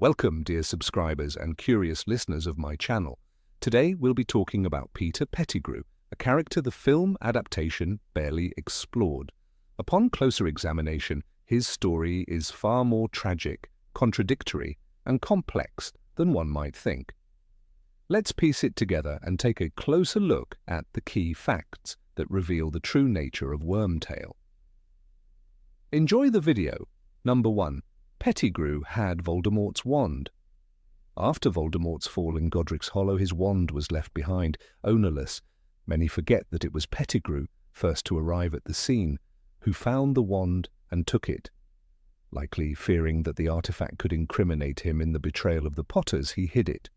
Welcome, dear subscribers and curious listeners of my channel. Today we'll be talking about Peter Pettigrew, a character the film adaptation barely explored. Upon closer examination, his story is far more tragic, contradictory, and complex than one might think. Let's piece it together and take a closer look at the key facts that reveal the true nature of Wormtail. Enjoy the video. Number 1. Pettigrew had Voldemort's wand. After Voldemort's fall in Godric's Hollow, his wand was left behind, ownerless. Many forget that it was Pettigrew, first to arrive at the scene, who found the wand and took it. Likely fearing that the artifact could incriminate him in the betrayal of the Potters, he hid it.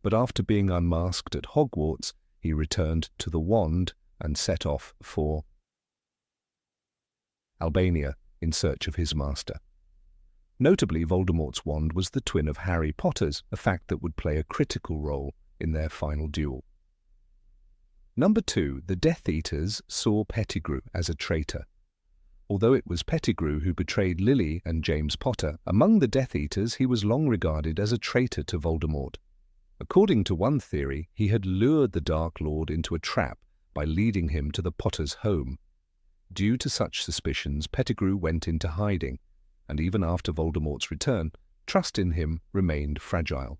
But after being unmasked at Hogwarts, he returned to the wand and set off for Albania in search of his master. Notably, Voldemort's wand was the twin of Harry Potter's, a fact that would play a critical role in their final duel. Number 2. The Death Eaters saw Pettigrew as a traitor. Although it was Pettigrew who betrayed Lily and James Potter, among the Death Eaters he was long regarded as a traitor to Voldemort. According to one theory, he had lured the Dark Lord into a trap by leading him to the Potters' home. Due to such suspicions, Pettigrew went into hiding, and even after Voldemort's return, trust in him remained fragile.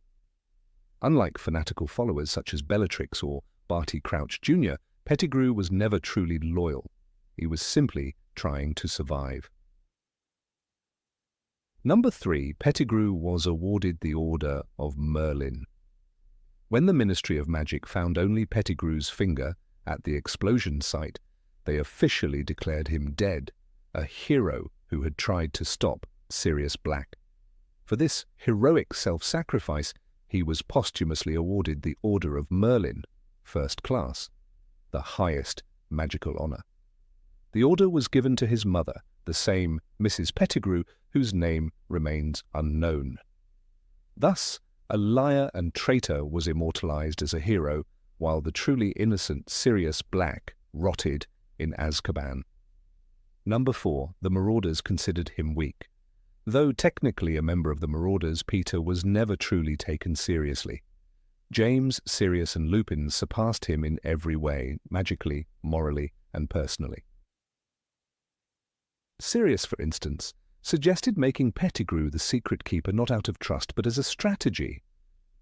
Unlike fanatical followers such as Bellatrix or Barty Crouch Jr., Pettigrew was never truly loyal. He was simply trying to survive. Number 3. Pettigrew was awarded the Order of Merlin. When the Ministry of Magic found only Pettigrew's finger at the explosion site, they officially declared him dead, a hero who had tried to stop Sirius Black. For this heroic self-sacrifice, he was posthumously awarded the Order of Merlin, First Class, the highest magical honor. The order was given to his mother, the same Mrs. Pettigrew, whose name remains unknown. Thus, a liar and traitor was immortalized as a hero, while the truly innocent Sirius Black rotted in Azkaban. Number 4. The Marauders considered him weak. Though technically a member of the Marauders, Peter was never truly taken seriously. James, Sirius and Lupin surpassed him in every way, magically, morally and personally. Sirius, for instance, suggested making Pettigrew the secret keeper not out of trust but as a strategy.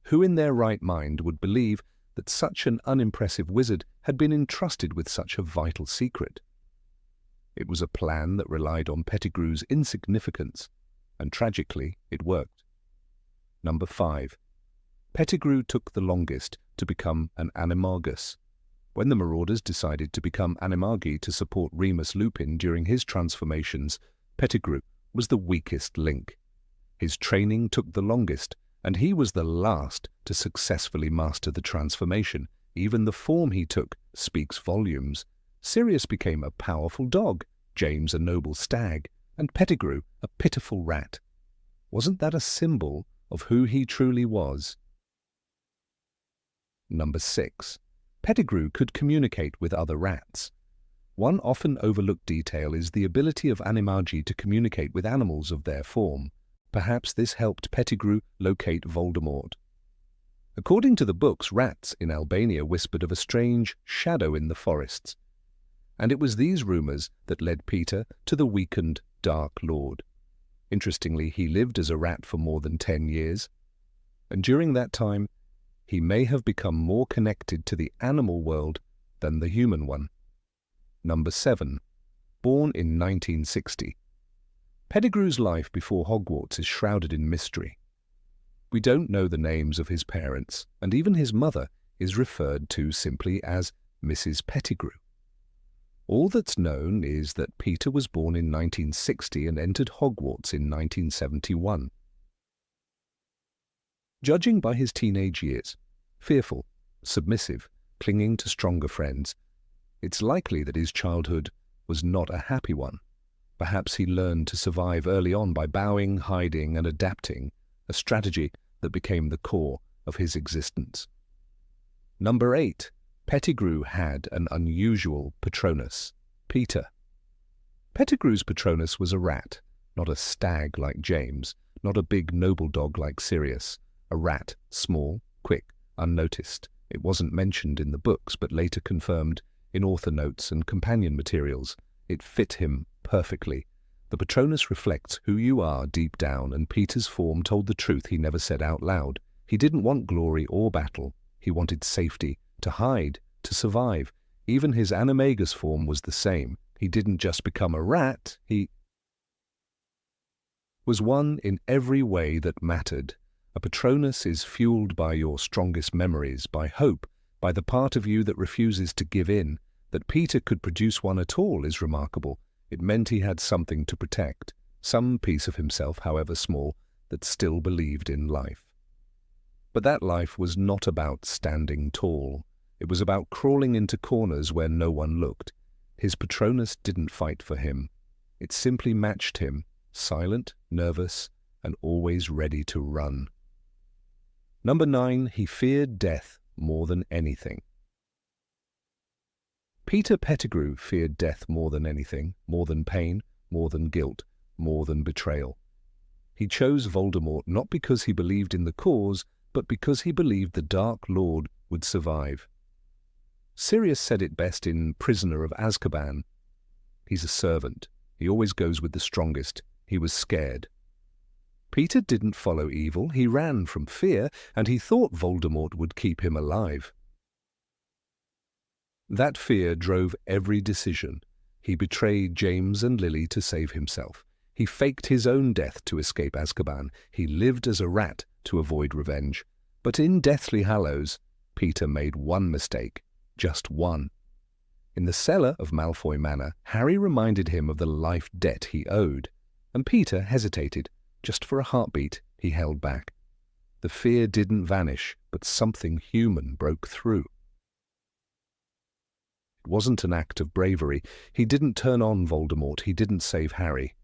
Who in their right mind would believe that such an unimpressive wizard had been entrusted with such a vital secret? It was a plan that relied on Pettigrew's insignificance, and tragically, it worked. Number 5. Pettigrew took the longest to become an animagus. When the Marauders decided to become animagi to support Remus Lupin during his transformations, Pettigrew was the weakest link. His training took the longest, and he was the last to successfully master the transformation. Even the form he took speaks volumes. Sirius became a powerful dog, James a noble stag, and Pettigrew a pitiful rat. Wasn't that a symbol of who he truly was? Number 6. Pettigrew could communicate with other rats. One often overlooked detail is the ability of animagi to communicate with animals of their form. Perhaps this helped Pettigrew locate Voldemort. According to the books, rats in Albania whispered of a strange shadow in the forests. And it was these rumors that led Peter to the weakened Dark Lord. Interestingly, he lived as a rat for more than 10 years, and during that time, he may have become more connected to the animal world than the human one. Number 7. Born in 1960. Pettigrew's life before Hogwarts is shrouded in mystery. We don't know the names of his parents, and even his mother is referred to simply as Mrs. Pettigrew. All that's known is that Peter was born in 1960 and entered Hogwarts in 1971. Judging by his teenage years, fearful, submissive, clinging to stronger friends, it's likely that his childhood was not a happy one. Perhaps he learned to survive early on by bowing, hiding, and adapting, a strategy that became the core of his existence. Number 8. Pettigrew had an unusual patronus, Peter. Pettigrew's patronus was a rat, not a stag like James, not a big noble dog like Sirius. A rat, small, quick, unnoticed. It wasn't mentioned in the books, but later confirmed in author notes and companion materials. It fit him perfectly. The Patronus reflects who you are deep down, and Peter's form told the truth he never said out loud. He didn't want glory or battle. He wanted safety, to hide, to survive. Even his animagus form was the same. He didn't just become a rat, he was one in every way that mattered. A Patronus is fueled by your strongest memories, by hope, by the part of you that refuses to give in. That Peter could produce one at all is remarkable. It meant he had something to protect, some piece of himself, however small, that still believed in life. But that life was not about standing tall. It was about crawling into corners where no one looked. His Patronus didn't fight for him. It simply matched him, silent, nervous, and always ready to run. Number 9, he feared death more than anything. Peter Pettigrew feared death more than anything, more than pain, more than guilt, more than betrayal. He chose Voldemort not because he believed in the cause, but because he believed the Dark Lord would survive. Sirius said it best in Prisoner of Azkaban. He's a servant. He always goes with the strongest. He was scared. Peter didn't follow evil. He ran from fear, and he thought Voldemort would keep him alive. That fear drove every decision. He betrayed James and Lily to save himself. He faked his own death to escape Azkaban. He lived as a rat to avoid revenge. But in Deathly Hallows, Peter made one mistake. Just one. In the cellar of Malfoy Manor, Harry reminded him of the life debt he owed, and Peter hesitated. Just for a heartbeat, he held back. The fear didn't vanish, but something human broke through. It wasn't an act of bravery. He didn't turn on Voldemort. He didn't save Harry.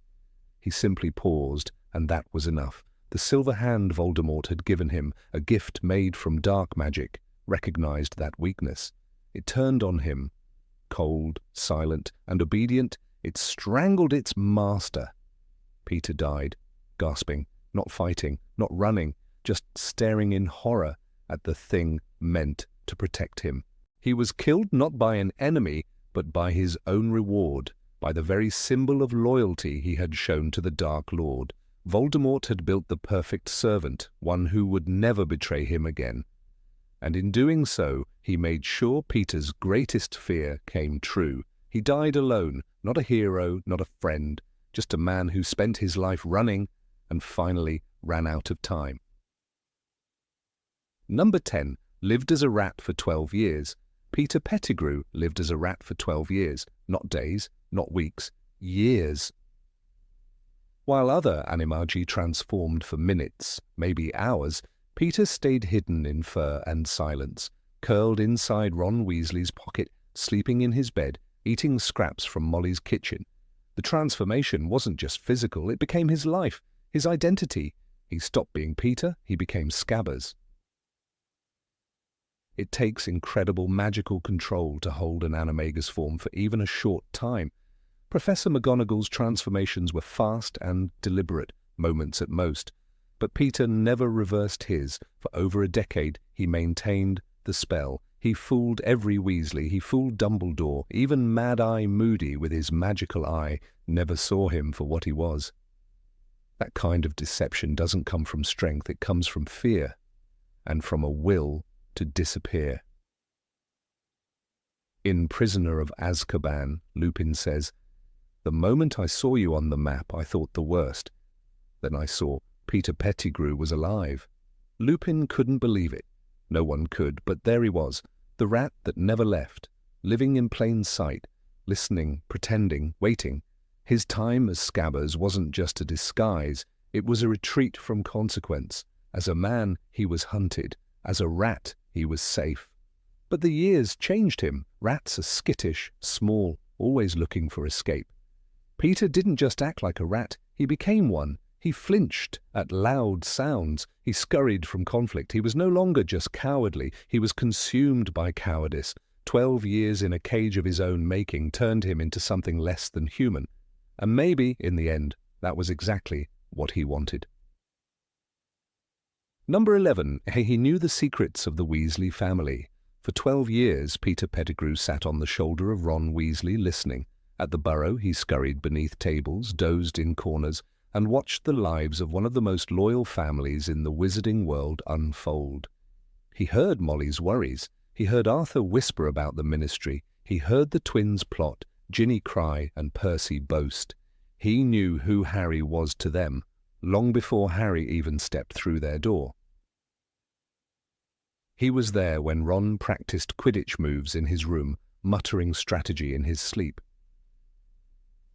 He simply paused, and that was enough. The silver hand Voldemort had given him, a gift made from dark magic, recognized that weakness. It turned on him. Cold, silent, and obedient, it strangled its master. Peter died, gasping, not fighting, not running, just staring in horror at the thing meant to protect him. He was killed not by an enemy, but by his own reward, by the very symbol of loyalty he had shown to the Dark Lord. Voldemort had built the perfect servant, one who would never betray him again. And in doing so, he made sure Peter's greatest fear came true. He died alone, not a hero, not a friend, just a man who spent his life running and finally ran out of time. Number 10, lived as a rat for 12 years. Peter Pettigrew lived as a rat for 12 years, not days, not weeks, years. While other animagi transformed for minutes, maybe hours, Peter stayed hidden in fur and silence, curled inside Ron Weasley's pocket, sleeping in his bed, eating scraps from Molly's kitchen. The transformation wasn't just physical, it became his life, his identity. He stopped being Peter, he became Scabbers. It takes incredible magical control to hold an animagus form for even a short time. Professor McGonagall's transformations were fast and deliberate, moments at most. But Peter never reversed his. For over a decade, he maintained the spell. He fooled every Weasley. He fooled Dumbledore. Even Mad-Eye Moody, with his magical eye, never saw him for what he was. That kind of deception doesn't come from strength. It comes from fear and from a will to disappear. In Prisoner of Azkaban, Lupin says, "The moment I saw you on the map, I thought the worst. Then I saw Peter Pettigrew was alive." Lupin couldn't believe it. No one could, but there he was, the rat that never left, living in plain sight, listening, pretending, waiting. His time as Scabbers wasn't just a disguise, it was a retreat from consequence. As a man, he was hunted. As a rat, he was safe. But the years changed him. Rats are skittish, small, always looking for escape. Peter didn't just act like a rat, he became one. He flinched at loud sounds. He scurried from conflict. He was no longer just cowardly. He was consumed by cowardice. 12 years in a cage of his own making turned him into something less than human. And maybe, in the end, that was exactly what he wanted. Number 11. He knew the secrets of the Weasley family. For 12 years, Peter Pettigrew sat on the shoulder of Ron Weasley listening. At the Burrow, he scurried beneath tables, dozed in corners, and watched the lives of one of the most loyal families in the wizarding world unfold. He heard Molly's worries. He heard Arthur whisper about the ministry. He heard the twins plot, Ginny cry, and Percy boast. He knew who Harry was to them, long before Harry even stepped through their door. He was there when Ron practiced Quidditch moves in his room, muttering strategy in his sleep.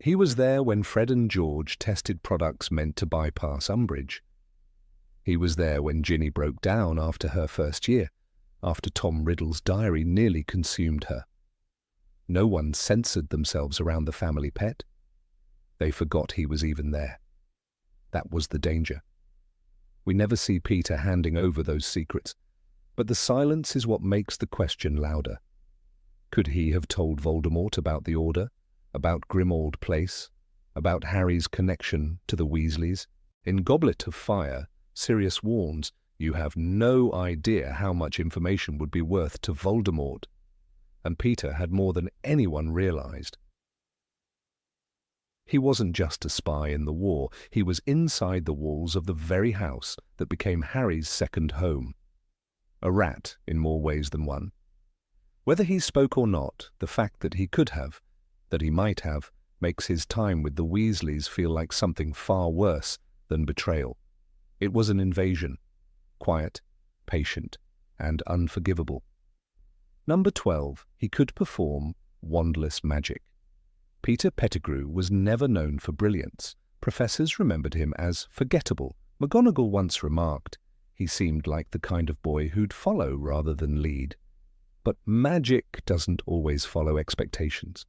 He was there when Fred and George tested products meant to bypass Umbridge. He was there when Ginny broke down after her first year, after Tom Riddle's diary nearly consumed her. No one censored themselves around the family pet. They forgot he was even there. That was the danger. We never see Peter handing over those secrets, but the silence is what makes the question louder. Could he have told Voldemort about the Order, about Grimmauld Place, about Harry's connection to the Weasleys? In Goblet of Fire, Sirius warns, "You have no idea how much information would be worth to Voldemort." And Peter had more than anyone realized. He wasn't just a spy in the war, he was inside the walls of the very house that became Harry's second home. A rat in more ways than one. Whether he spoke or not, the fact that he could have, that he might have, makes his time with the Weasleys feel like something far worse than betrayal. It was an invasion, quiet, patient, and unforgivable. Number 12. He could perform wandless magic. Peter Pettigrew was never known for brilliance. Professors remembered him as forgettable. McGonagall once remarked, he seemed like the kind of boy who'd follow rather than lead. But magic doesn't always follow expectations.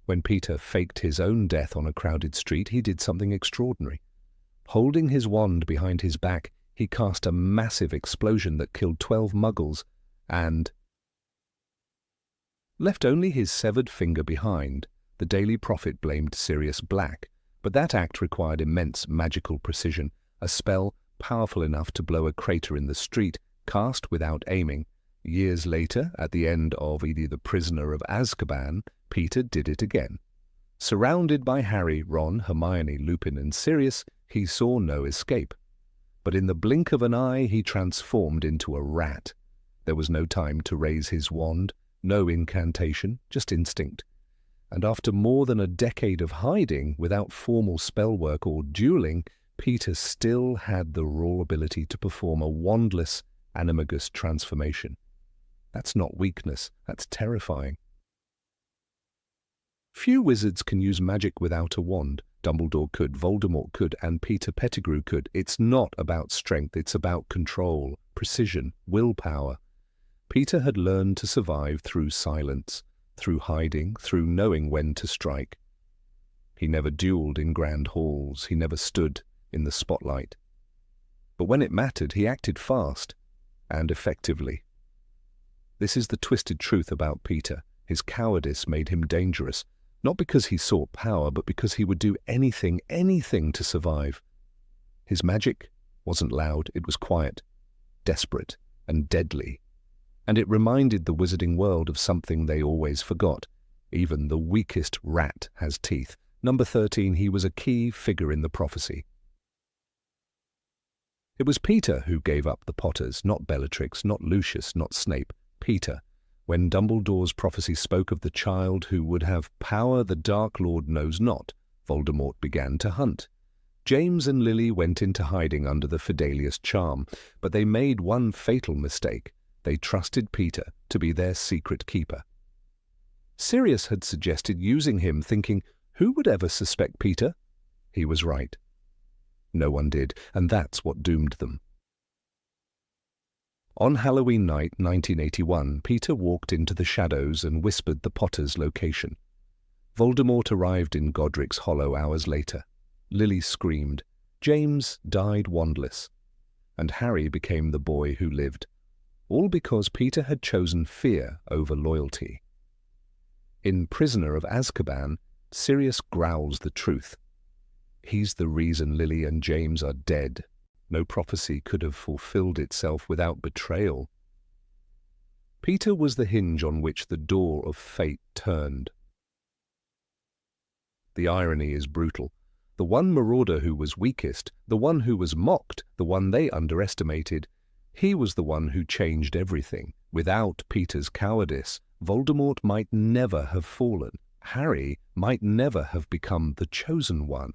When Peter faked his own death on a crowded street, he did something extraordinary. Holding his wand behind his back, he cast a massive explosion that killed 12 muggles and left only his severed finger behind. The Daily Prophet blamed Sirius Black, but that act required immense magical precision, a spell powerful enough to blow a crater in the street, cast without aiming. Years later, at the end of The Prisoner of Azkaban, Peter did it again. Surrounded by Harry, Ron, Hermione, Lupin, and Sirius, he saw no escape. But in the blink of an eye, he transformed into a rat. There was no time to raise his wand, no incantation, just instinct. And after more than a decade of hiding, without formal spellwork or dueling, Peter still had the raw ability to perform a wandless, animagus transformation. That's not weakness, that's terrifying. Few wizards can use magic without a wand. Dumbledore could, Voldemort could, and Peter Pettigrew could. It's not about strength, it's about control, precision, willpower. Peter had learned to survive through silence, through hiding, through knowing when to strike. He never dueled in grand halls, he never stood in the spotlight. But when it mattered, he acted fast and effectively. This is the twisted truth about Peter. His cowardice made him dangerous, not because he sought power, but because he would do anything to survive. His magic wasn't loud, it was quiet, desperate, and deadly. And it reminded the wizarding world of something they always forgot. Even the weakest rat has teeth. Number 13, he was a key figure in the prophecy. It was Peter who gave up the Potters, not Bellatrix, not Lucius, not Snape. Peter. When Dumbledore's prophecy spoke of the child who would have power the Dark Lord knows not, Voldemort began to hunt. James and Lily went into hiding under the Fidelius charm, but they made one fatal mistake. They trusted Peter to be their secret keeper. Sirius had suggested using him, thinking, who would ever suspect Peter? He was right. No one did, and that's what doomed them. On Halloween night, 1981, Peter walked into the shadows and whispered the Potter's location. Voldemort arrived in Godric's Hollow hours later. Lily screamed. James died wandless. And Harry became the boy who lived. All because Peter had chosen fear over loyalty. In Prisoner of Azkaban, Sirius growls the truth. He's the reason Lily and James are dead. No prophecy could have fulfilled itself without betrayal. Peter was the hinge on which the door of fate turned. The irony is brutal. The one Marauder who was weakest, the one who was mocked, the one they underestimated, he was the one who changed everything. Without Peter's cowardice, Voldemort might never have fallen. Harry might never have become the Chosen One.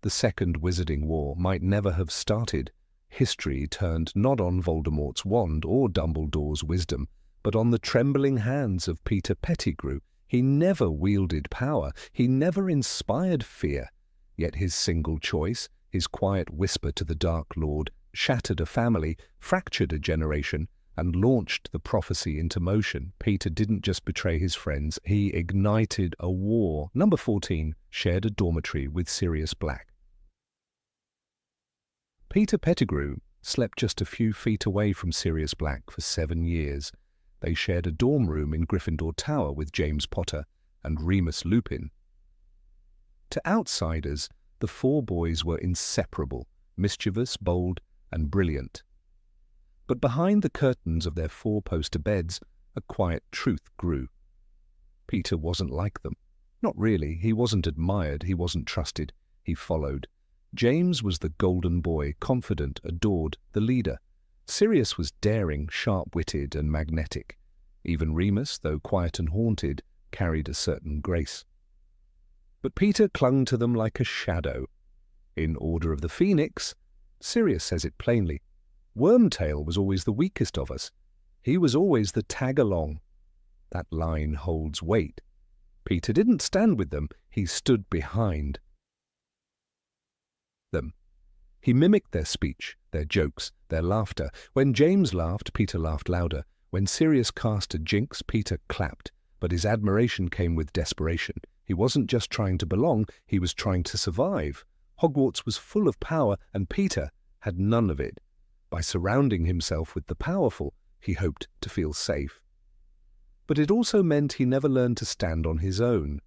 The Second Wizarding War might never have started. History turned not on Voldemort's wand or Dumbledore's wisdom, but on the trembling hands of Peter Pettigrew. He never wielded power. He never inspired fear. Yet his single choice, his quiet whisper to the Dark Lord, shattered a family, fractured a generation, and launched the prophecy into motion. Peter didn't just betray his friends, he ignited a war. Number 14 shared a dormitory with Sirius Black. Peter Pettigrew slept just a few feet away from Sirius Black for 7 years. They shared a dorm room in Gryffindor Tower with James Potter and Remus Lupin. To outsiders, the four boys were inseparable, mischievous, bold, and brilliant. But behind the curtains of their four-poster beds, a quiet truth grew. Peter wasn't like them. Not really. He wasn't admired. He wasn't trusted. He followed. James was the golden boy, confident, adored, the leader. Sirius was daring, sharp-witted, and magnetic. Even Remus, though quiet and haunted, carried a certain grace. But Peter clung to them like a shadow. In Order of the Phoenix, Sirius says it plainly. Wormtail was always the weakest of us. He was always the tag-along. That line holds weight. Peter didn't stand with them, he stood behind them. He mimicked their speech, their jokes, their laughter. When James laughed, Peter laughed louder. When Sirius cast a jinx, Peter clapped. But his admiration came with desperation. He wasn't just trying to belong, he was trying to survive. Hogwarts was full of power, and Peter had none of it. By surrounding himself with the powerful, he hoped to feel safe. But it also meant he never learned to stand on his own.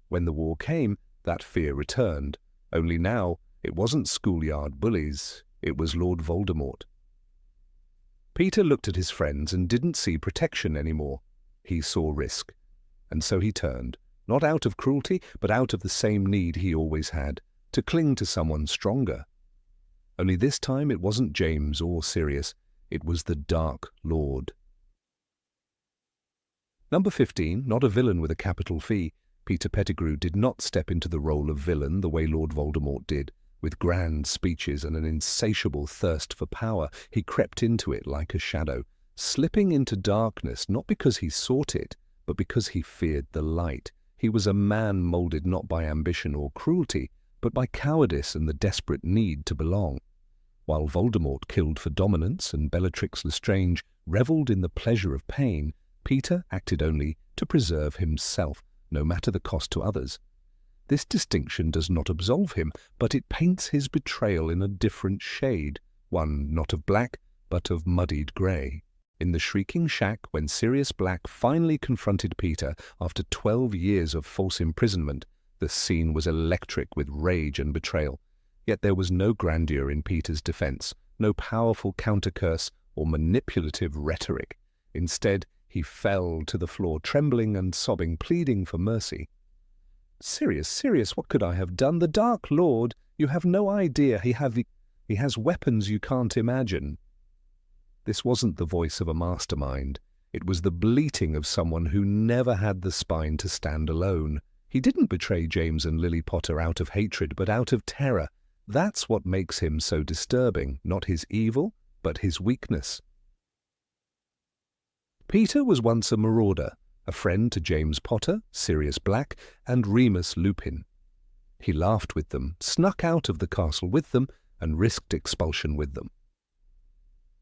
When the war came, that fear returned. Only now, it wasn't schoolyard bullies, it was Lord Voldemort. Peter looked at his friends and didn't see protection anymore. He saw risk. And so he turned, not out of cruelty, but out of the same need he always had, to cling to someone stronger. Only this time it wasn't James or Sirius, it was the Dark Lord. Number 15, not a villain with a capital V. Peter Pettigrew did not step into the role of villain the way Lord Voldemort did. With grand speeches and an insatiable thirst for power, he crept into it like a shadow, slipping into darkness not because he sought it, but because he feared the light. He was a man moulded not by ambition or cruelty, but by cowardice and the desperate need to belong. While Voldemort killed for dominance and Bellatrix Lestrange revelled in the pleasure of pain, Peter acted only to preserve himself, no matter the cost to others. This distinction does not absolve him, but it paints his betrayal in a different shade, one not of black, but of muddied grey. In the Shrieking Shack, when Sirius Black finally confronted Peter after 12 years of false imprisonment, the scene was electric with rage and betrayal. Yet there was no grandeur in Peter's defense, no powerful countercurse or manipulative rhetoric. Instead, he fell to the floor, trembling and sobbing, pleading for mercy. Sirius, Sirius, what could I have done? The Dark Lord, you have no idea. He has weapons you can't imagine. This wasn't the voice of a mastermind. It was the bleating of someone who never had the spine to stand alone. He didn't betray James and Lily Potter out of hatred, but out of terror. That's what makes him so disturbing, not his evil, but his weakness. Peter was once a Marauder, a friend to James Potter, Sirius Black, and Remus Lupin. He laughed with them, snuck out of the castle with them, and risked expulsion with them.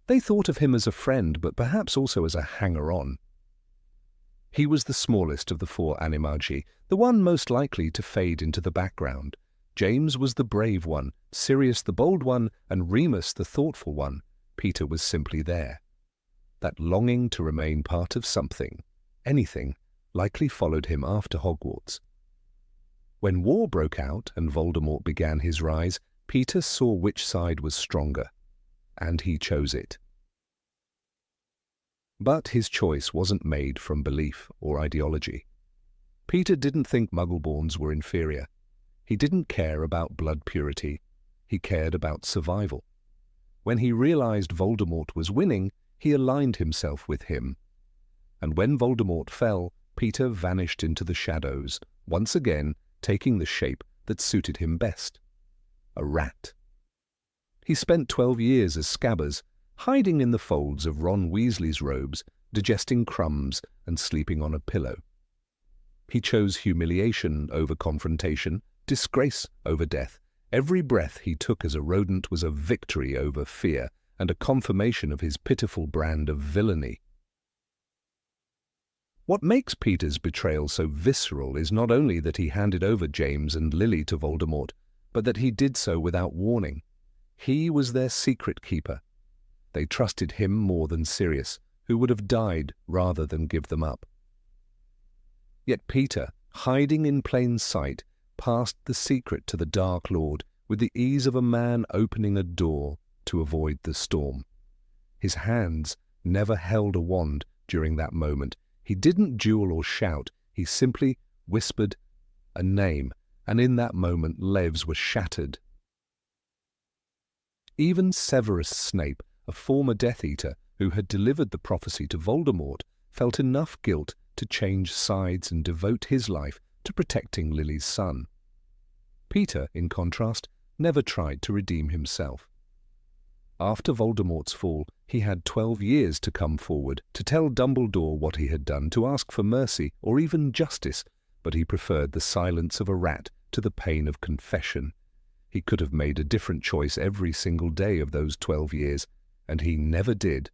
They thought of him as a friend, but perhaps also as a hanger-on. He was the smallest of the four animagi, the one most likely to fade into the background. James was the brave one, Sirius the bold one, and Remus the thoughtful one. Peter was simply there. That longing to remain part of something, anything, likely followed him after Hogwarts. When war broke out and Voldemort began his rise, Peter saw which side was stronger. and he chose it. But his choice wasn't made from belief or ideology. Peter didn't think Muggleborns were inferior. He didn't care about blood purity. He cared about survival. When he realized Voldemort was winning, he aligned himself with him. And when Voldemort fell, Peter vanished into the shadows, once again taking the shape that suited him best: a rat. He spent 12 years as Scabbers, hiding in the folds of Ron Weasley's robes, digesting crumbs and sleeping on a pillow. He chose humiliation over confrontation, disgrace over death. Every breath he took as a rodent was a victory over fear and a confirmation of his pitiful brand of villainy. What makes Peter's betrayal so visceral is not only that he handed over James and Lily to Voldemort, but that he did so without warning. He was their secret keeper. They trusted him more than Sirius, who would have died rather than give them up. Yet Peter, hiding in plain sight, passed the secret to the Dark Lord with the ease of a man opening a door to avoid the storm. His hands never held a wand during that moment. He didn't duel or shout. He simply whispered a name, and in that moment lives were shattered. Even Severus Snape, a former Death Eater who had delivered the prophecy to Voldemort, felt enough guilt to change sides and devote his life to protecting Lily's son. Peter, in contrast, never tried to redeem himself. After Voldemort's fall, he had 12 years to come forward, to tell Dumbledore what he had done, to ask for mercy or even justice, but he preferred the silence of a rat to the pain of confession. He could have made a different choice every single day of those 12 years, and he never did.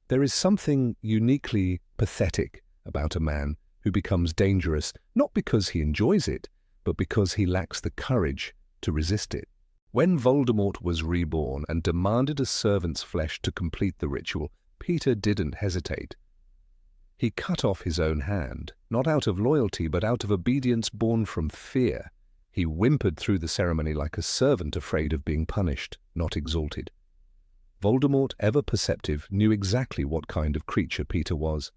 There is something uniquely pathetic about a man who becomes dangerous not because he enjoys it, but because he lacks the courage to resist it. When Voldemort was reborn and demanded a servant's flesh to complete the ritual, Peter didn't hesitate. He cut off his own hand, not out of loyalty, but out of obedience born from fear. He whimpered through the ceremony like a servant afraid of being punished, not exalted. Voldemort, ever perceptive, knew exactly what kind of creature Peter was.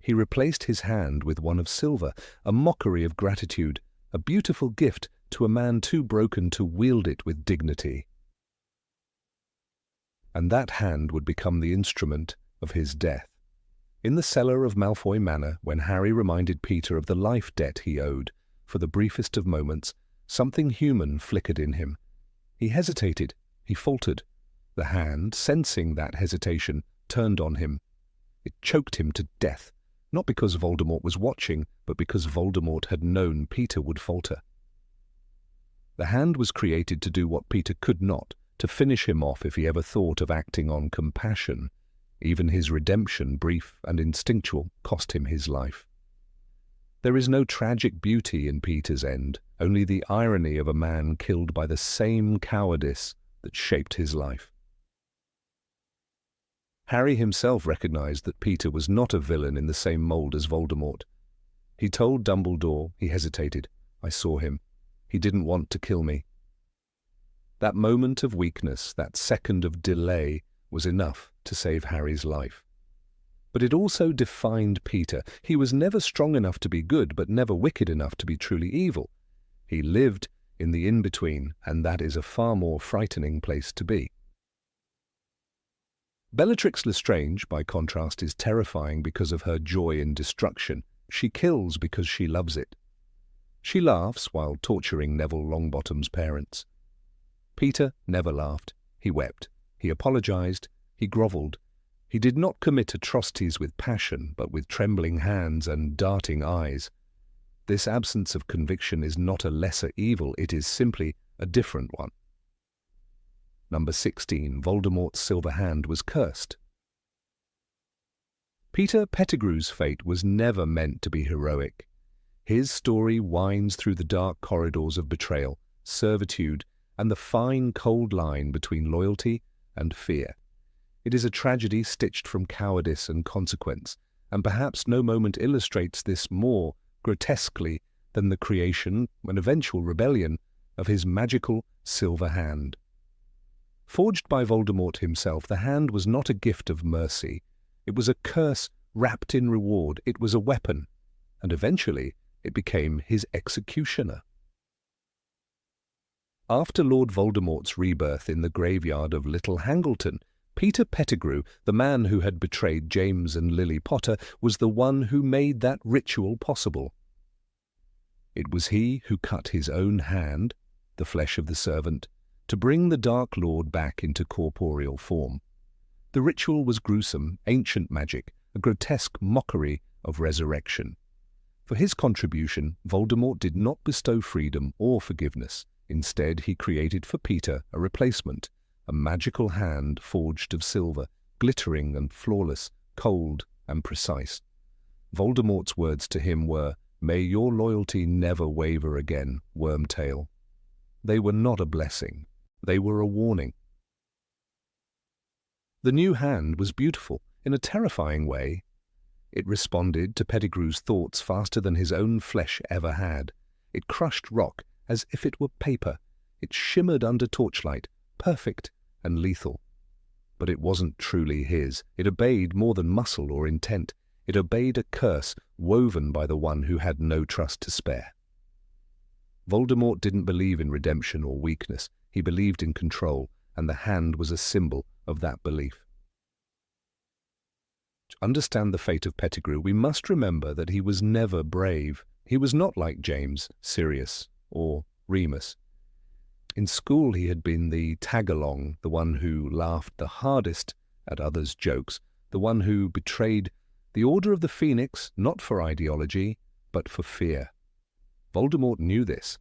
He replaced his hand with one of silver, a mockery of gratitude, a beautiful gift to a man too broken to wield it with dignity. And that hand would become the instrument of his death. In the cellar of Malfoy Manor, when Harry reminded Peter of the life debt he owed, for the briefest of moments, something human flickered in him. He hesitated, he faltered. The hand, sensing that hesitation, turned on him. It choked him to death, not because Voldemort was watching, but because Voldemort had known Peter would falter. The hand was created to do what Peter could not, to finish him off if he ever thought of acting on compassion. Even his redemption, brief and instinctual, cost him his life. There is no tragic beauty in Peter's end, only the irony of a man killed by the same cowardice that shaped his life. Harry himself recognized that Peter was not a villain in the same mold as Voldemort. He told Dumbledore, he hesitated. I saw him. He didn't want to kill me. That moment of weakness, that second of delay, was enough to save Harry's life. But it also defined Peter. He was never strong enough to be good, but never wicked enough to be truly evil. He lived in the in-between, and that is a far more frightening place to be. Bellatrix Lestrange, by contrast, is terrifying because of her joy in destruction. She kills because she loves it. She laughs while torturing Neville Longbottom's parents. Peter never laughed. He wept. He apologized. He grovelled. He did not commit atrocities with passion, but with trembling hands and darting eyes. This absence of conviction is not a lesser evil, it is simply a different one. Number 16. Voldemort's silver hand was cursed. Peter Pettigrew's fate was never meant to be heroic. His story winds through the dark corridors of betrayal, servitude, and the fine, cold line between loyalty and fear. It is a tragedy stitched from cowardice and consequence, and perhaps no moment illustrates this more grotesquely than the creation and eventual rebellion of his magical silver hand. Forged by Voldemort himself, the hand was not a gift of mercy. It was a curse wrapped in reward. It was a weapon, and eventually it became his executioner. After Lord Voldemort's rebirth in the graveyard of Little Hangleton, Peter Pettigrew, the man who had betrayed James and Lily Potter, was the one who made that ritual possible. It was he who cut his own hand, the flesh of the servant, to bring the Dark Lord back into corporeal form. The ritual was gruesome, ancient magic, a grotesque mockery of resurrection. For his contribution, Voldemort did not bestow freedom or forgiveness. Instead, he created for Peter a replacement, a magical hand forged of silver, glittering and flawless, cold and precise. Voldemort's words to him were, "May your loyalty never waver again, Wormtail." They were not a blessing. They were a warning. The new hand was beautiful, in a terrifying way. It responded to Pettigrew's thoughts faster than his own flesh ever had. It crushed rock as if it were paper. It shimmered under torchlight, perfect and lethal. But it wasn't truly his. It obeyed more than muscle or intent. It obeyed a curse woven by the one who had no trust to spare. Voldemort didn't believe in redemption or weakness. He believed in control, and the hand was a symbol of that belief. To understand the fate of Pettigrew, we must remember that he was never brave. He was not like James, Sirius, or Remus. In school he had been the tag-along, the one who laughed the hardest at others' jokes, the one who betrayed the Order of the Phoenix, not for ideology, but for fear. Voldemort knew this.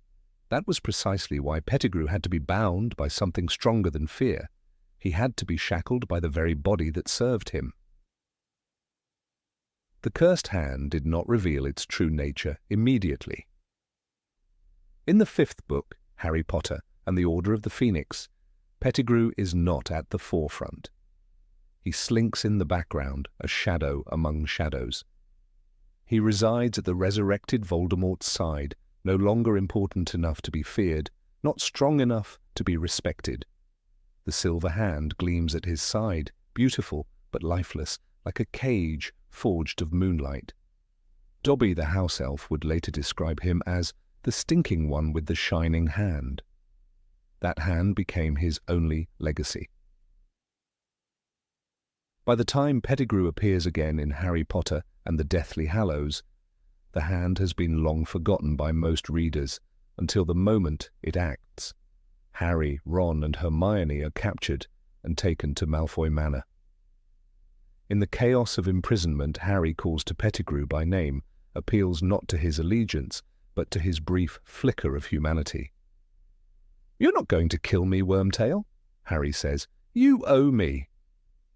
That was precisely why Pettigrew had to be bound by something stronger than fear. He had to be shackled by the very body that served him. The cursed hand did not reveal its true nature immediately. In the 5th book, Harry Potter and the Order of the Phoenix, Pettigrew is not at the forefront. He slinks in the background, a shadow among shadows. He resides at the resurrected Voldemort's side, no longer important enough to be feared, not strong enough to be respected. The silver hand gleams at his side, beautiful but lifeless, like a cage forged of moonlight. Dobby the house elf would later describe him as the stinking one with the shining hand. That hand became his only legacy. By the time Pettigrew appears again in Harry Potter and the Deathly Hallows, the hand has been long forgotten by most readers until the moment it acts. Harry, Ron, and Hermione are captured and taken to Malfoy Manor. In the chaos of imprisonment, Harry calls to Pettigrew by name, appeals not to his allegiance, but to his brief flicker of humanity. "You're not going to kill me, Wormtail," Harry says. "You owe me."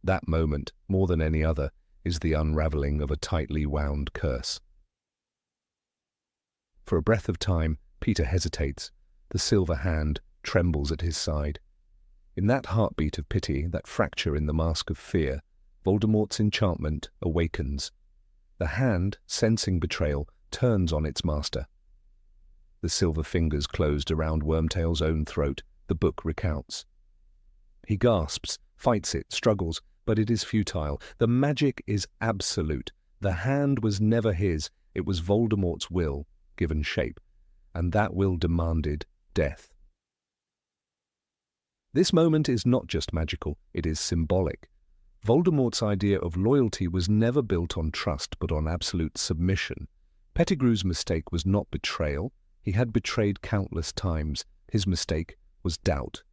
That moment, more than any other, is the unravelling of a tightly wound curse. For a breath of time, Peter hesitates. The silver hand trembles at his side. In that heartbeat of pity, that fracture in the mask of fear, Voldemort's enchantment awakens. The hand, sensing betrayal, turns on its master. The silver fingers closed around Wormtail's own throat, the book recounts. He gasps, fights it, struggles, but it is futile. The magic is absolute. The hand was never his. It was Voldemort's will, given shape, and that will demanded death. This moment is not just magical, it is symbolic. Voldemort's idea of loyalty was never built on trust, but on absolute submission. Pettigrew's mistake was not betrayal. He had betrayed countless times. His mistake was doubt.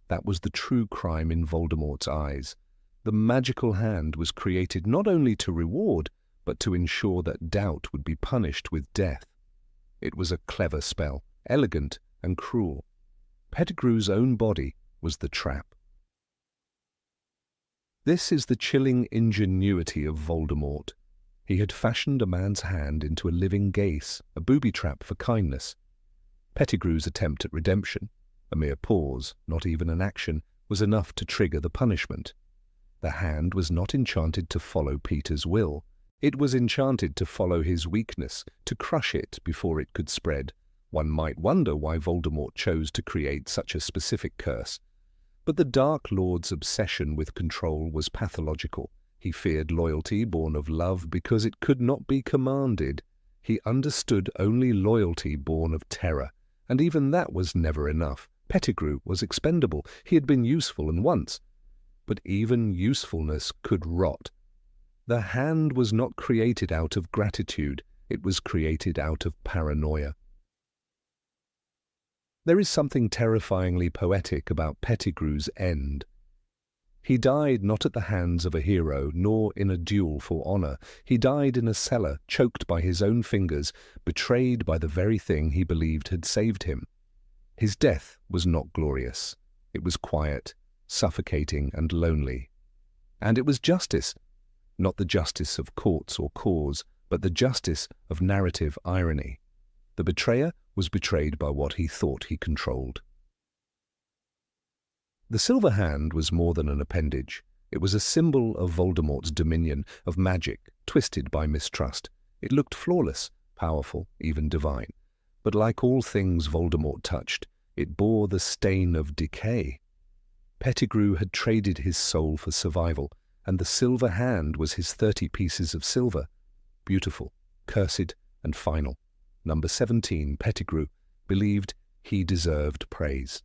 That was the true crime in Voldemort's eyes. The magical hand was created not only to reward, but to ensure that doubt would be punished with death. It was a clever spell, elegant and cruel. Pettigrew's own body was the trap. This is the chilling ingenuity of Voldemort. He had fashioned a man's hand into a living gaze, a booby trap for kindness. Pettigrew's attempt at redemption, a mere pause, not even an action, was enough to trigger the punishment. The hand was not enchanted to follow Peter's will. It was enchanted to follow his weakness, to crush it before it could spread. One might wonder why Voldemort chose to create such a specific curse. But the Dark Lord's obsession with control was pathological. He feared loyalty born of love because it could not be commanded. He understood only loyalty born of terror, and even that was never enough. Pettigrew was expendable. He had been useful and once. But even usefulness could rot. The hand was not created out of gratitude. It was created out of paranoia. There is something terrifyingly poetic about Pettigrew's end. He died not at the hands of a hero, nor in a duel for honour. He died in a cellar, choked by his own fingers, betrayed by the very thing he believed had saved him. His death was not glorious. It was quiet, suffocating, and lonely. And it was justice, not the justice of courts or cause, but the justice of narrative irony. The betrayer was betrayed by what he thought he controlled. The silver hand was more than an appendage. It was a symbol of Voldemort's dominion, of magic, twisted by mistrust. It looked flawless, powerful, even divine. But like all things Voldemort touched, it bore the stain of decay. Pettigrew had traded his soul for survival, and the silver hand was his 30 pieces of silver. Beautiful, cursed, and final. Number 17, Pettigrew, believed he deserved praise.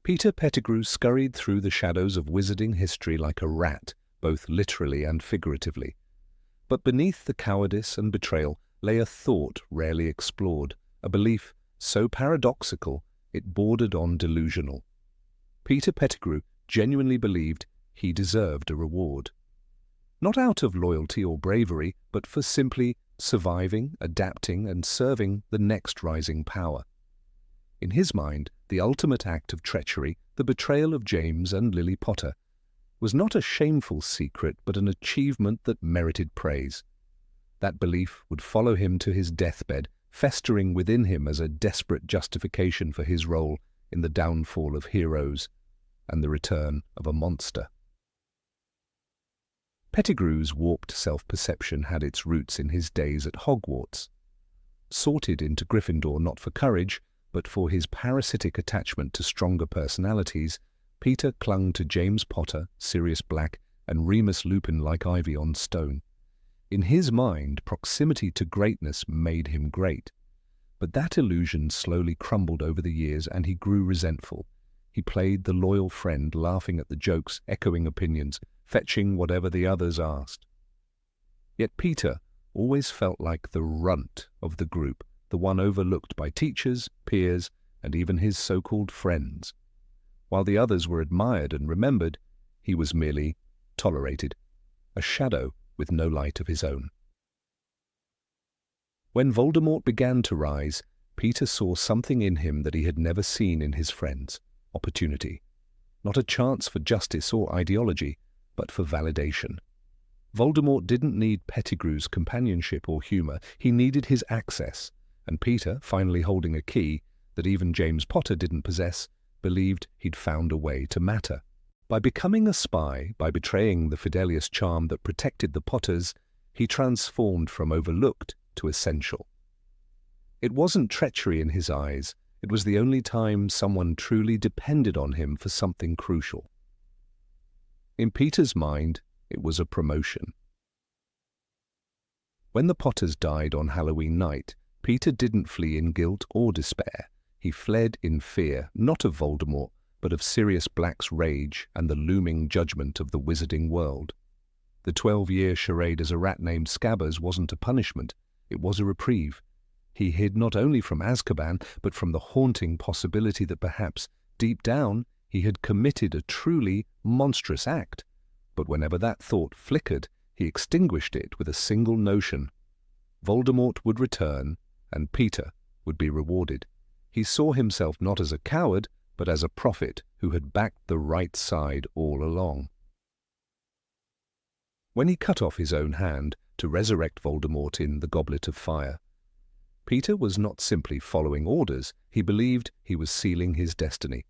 Peter Pettigrew scurried through the shadows of wizarding history like a rat, both literally and figuratively. But beneath the cowardice and betrayal lay a thought rarely explored, a belief so paradoxical it bordered on delusional. Peter Pettigrew genuinely believed he deserved a reward. Not out of loyalty or bravery, but for simply surviving, adapting, and serving the next rising power. In his mind, the ultimate act of treachery, the betrayal of James and Lily Potter, was not a shameful secret but an achievement that merited praise. That belief would follow him to his deathbed, festering within him as a desperate justification for his role in the downfall of heroes and the return of a monster. Pettigrew's warped self-perception had its roots in his days at Hogwarts. Sorted into Gryffindor not for courage, but for his parasitic attachment to stronger personalities, Peter clung to James Potter, Sirius Black, and Remus Lupin like ivy on stone. In his mind, proximity to greatness made him great. But that illusion slowly crumbled over the years, and he grew resentful. He played the loyal friend, laughing at the jokes, echoing opinions, fetching whatever the others asked. Yet Peter always felt like the runt of the group, the one overlooked by teachers, peers, and even his so-called friends. While the others were admired and remembered, he was merely tolerated, a shadow with no light of his own. When Voldemort began to rise, Peter saw something in him that he had never seen in his friends: opportunity. Not a chance for justice or ideology, but for validation. Voldemort didn't need Pettigrew's companionship or humor. He needed his access. And Peter, finally holding a key that even James Potter didn't possess, believed he'd found a way to matter. By becoming a spy, by betraying the Fidelius charm that protected the Potters, he transformed from overlooked to essential. It wasn't treachery in his eyes. It was the only time someone truly depended on him for something crucial. In Peter's mind, it was a promotion. When the Potters died on Halloween night, Peter didn't flee in guilt or despair. He fled in fear, not of Voldemort, but of Sirius Black's rage and the looming judgment of the wizarding world. The 12-year charade as a rat named Scabbers wasn't a punishment, it was a reprieve. He hid not only from Azkaban, but from the haunting possibility that perhaps, deep down, he had committed a truly monstrous act. But whenever that thought flickered, he extinguished it with a single notion: Voldemort would return, and Peter would be rewarded. He saw himself not as a coward, but as a prophet who had backed the right side all along. When he cut off his own hand to resurrect Voldemort in the Goblet of Fire, Peter was not simply following orders. He believed he was sealing his destiny.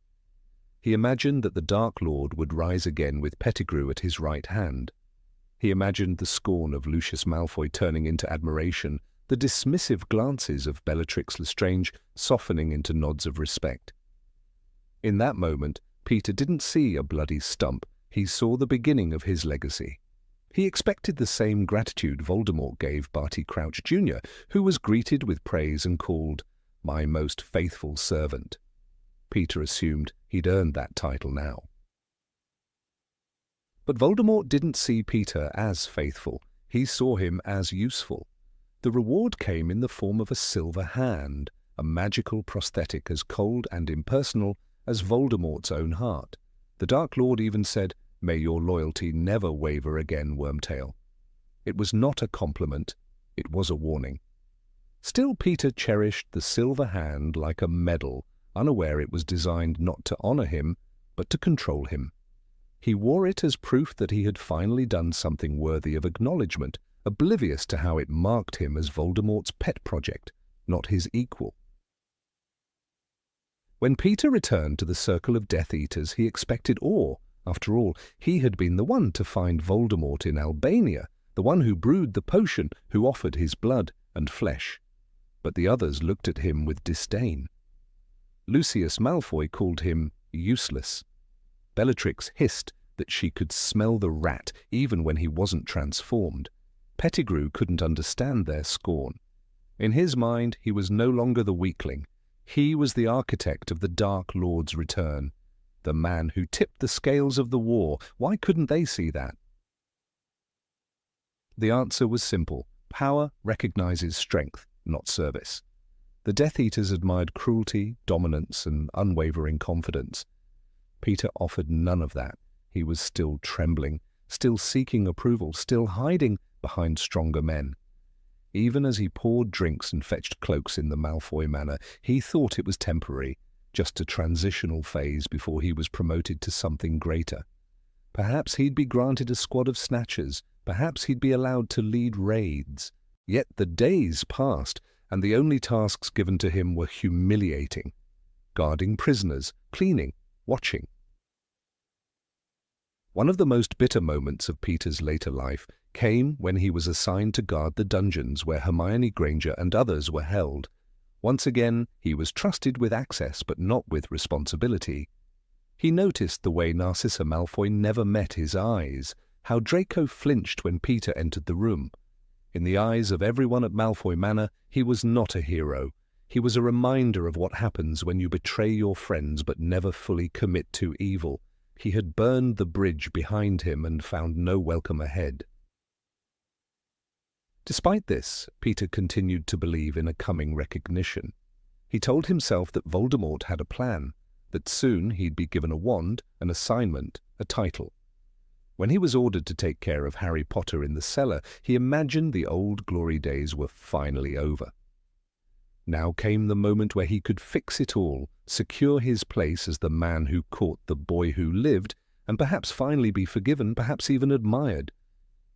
He imagined that the Dark Lord would rise again with Pettigrew at his right hand. He imagined the scorn of Lucius Malfoy turning into admiration, the dismissive glances of Bellatrix Lestrange softening into nods of respect. In that moment, Peter didn't see a bloody stump. He saw the beginning of his legacy. He expected the same gratitude Voldemort gave Barty Crouch Jr., who was greeted with praise and called, "My most faithful servant." Peter assumed he'd earned that title now. But Voldemort didn't see Peter as faithful. He saw him as useful. The reward came in the form of a silver hand, a magical prosthetic as cold and impersonal as Voldemort's own heart. The Dark Lord even said, "May your loyalty never waver again, Wormtail." It was not a compliment, it was a warning. Still, Peter cherished the silver hand like a medal, unaware it was designed not to honor him, but to control him. He wore it as proof that he had finally done something worthy of acknowledgement, oblivious to how it marked him as Voldemort's pet project, not his equal. When Peter returned to the circle of Death Eaters, he expected awe. After all, he had been the one to find Voldemort in Albania, the one who brewed the potion, who offered his blood and flesh. But the others looked at him with disdain. Lucius Malfoy called him useless. Bellatrix hissed that she could smell the rat even when he wasn't transformed. Pettigrew couldn't understand their scorn. In his mind, he was no longer the weakling. He was the architect of the Dark Lord's return, the man who tipped the scales of the war. Why couldn't they see that? The answer was simple. Power recognizes strength, not service. The Death Eaters admired cruelty, dominance, and unwavering confidence. Peter offered none of that. He was still trembling, still seeking approval, still hiding behind stronger men. Even as he poured drinks and fetched cloaks in the Malfoy manor, he thought it was temporary, just a transitional phase before he was promoted to something greater. Perhaps he'd be granted a squad of snatchers, perhaps he'd be allowed to lead raids. Yet the days passed, and the only tasks given to him were humiliating. Guarding prisoners, cleaning, watching. One of the most bitter moments of Peter's later life came when he was assigned to guard the dungeons where Hermione Granger and others were held. Once again, he was trusted with access but not with responsibility. He noticed the way Narcissa Malfoy never met his eyes, how Draco flinched when Peter entered the room. In the eyes of everyone at Malfoy Manor, he was not a hero. He was a reminder of what happens when you betray your friends but never fully commit to evil. He had burned the bridge behind him and found no welcome ahead. Despite this, Peter continued to believe in a coming recognition. He told himself that Voldemort had a plan, that soon he'd be given a wand, an assignment, a title. When he was ordered to take care of Harry Potter in the cellar, he imagined the old glory days were finally over. Now came the moment where he could fix it all, secure his place as the man who caught the boy who lived, and perhaps finally be forgiven, perhaps even admired.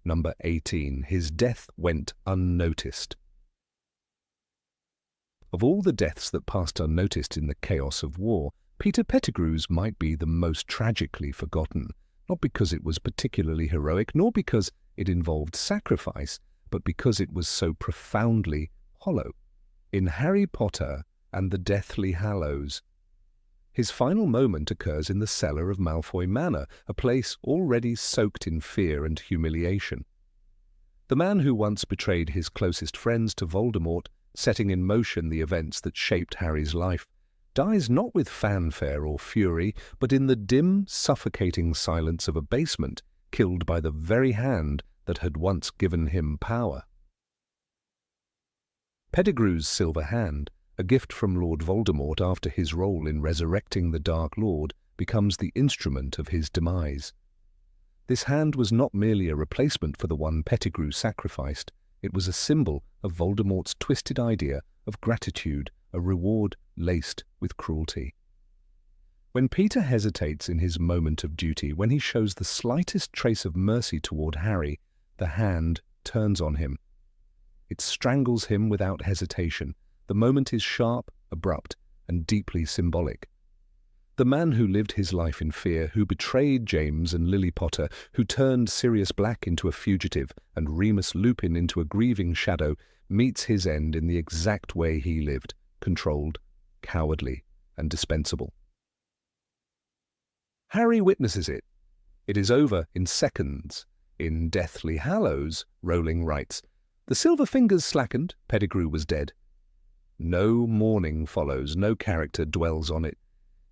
Number 18. His death went unnoticed. Of all the deaths that passed unnoticed in the chaos of war, Peter Pettigrew's might be the most tragically forgotten, not because it was particularly heroic, nor because it involved sacrifice, but because it was so profoundly hollow. In Harry Potter and the Deathly Hallows, his final moment occurs in the cellar of Malfoy Manor, a place already soaked in fear and humiliation. The man who once betrayed his closest friends to Voldemort, setting in motion the events that shaped Harry's life, dies not with fanfare or fury, but in the dim, suffocating silence of a basement, killed by the very hand that had once given him power. Pettigrew's silver hand, a gift from Lord Voldemort after his role in resurrecting the Dark Lord, becomes the instrument of his demise. This hand was not merely a replacement for the one Pettigrew sacrificed, it was a symbol of Voldemort's twisted idea of gratitude, a reward laced with cruelty. When Peter hesitates in his moment of duty, when he shows the slightest trace of mercy toward Harry, the hand turns on him. It strangles him without hesitation. The moment is sharp, abrupt, and deeply symbolic. The man who lived his life in fear, who betrayed James and Lily Potter, who turned Sirius Black into a fugitive and Remus Lupin into a grieving shadow, meets his end in the exact way he lived, controlled, cowardly, and dispensable. Harry witnesses it. It is over in seconds. In Deathly Hallows, Rowling writes, "The silver fingers slackened, Pettigrew was dead." No mourning follows, no character dwells on it.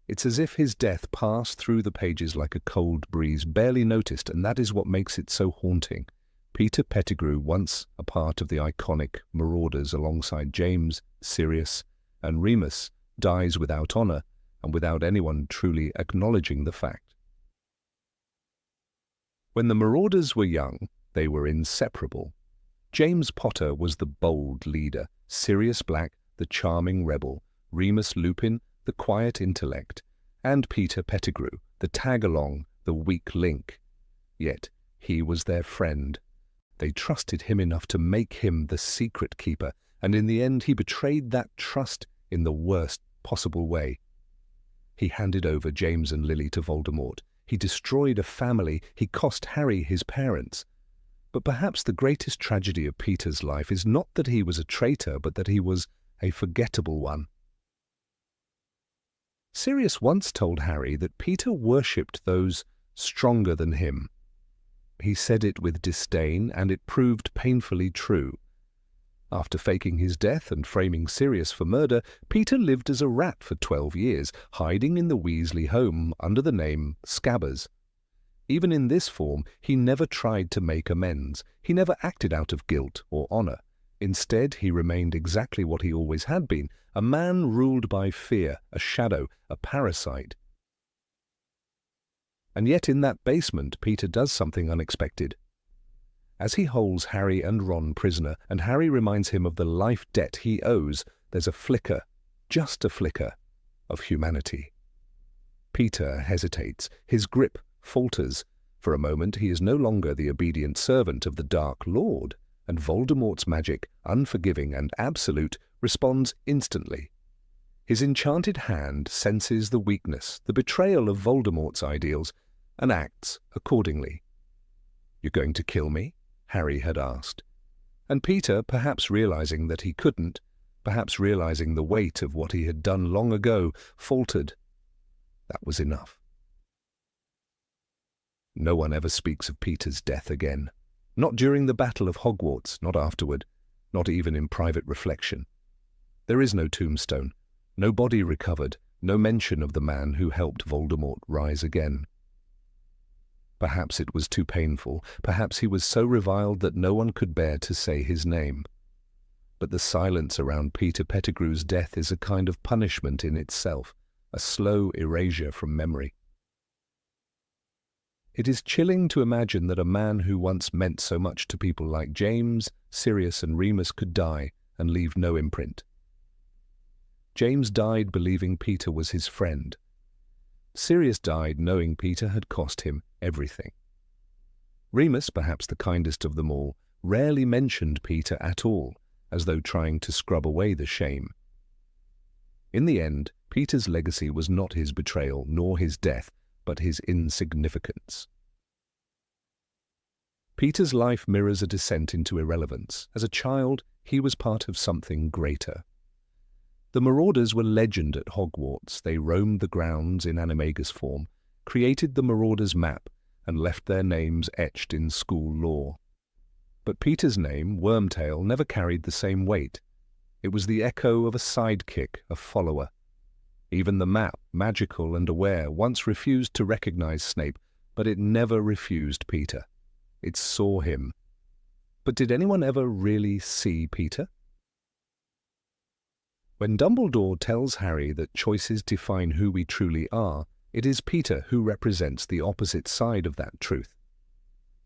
It's as if his death passed through the pages like a cold breeze, barely noticed, and that is what makes it so haunting. Peter Pettigrew, once a part of the iconic Marauders alongside James, Sirius, and Remus, dies without honor and without anyone truly acknowledging the fact. When the Marauders were young, they were inseparable. James Potter was the bold leader, Sirius Black, the charming rebel, Remus Lupin, the quiet intellect, and Peter Pettigrew, the tag-along, the weak link. Yet he was their friend. They trusted him enough to make him the secret keeper, and in the end he betrayed that trust in the worst possible way. He handed over James and Lily to Voldemort. He destroyed a family. He cost Harry his parents. But perhaps the greatest tragedy of Peter's life is not that he was a traitor, but that he was a forgettable one. Sirius once told Harry that Peter worshipped those stronger than him. He said it with disdain, and it proved painfully true. After faking his death and framing Sirius for murder, Peter lived as a rat for 12 years, hiding in the Weasley home under the name Scabbers. Even in this form, he never tried to make amends. He never acted out of guilt or honor. Instead, he remained exactly what he always had been, a man ruled by fear, a shadow, a parasite. And yet in that basement, Peter does something unexpected. As he holds Harry and Ron prisoner, and Harry reminds him of the life debt he owes, there's a flicker, just a flicker, of humanity. Peter hesitates. His grip falters. For a moment, he is no longer the obedient servant of the Dark Lord, and Voldemort's magic, unforgiving and absolute, responds instantly. His enchanted hand senses the weakness, the betrayal of Voldemort's ideals, and acts accordingly. "You're going to kill me?" Harry had asked. And Peter, perhaps realizing that he couldn't, perhaps realizing the weight of what he had done long ago, faltered. That was enough. No one ever speaks of Peter's death again. Not during the Battle of Hogwarts, not afterward, not even in private reflection. There is no tombstone, no body recovered, no mention of the man who helped Voldemort rise again. Perhaps it was too painful, perhaps he was so reviled that no one could bear to say his name. But the silence around Peter Pettigrew's death is a kind of punishment in itself, a slow erasure from memory. It is chilling to imagine that a man who once meant so much to people like James, Sirius and Remus could die and leave no imprint. James died believing Peter was his friend. Sirius died knowing Peter had cost him everything. Remus, perhaps the kindest of them all, rarely mentioned Peter at all, as though trying to scrub away the shame. In the end, Peter's legacy was not his betrayal nor his death, but his insignificance. Peter's life mirrors a descent into irrelevance. As a child, he was part of something greater. The Marauders were legend at Hogwarts. They roamed the grounds in animagus form, created the Marauders map, and left their names etched in school lore. But Peter's name, Wormtail, never carried the same weight. It was the echo of a sidekick, a follower. Even the map, magical and aware, once refused to recognize Snape, but it never refused Peter. It saw him. But did anyone ever really see Peter? When Dumbledore tells Harry that choices define who we truly are, it is Peter who represents the opposite side of that truth.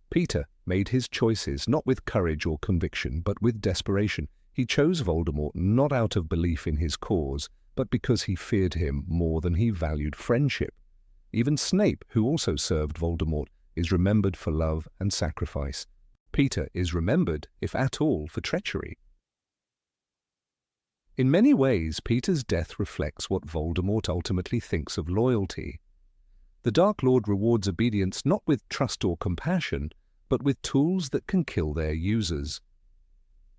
Peter made his choices not with courage or conviction, but with desperation. He chose Voldemort not out of belief in his cause, but because he feared him more than he valued friendship. Even Snape, who also served Voldemort, is remembered for love and sacrifice. Peter is remembered, if at all, for treachery. In many ways, Peter's death reflects what Voldemort ultimately thinks of loyalty. The Dark Lord rewards obedience not with trust or compassion, but with tools that can kill their users.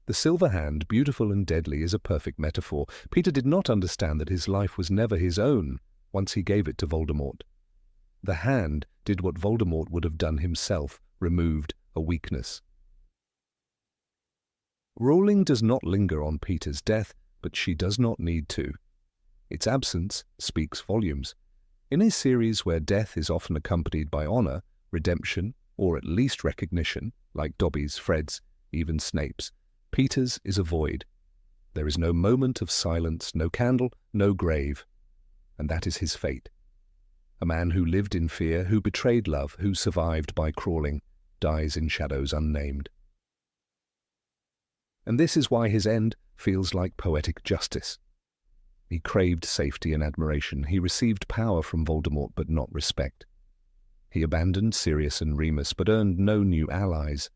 The silver hand, beautiful and deadly, is a perfect metaphor. Peter did not understand that his life was never his own once he gave it to Voldemort. The hand did what Voldemort would have done himself, removed a weakness. Rowling does not linger on Peter's death, but she does not need to. Its absence speaks volumes. In a series where death is often accompanied by honor, redemption, or at least recognition, like Dobby's, Fred's, even Snape's, Peter's is a void. There is no moment of silence, no candle, no grave. And that is his fate. A man who lived in fear, who betrayed love, who survived by crawling, dies in shadows unnamed. And this is why his end feels like poetic justice. He craved safety and admiration. He received power from Voldemort, but not respect. He abandoned Sirius and Remus, but earned no new allies.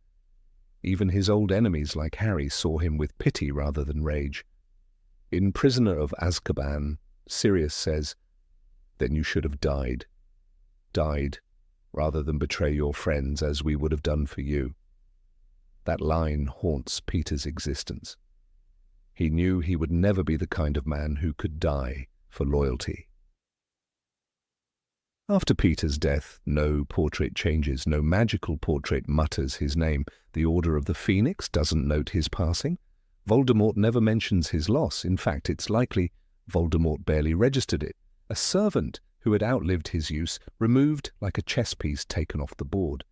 Even his old enemies like Harry saw him with pity rather than rage. In Prisoner of Azkaban, Sirius says, "Then you should have died. Died, rather than betray your friends as we would have done for you." That line haunts Peter's existence. He knew he would never be the kind of man who could die for loyalty. After Peter's death, no portrait changes, no magical portrait mutters his name. The Order of the Phoenix doesn't note his passing. Voldemort never mentions his loss. In fact, it's likely Voldemort barely registered it. A servant who had outlived his use, removed like a chess piece taken off the board.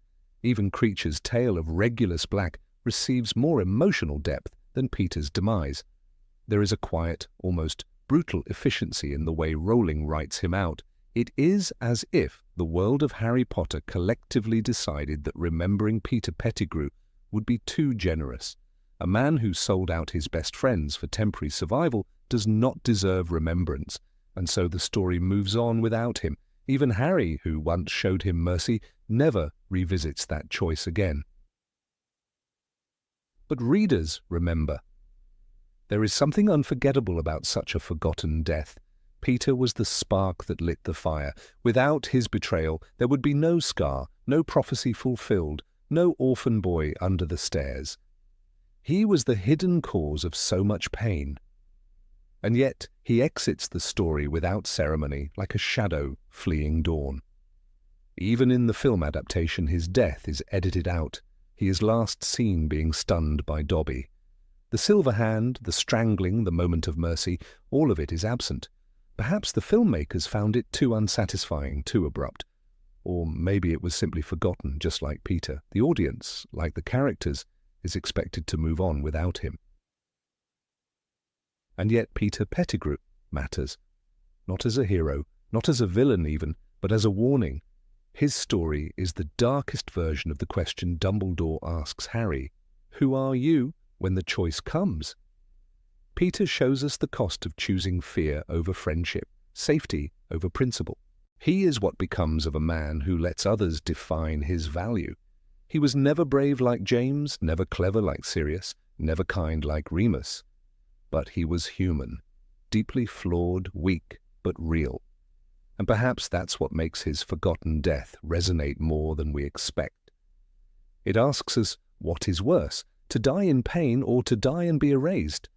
Even Creature's tale of Regulus Black receives more emotional depth than Peter's demise. There is a quiet, almost brutal efficiency in the way Rowling writes him out. It is as if the world of Harry Potter collectively decided that remembering Peter Pettigrew would be too generous. A man who sold out his best friends for temporary survival does not deserve remembrance, and so the story moves on without him. Even Harry, who once showed him mercy, never revisits that choice again. But readers remember. There is something unforgettable about such a forgotten death. Peter was the spark that lit the fire. Without his betrayal, there would be no Scar, no prophecy fulfilled, no orphan boy under the stairs. He was the hidden cause of so much pain. And yet he exits the story without ceremony, like a shadow fleeing dawn. Even in the film adaptation, his death is edited out. He is last seen being stunned by Dobby. The silver hand, the strangling, the moment of mercy, all of it is absent. Perhaps the filmmakers found it too unsatisfying, too abrupt. Or maybe it was simply forgotten, just like Peter. The audience, like the characters, is expected to move on without him. And yet Peter Pettigrew matters. Not as a hero, not as a villain even, but as a warning. His story is the darkest version of the question Dumbledore asks Harry, "Who are you when the choice comes?" Peter shows us the cost of choosing fear over friendship, safety over principle. He is what becomes of a man who lets others define his value. He was never brave like James, never clever like Sirius, never kind like Remus. But he was human, deeply flawed, weak, but real. And perhaps that's what makes his forgotten death resonate more than we expect. It asks us, what is worse, to die in pain or to die and be erased?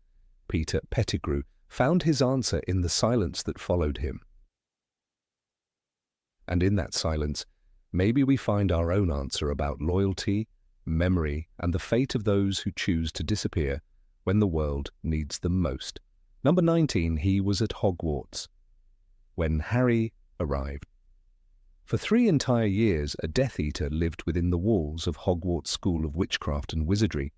Peter Pettigrew found his answer in the silence that followed him. And in that silence, maybe we find our own answer about loyalty, memory, and the fate of those who choose to disappear when the world needs them most. Number 19, he was at Hogwarts when Harry arrived. For 3 entire years, a Death Eater lived within the walls of Hogwarts School of Witchcraft and Wizardry.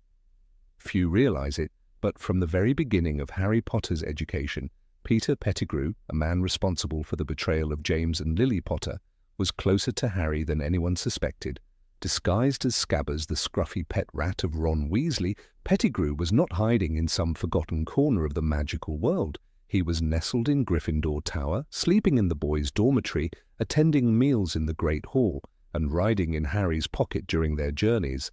Few realize it, but from the very beginning of Harry Potter's education, Peter Pettigrew, a man responsible for the betrayal of James and Lily Potter, was closer to Harry than anyone suspected. Disguised as Scabbers, the scruffy pet rat of Ron Weasley, Pettigrew was not hiding in some forgotten corner of the magical world. He was nestled in Gryffindor Tower, sleeping in the boys' dormitory, attending meals in the Great Hall, and riding in Harry's pocket during their journeys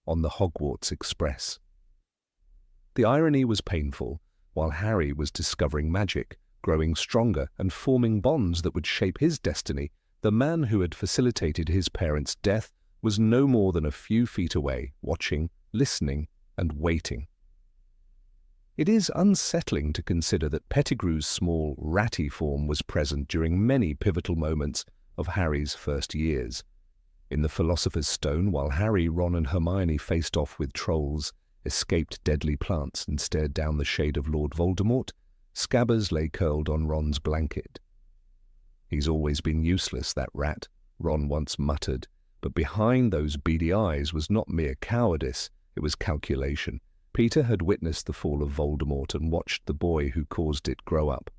on the Hogwarts Express. The irony was painful. While Harry was discovering magic, growing stronger, and forming bonds that would shape his destiny, the man who had facilitated his parents' death was no more than a few feet away, watching, listening, and waiting. It is unsettling to consider that Pettigrew's small, ratty form was present during many pivotal moments of Harry's first years. In the Philosopher's Stone, while Harry, Ron and Hermione faced off with trolls, escaped deadly plants and stared down the shade of Lord Voldemort, Scabbers lay curled on Ron's blanket. "He's always been useless, that rat," Ron once muttered, but behind those beady eyes was not mere cowardice, it was calculation. Peter had witnessed the fall of Voldemort and watched the boy who caused it grow up.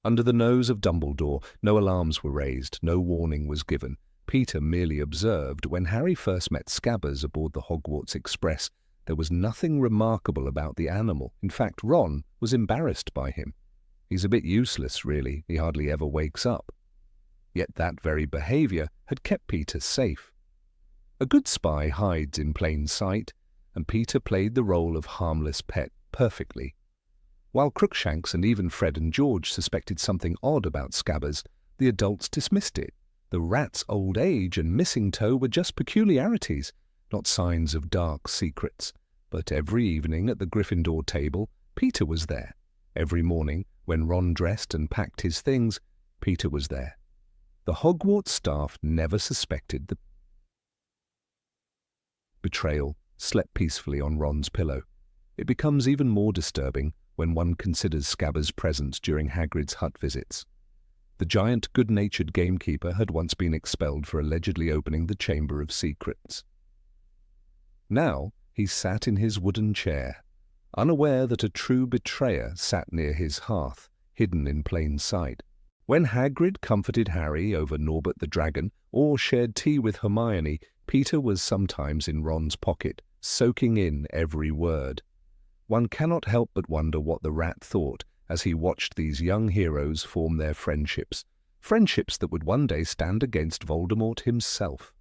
Under the nose of Dumbledore, no alarms were raised, no warning was given. Peter merely observed. When Harry first met Scabbers aboard the Hogwarts Express, there was nothing remarkable about the animal. In fact, Ron was embarrassed by him. "He's a bit useless, really. He hardly ever wakes up." Yet that very behavior had kept Peter safe. A good spy hides in plain sight, and Peter played the role of harmless pet perfectly. While Crookshanks and even Fred and George suspected something odd about Scabbers, the adults dismissed it. The rat's old age and missing toe were just peculiarities, not signs of dark secrets. But every evening at the Gryffindor table, Peter was there. Every morning, when Ron dressed and packed his things, Peter was there. The Hogwarts staff never suspected the betrayal slept peacefully on Ron's pillow. It becomes even more disturbing when one considers Scabbers' presence during Hagrid's hut visits. The giant, good-natured gamekeeper had once been expelled for allegedly opening the Chamber of Secrets. Now he sat in his wooden chair, unaware that a true betrayer sat near his hearth, hidden in plain sight. When Hagrid comforted Harry over Norbert the Dragon or shared tea with Hermione, Peter was sometimes in Ron's pocket, soaking in every word. One cannot help but wonder what the rat thought as he watched these young heroes form their friendships that would one day stand against Voldemort himself.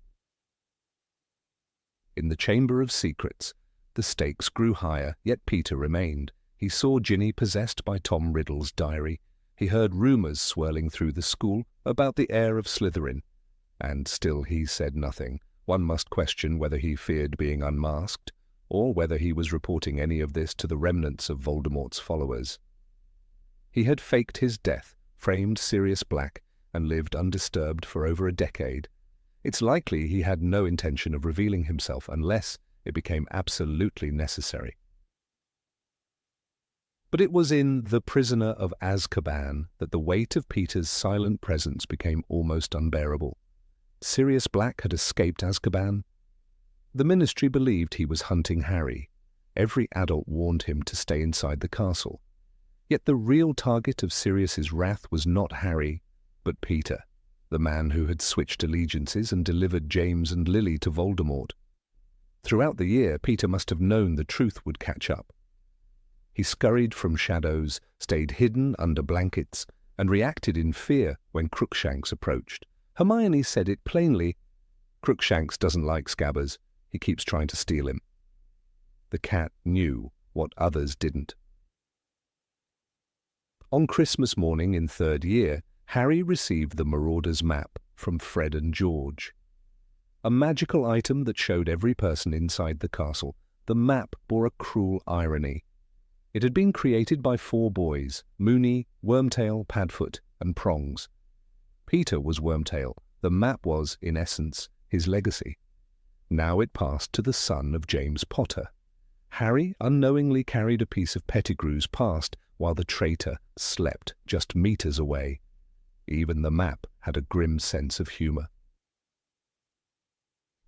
In the Chamber of Secrets, the stakes grew higher, yet Peter remained. He saw Ginny possessed by Tom Riddle's diary. He heard rumours swirling through the school about the heir of Slytherin. And still he said nothing. One must question whether he feared being unmasked, or whether he was reporting any of this to the remnants of Voldemort's followers. He had faked his death, framed Sirius Black, and lived undisturbed for over a decade. It's likely he had no intention of revealing himself unless it became absolutely necessary. But it was in The Prisoner of Azkaban that the weight of Peter's silent presence became almost unbearable. Sirius Black had escaped Azkaban. The Ministry believed he was hunting Harry. Every adult warned him to stay inside the castle. Yet the real target of Sirius's wrath was not Harry, but Peter, the man who had switched allegiances and delivered James and Lily to Voldemort. Throughout the year, Peter must have known the truth would catch up. He scurried from shadows, stayed hidden under blankets, and reacted in fear when Crookshanks approached. Hermione said it plainly. "Crookshanks doesn't like Scabbers. He keeps trying to steal him." The cat knew what others didn't. On Christmas morning in third year, Harry received the Marauders map from Fred and George. A magical item that showed every person inside the castle. The map bore a cruel irony. It had been created by 4 boys, Moony, Wormtail, Padfoot, and Prongs. Peter was Wormtail. The map was, in essence, his legacy. Now it passed to the son of James Potter. Harry unknowingly carried a piece of Pettigrew's past, while the traitor slept just meters away. Even the map had a grim sense of humour.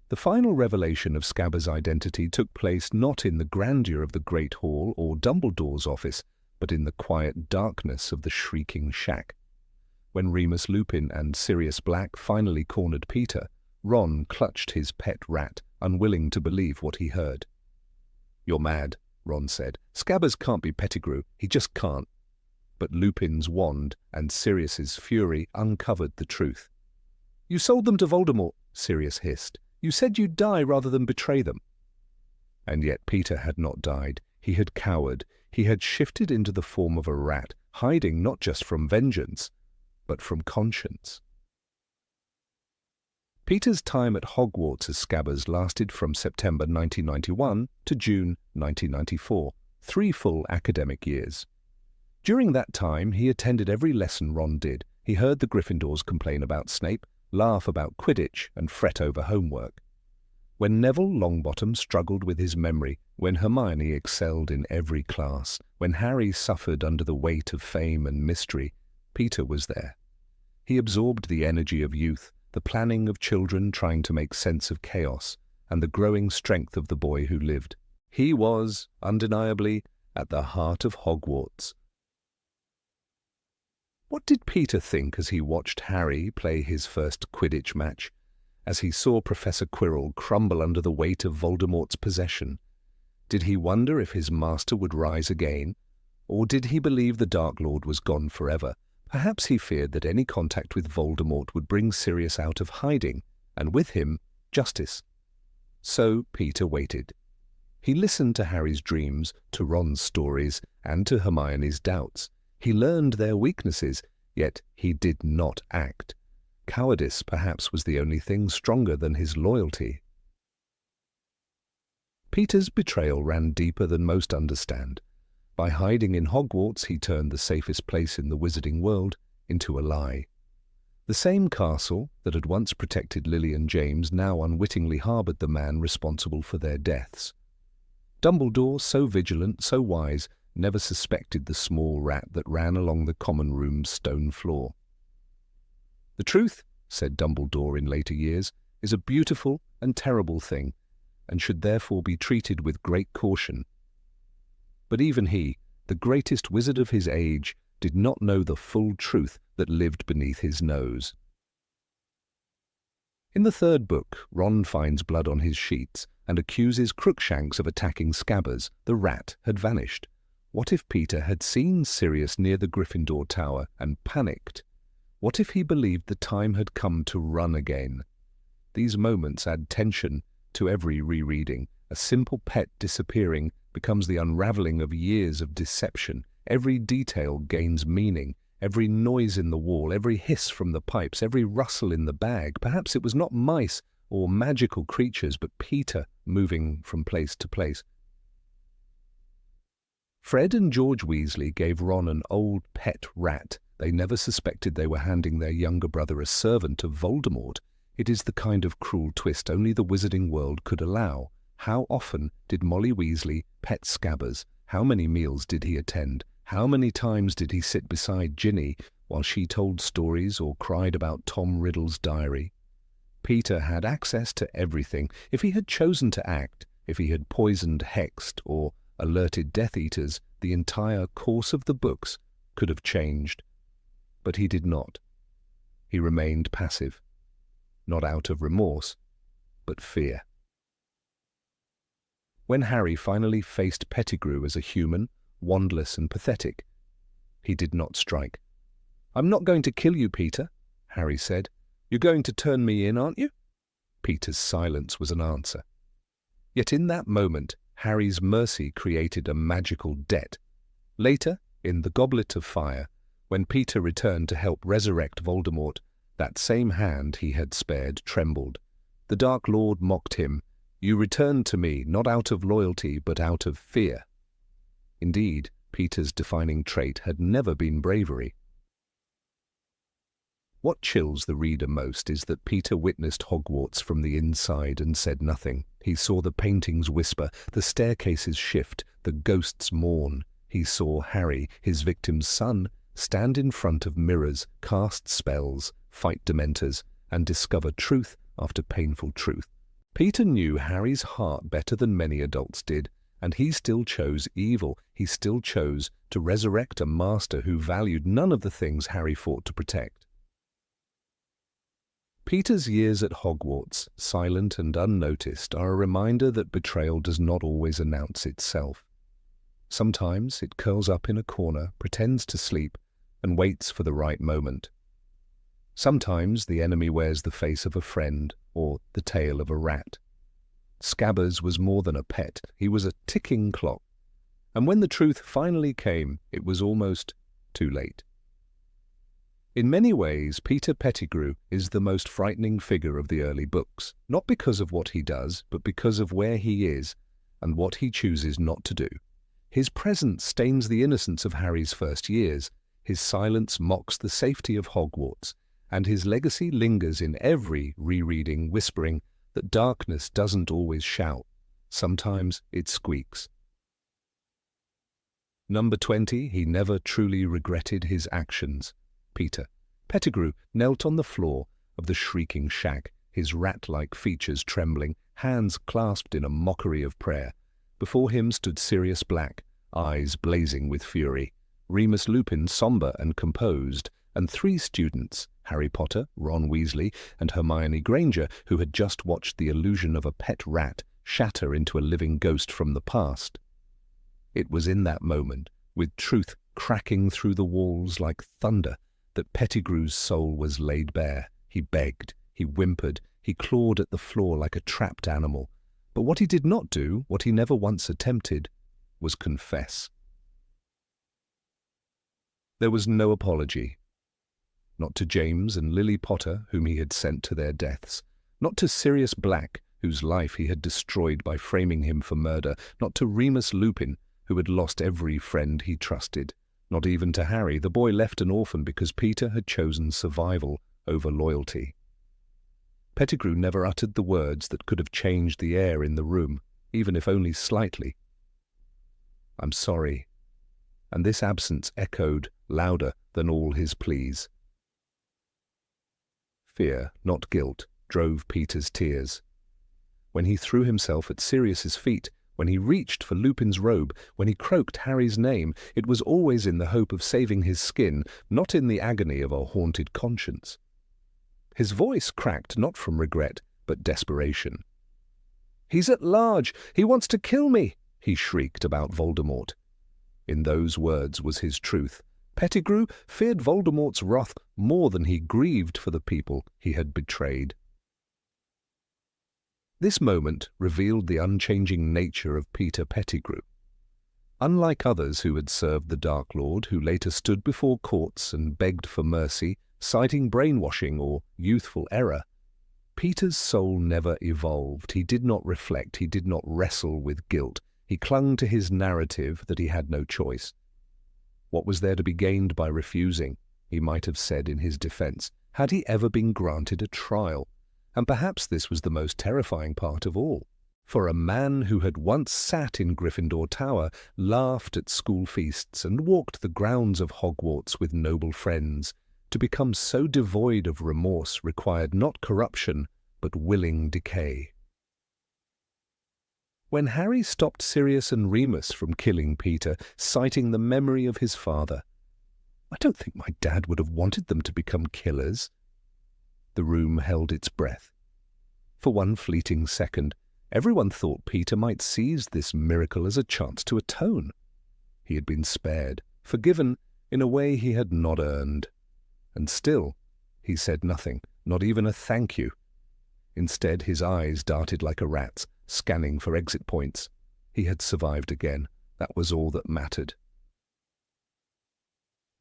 The final revelation of Scabbers' identity took place not in the grandeur of the Great Hall or Dumbledore's office, but in the quiet darkness of the Shrieking Shack. When Remus Lupin and Sirius Black finally cornered Peter, Ron clutched his pet rat, unwilling to believe what he heard. "You're mad," Ron said. "Scabbers can't be Pettigrew. He just can't." But Lupin's wand and Sirius's fury uncovered the truth. "You sold them to Voldemort," Sirius hissed. "You said you'd die rather than betray them." And yet Peter had not died. He had cowered. He had shifted into the form of a rat, hiding not just from vengeance, but from conscience. Peter's time at Hogwarts as Scabbers lasted from September 1991 to June 1994. 3 full academic years. During that time, he attended every lesson Ron did. He heard the Gryffindors complain about Snape, laugh about Quidditch, and fret over homework. When Neville Longbottom struggled with his memory, when Hermione excelled in every class, when Harry suffered under the weight of fame and mystery, Peter was there. He absorbed the energy of youth, the planning of children trying to make sense of chaos, and the growing strength of the boy who lived. He was, undeniably, at the heart of Hogwarts. What did Peter think as he watched Harry play his first Quidditch match, as he saw Professor Quirrell crumble under the weight of Voldemort's possession? Did he wonder if his master would rise again, or did he believe the Dark Lord was gone forever? Perhaps he feared that any contact with Voldemort would bring Sirius out of hiding, and with him, justice. So Peter waited. He listened to Harry's dreams, to Ron's stories, and to Hermione's doubts. He learned their weaknesses, yet he did not act. Cowardice, perhaps, was the only thing stronger than his loyalty. Peter's betrayal ran deeper than most understand. By hiding in Hogwarts, he turned the safest place in the wizarding world into a lie. The same castle that had once protected Lily and James now unwittingly harboured the man responsible for their deaths. Dumbledore, so vigilant, so wise, never suspected the small rat that ran along the common room's stone floor. "The truth," said Dumbledore in later years, "is a beautiful and terrible thing, and should therefore be treated with great caution." But even he, the greatest wizard of his age, did not know the full truth that lived beneath his nose. In the 3rd book, Ron finds blood on his sheets and accuses Crookshanks of attacking Scabbers. The rat had vanished. What if Peter had seen Sirius near the Gryffindor Tower and panicked? What if he believed the time had come to run again? These moments add tension to every rereading. A simple pet disappearing becomes the unraveling of years of deception. Every detail gains meaning. Every noise in the wall, every hiss from the pipes, every rustle in the bag. Perhaps it was not mice or magical creatures, but Peter moving from place to place. Fred and George Weasley gave Ron an old pet rat. They never suspected they were handing their younger brother a servant of Voldemort. It is the kind of cruel twist only the wizarding world could allow. How often did Molly Weasley pet Scabbers? How many meals did he attend? How many times did he sit beside Ginny while she told stories or cried about Tom Riddle's diary? Peter had access to everything. If he had chosen to act, if he had poisoned, hexed, or alerted Death Eaters, the entire course of the books could have changed. But he did not. He remained passive, not out of remorse, but fear. When Harry finally faced Pettigrew as a human, wandless and pathetic, he did not strike. "I'm not going to kill you, Peter," Harry said. "You're going to turn me in, aren't you?" Peter's silence was an answer. Yet in that moment, Harry's mercy created a magical debt. Later, in the Goblet of Fire, when Peter returned to help resurrect Voldemort, that same hand he had spared trembled. The Dark Lord mocked him. "You returned to me not out of loyalty but out of fear." Indeed, Peter's defining trait had never been bravery. What chills the reader most is that Peter witnessed Hogwarts from the inside and said nothing. He saw the paintings whisper, the staircases shift, the ghosts mourn. He saw Harry, his victim's son, stand in front of mirrors, cast spells, fight dementors, and discover truth after painful truth. Peter knew Harry's heart better than many adults did, and he still chose evil. He still chose to resurrect a master who valued none of the things Harry fought to protect. Peter's years at Hogwarts, silent and unnoticed, are a reminder that betrayal does not always announce itself. Sometimes it curls up in a corner, pretends to sleep, and waits for the right moment. Sometimes the enemy wears the face of a friend or the tail of a rat. Scabbers was more than a pet. He was a ticking clock. And when the truth finally came, it was almost too late. In many ways, Peter Pettigrew is the most frightening figure of the early books, not because of what he does, but because of where he is and what he chooses not to do. His presence stains the innocence of Harry's first years, his silence mocks the safety of Hogwarts, and his legacy lingers in every rereading, whispering that darkness doesn't always shout. Sometimes it squeaks. Number 20, he never truly regretted his actions. Peter. Pettigrew knelt on the floor of the shrieking shack, his rat-like features trembling, hands clasped in a mockery of prayer. Before him stood Sirius Black, eyes blazing with fury, Remus Lupin sombre and composed, and 3 students, Harry Potter, Ron Weasley, and Hermione Granger, who had just watched the illusion of a pet rat shatter into a living ghost from the past. It was in that moment, with truth cracking through the walls like thunder, that Pettigrew's soul was laid bare. He begged, he whimpered, he clawed at the floor like a trapped animal. But what he did not do, what he never once attempted, was confess. There was no apology. Not to James and Lily Potter, whom he had sent to their deaths. Not to Sirius Black, whose life he had destroyed by framing him for murder. Not to Remus Lupin, who had lost every friend he trusted. Not even to Harry, the boy left an orphan because Peter had chosen survival over loyalty. Pettigrew never uttered the words that could have changed the air in the room, even if only slightly. "I'm sorry." And this absence echoed louder than all his pleas. Fear, not guilt, drove Peter's tears. When he threw himself at Sirius's feet, when he reached for Lupin's robe, when he croaked Harry's name, it was always in the hope of saving his skin, not in the agony of a haunted conscience. His voice cracked not from regret, but desperation. "He's at large! He wants to kill me!" he shrieked about Voldemort. In those words was his truth. Pettigrew feared Voldemort's wrath more than he grieved for the people he had betrayed. This moment revealed the unchanging nature of Peter Pettigrew. Unlike others who had served the Dark Lord, who later stood before courts and begged for mercy, citing brainwashing or youthful error, Peter's soul never evolved. He did not reflect. He did not wrestle with guilt. He clung to his narrative that he had no choice. What was there to be gained by refusing? He might have said in his defense. Had he ever been granted a trial? And perhaps this was the most terrifying part of all. For a man who had once sat in Gryffindor Tower, laughed at school feasts, and walked the grounds of Hogwarts with noble friends, to become so devoid of remorse required not corruption, but willing decay. When Harry stopped Sirius and Remus from killing Peter, citing the memory of his father, "I don't think my dad would have wanted them to become killers." The room held its breath. For one fleeting second, everyone thought Peter might seize this miracle as a chance to atone. He had been spared, forgiven in a way he had not earned. And still, he said nothing, not even a thank you. Instead, his eyes darted like a rat's, scanning for exit points. He had survived again. That was all that mattered.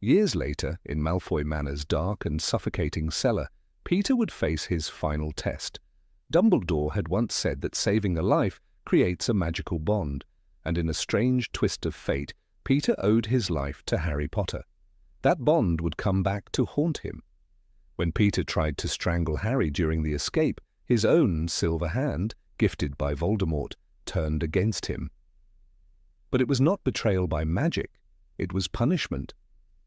Years later, in Malfoy Manor's dark and suffocating cellar, Peter would face his final test. Dumbledore had once said that saving a life creates a magical bond, and in a strange twist of fate, Peter owed his life to Harry Potter. That bond would come back to haunt him. When Peter tried to strangle Harry during the escape, his own silver hand, gifted by Voldemort, turned against him. But it was not betrayal by magic, it was punishment.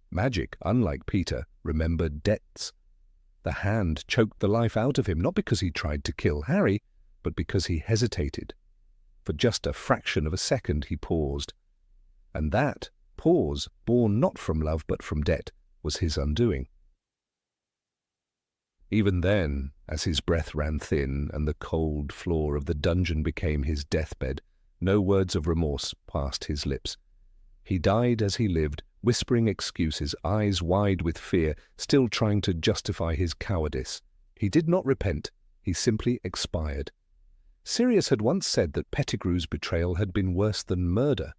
Magic, unlike Peter, remembered debts. The hand choked the life out of him, not because he tried to kill Harry, but because he hesitated. For just a fraction of a second he paused. And that pause, born not from love but from debt, was his undoing. Even then, as his breath ran thin and the cold floor of the dungeon became his deathbed, no words of remorse passed his lips. He died as he lived, whispering excuses, eyes wide with fear, still trying to justify his cowardice. He did not repent, he simply expired. Sirius had once said that Pettigrew's betrayal had been worse than murder.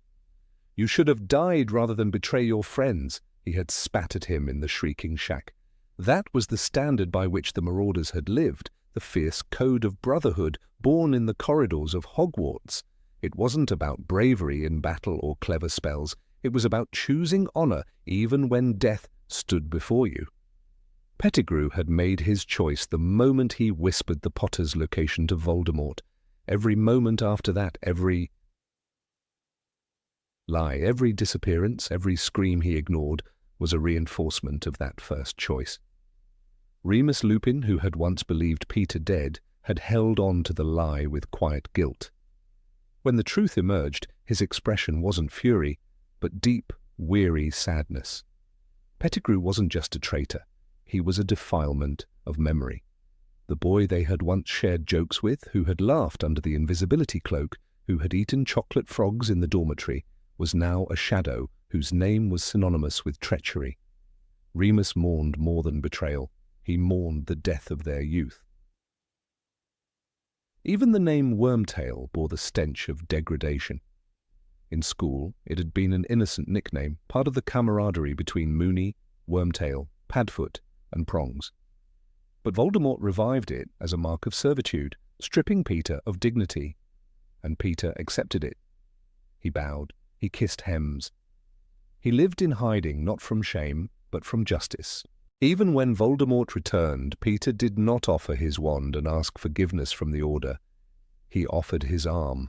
"You should have died rather than betray your friends," he had spat at him in the shrieking shack. That was the standard by which the Marauders had lived, the fierce code of brotherhood born in the corridors of Hogwarts. It wasn't about bravery in battle or clever spells. It was about choosing honor even when death stood before you. Pettigrew had made his choice the moment he whispered the Potter's location to Voldemort. Every moment after that, every lie, every disappearance, every scream he ignored was a reinforcement of that first choice. Remus Lupin, who had once believed Peter dead, had held on to the lie with quiet guilt. When the truth emerged, his expression wasn't fury, but deep, weary sadness. Pettigrew wasn't just a traitor. He was a defilement of memory. The boy they had once shared jokes with, who had laughed under the invisibility cloak, who had eaten chocolate frogs in the dormitory, was now a shadow whose name was synonymous with treachery. Remus mourned more than betrayal. He mourned the death of their youth. Even the name Wormtail bore the stench of degradation. In school, it had been an innocent nickname, part of the camaraderie between Moony, Wormtail, Padfoot, and Prongs. But Voldemort revived it as a mark of servitude, stripping Peter of dignity. And Peter accepted it. He bowed. He kissed hems. He lived in hiding, not from shame, but from justice. Even when Voldemort returned, Peter did not offer his wand and ask forgiveness from the Order. He offered his arm.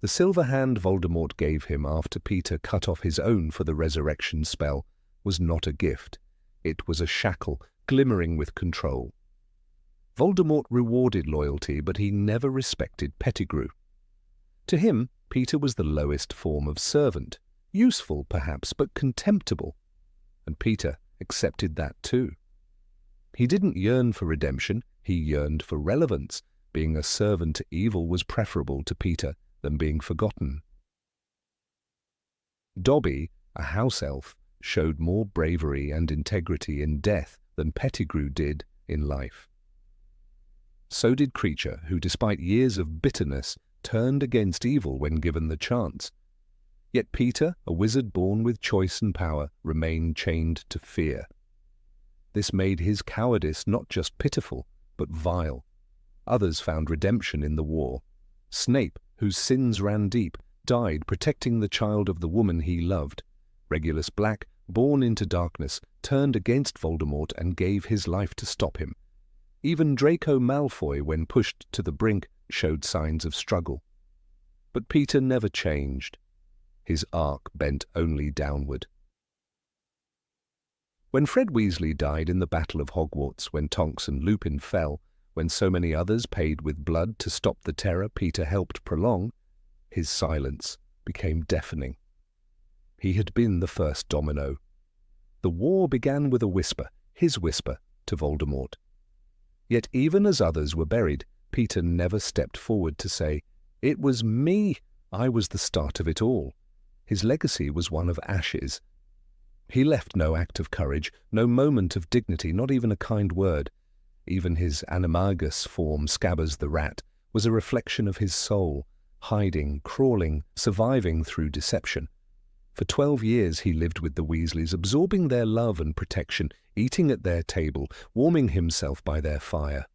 The silver hand Voldemort gave him after Peter cut off his own for the resurrection spell was not a gift. It was a shackle, glimmering with control. Voldemort rewarded loyalty, but he never respected Pettigrew. To him, Peter was the lowest form of servant, useful perhaps, but contemptible. And Peter accepted that too. He didn't yearn for redemption, he yearned for relevance. Being a servant to evil was preferable to Peter than being forgotten. Dobby, a house elf, showed more bravery and integrity in death than Pettigrew did in life. So did Creature, who despite years of bitterness turned against evil when given the chance. Yet Peter, a wizard born with choice and power, remained chained to fear. This made his cowardice not just pitiful, but vile. Others found redemption in the war. Snape, whose sins ran deep, died protecting the child of the woman he loved. Regulus Black, born into darkness, turned against Voldemort and gave his life to stop him. Even Draco Malfoy, when pushed to the brink, showed signs of struggle. But Peter never changed. His arc bent only downward. When Fred Weasley died in the Battle of Hogwarts, when Tonks and Lupin fell, when so many others paid with blood to stop the terror Peter helped prolong, his silence became deafening. He had been the first domino. The war began with a whisper, his whisper, to Voldemort. Yet even as others were buried, Peter never stepped forward to say, "It was me. I was the start of it all." His legacy was one of ashes. He left no act of courage, no moment of dignity, not even a kind word. Even his animagus form, Scabbers the rat, was a reflection of his soul, hiding, crawling, surviving through deception. For 12 years he lived with the Weasleys, absorbing their love and protection, eating at their table, warming himself by their fire.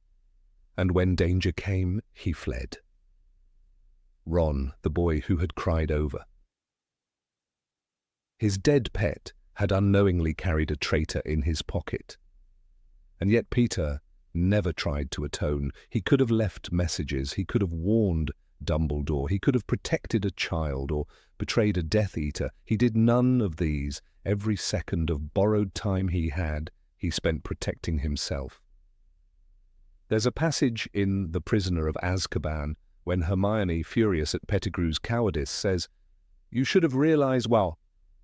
And when danger came, he fled. Ron, the boy who had cried over. His dead pet had unknowingly carried a traitor in his pocket. And yet Peter never tried to atone. He could have left messages, he could have warned Dumbledore, he could have protected a child or betrayed a Death Eater. He did none of these. Every second of borrowed time he had, he spent protecting himself. There's a passage in The Prisoner of Azkaban when Hermione, furious at Pettigrew's cowardice, says, "You should have realized, well,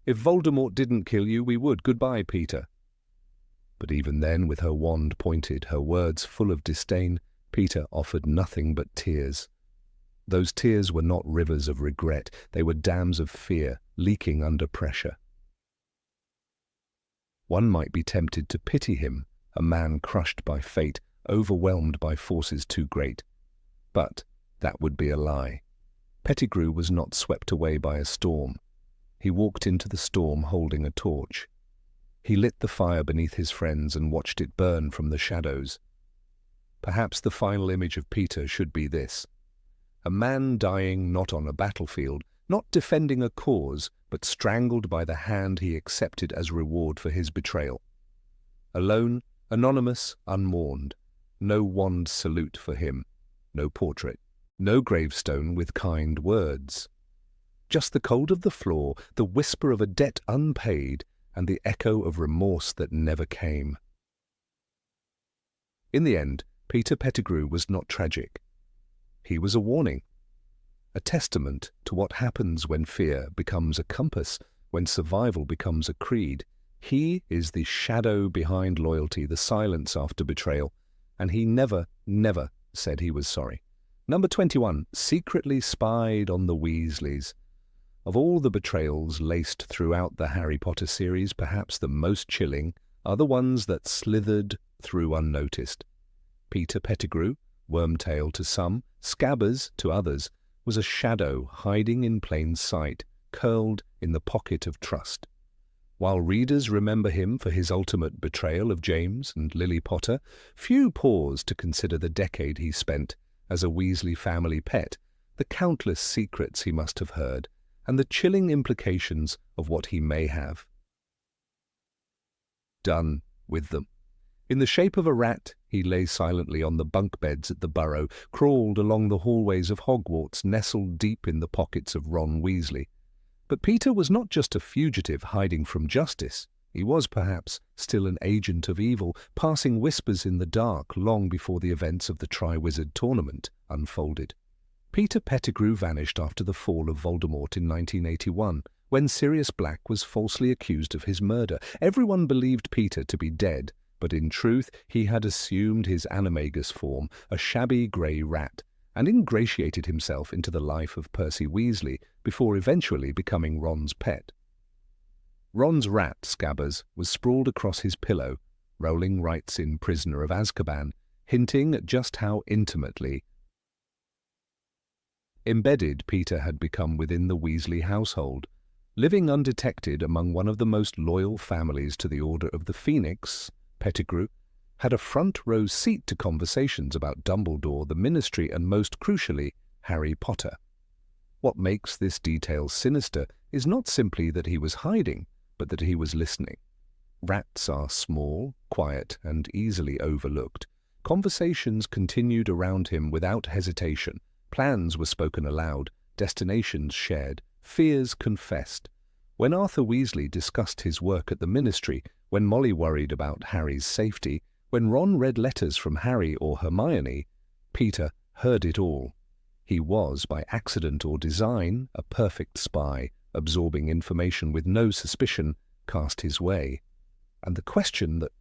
if Voldemort didn't kill you, we would. Goodbye, Peter." But even then, with her wand pointed, her words full of disdain, Peter offered nothing but tears. Those tears were not rivers of regret, they were dams of fear, leaking under pressure. One might be tempted to pity him, a man crushed by fate, overwhelmed by forces too great. But that would be a lie. Pettigrew was not swept away by a storm. He walked into the storm holding a torch. He lit the fire beneath his friends and watched it burn from the shadows. Perhaps the final image of Peter should be this: a man dying not on a battlefield, not defending a cause, but strangled by the hand he accepted as reward for his betrayal. Alone, anonymous, unmourned, no wand salute for him, no portrait, no gravestone with kind words. Just the cold of the floor, the whisper of a debt unpaid, and the echo of remorse that never came. In the end, Peter Pettigrew was not tragic. He was a warning, a testament to what happens when fear becomes a compass, when survival becomes a creed. He is the shadow behind loyalty, the silence after betrayal, and he never, never said he was sorry. Number 21, secretly spied on the Weasleys. Of all the betrayals laced throughout the Harry Potter series, perhaps the most chilling are the ones that slithered through unnoticed. Peter Pettigrew, Wormtail to some, Scabbers to others, was a shadow hiding in plain sight, curled in the pocket of trust. While readers remember him for his ultimate betrayal of James and Lily Potter, few pause to consider the decade he spent as a Weasley family pet, the countless secrets he must have heard, and the chilling implications of what he may have done with them. In the shape of a rat, he lay silently on the bunk beds at the Burrow, crawled along the hallways of Hogwarts, nestled deep in the pockets of Ron Weasley. But Peter was not just a fugitive hiding from justice. He was, perhaps, still an agent of evil, passing whispers in the dark long before the events of the Triwizard Tournament unfolded. Peter Pettigrew vanished after the fall of Voldemort in 1981, when Sirius Black was falsely accused of his murder. Everyone believed Peter to be dead, but in truth he had assumed his animagus form, a shabby grey rat, and ingratiated himself into the life of Percy Weasley before eventually becoming Ron's pet. Ron's rat, Scabbers, was sprawled across his pillow. Rowling writes in Prisoner of Azkaban, hinting at just how intimately embedded Peter had become within the Weasley household. Living undetected among one of the most loyal families to the Order of the Phoenix, Pettigrew had a front-row seat to conversations about Dumbledore, the Ministry, and most crucially, Harry Potter. What makes this detail sinister is not simply that he was hiding, but that he was listening. Rats are small, quiet, and easily overlooked. Conversations continued around him without hesitation. Plans were spoken aloud, destinations shared, fears confessed. When Arthur Weasley discussed his work at the Ministry, when Molly worried about Harry's safety, when Ron read letters from Harry or Hermione, Peter heard it all. He was, by accident or design, a perfect spy, absorbing information with no suspicion cast his way. And the question that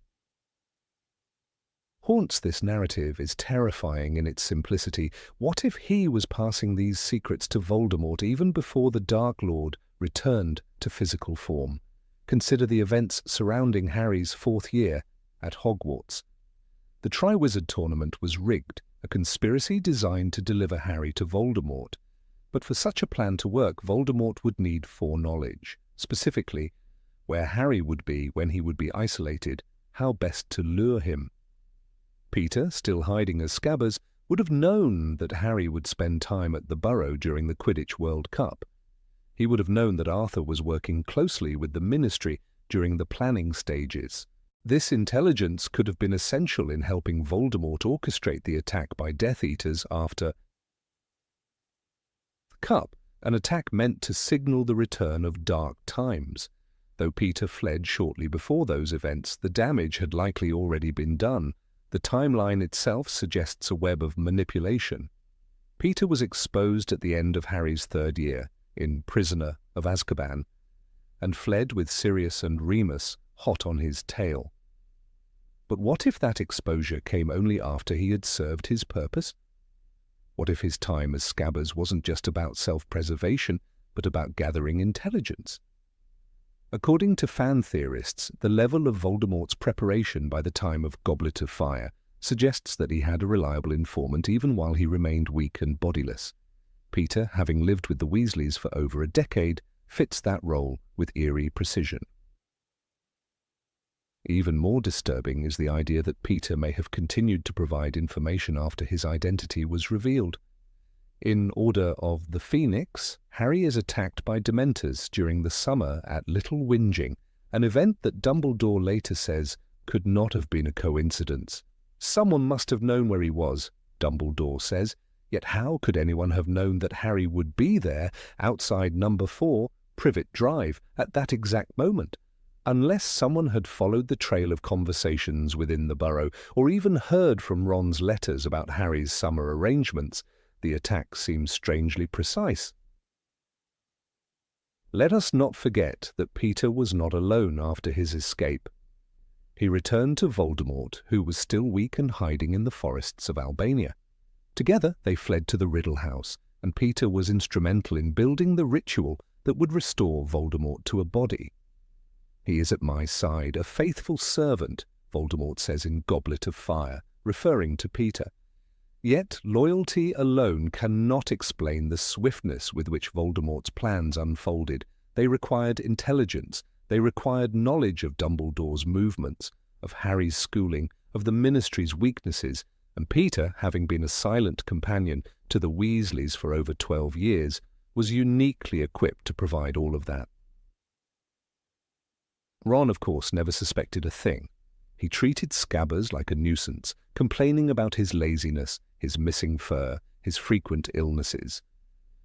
haunts this narrative is terrifying in its simplicity. What if he was passing these secrets to Voldemort even before the Dark Lord returned to physical form? Consider the events surrounding Harry's 4th year at Hogwarts. The Triwizard Tournament was rigged, a conspiracy designed to deliver Harry to Voldemort. But for such a plan to work, Voldemort would need foreknowledge. Specifically, where Harry would be when he would be isolated, how best to lure him. Peter, still hiding as Scabbers, would have known that Harry would spend time at the Burrow during the Quidditch World Cup. He would have known that Arthur was working closely with the Ministry during the planning stages. This intelligence could have been essential in helping Voldemort orchestrate the attack by Death Eaters after the Cup, an attack meant to signal the return of dark times. Though Peter fled shortly before those events, the damage had likely already been done. The timeline itself suggests a web of manipulation. Peter was exposed at the end of Harry's 3rd year, in Prisoner of Azkaban, and fled with Sirius and Remus hot on his tail. But what if that exposure came only after he had served his purpose? What if his time as Scabbers wasn't just about self-preservation, but about gathering intelligence? According to fan theorists, the level of Voldemort's preparation by the time of Goblet of Fire suggests that he had a reliable informant even while he remained weak and bodiless. Peter, having lived with the Weasleys for over a decade, fits that role with eerie precision. Even more disturbing is the idea that Peter may have continued to provide information after his identity was revealed. In Order of the Phoenix, Harry is attacked by Dementors during the summer at Little Whinging, an event that Dumbledore later says could not have been a coincidence. Someone must have known where he was, Dumbledore says, yet how could anyone have known that Harry would be there outside number 4, Privet Drive, at that exact moment? Unless someone had followed the trail of conversations within the burrow, or even heard from Ron's letters about Harry's summer arrangements, the attack seems strangely precise. Let us not forget that Peter was not alone after his escape. He returned to Voldemort, who was still weak and hiding in the forests of Albania. Together they fled to the Riddle House, and Peter was instrumental in building the ritual that would restore Voldemort to a body. "He is at my side, a faithful servant," Voldemort says in Goblet of Fire, referring to Peter. Yet loyalty alone cannot explain the swiftness with which Voldemort's plans unfolded. They required intelligence, they required knowledge of Dumbledore's movements, of Harry's schooling, of the Ministry's weaknesses, and Peter, having been a silent companion to the Weasleys for over 12 years, was uniquely equipped to provide all of that. Ron, of course, never suspected a thing. He treated Scabbers like a nuisance, complaining about his laziness, his missing fur, his frequent illnesses.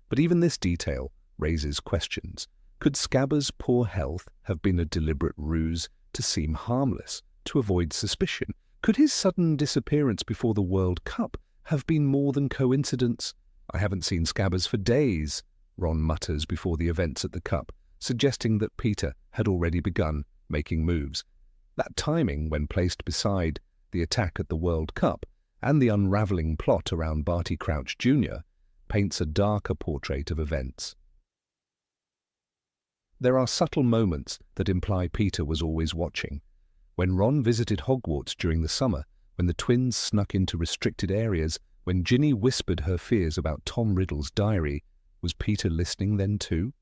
But even this detail raises questions. Could Scabbers' poor health have been a deliberate ruse to seem harmless, to avoid suspicion? Could his sudden disappearance before the World Cup have been more than coincidence? "I haven't seen Scabbers for days," Ron mutters before the events at the Cup, suggesting that Peter had already begun making moves. That timing, when placed beside the attack at the World Cup and the unravelling plot around Barty Crouch Jr., paints a darker portrait of events. There are subtle moments that imply Peter was always watching. When Ron visited Hogwarts during the summer, when the twins snuck into restricted areas, when Ginny whispered her fears about Tom Riddle's diary, was Peter listening then too?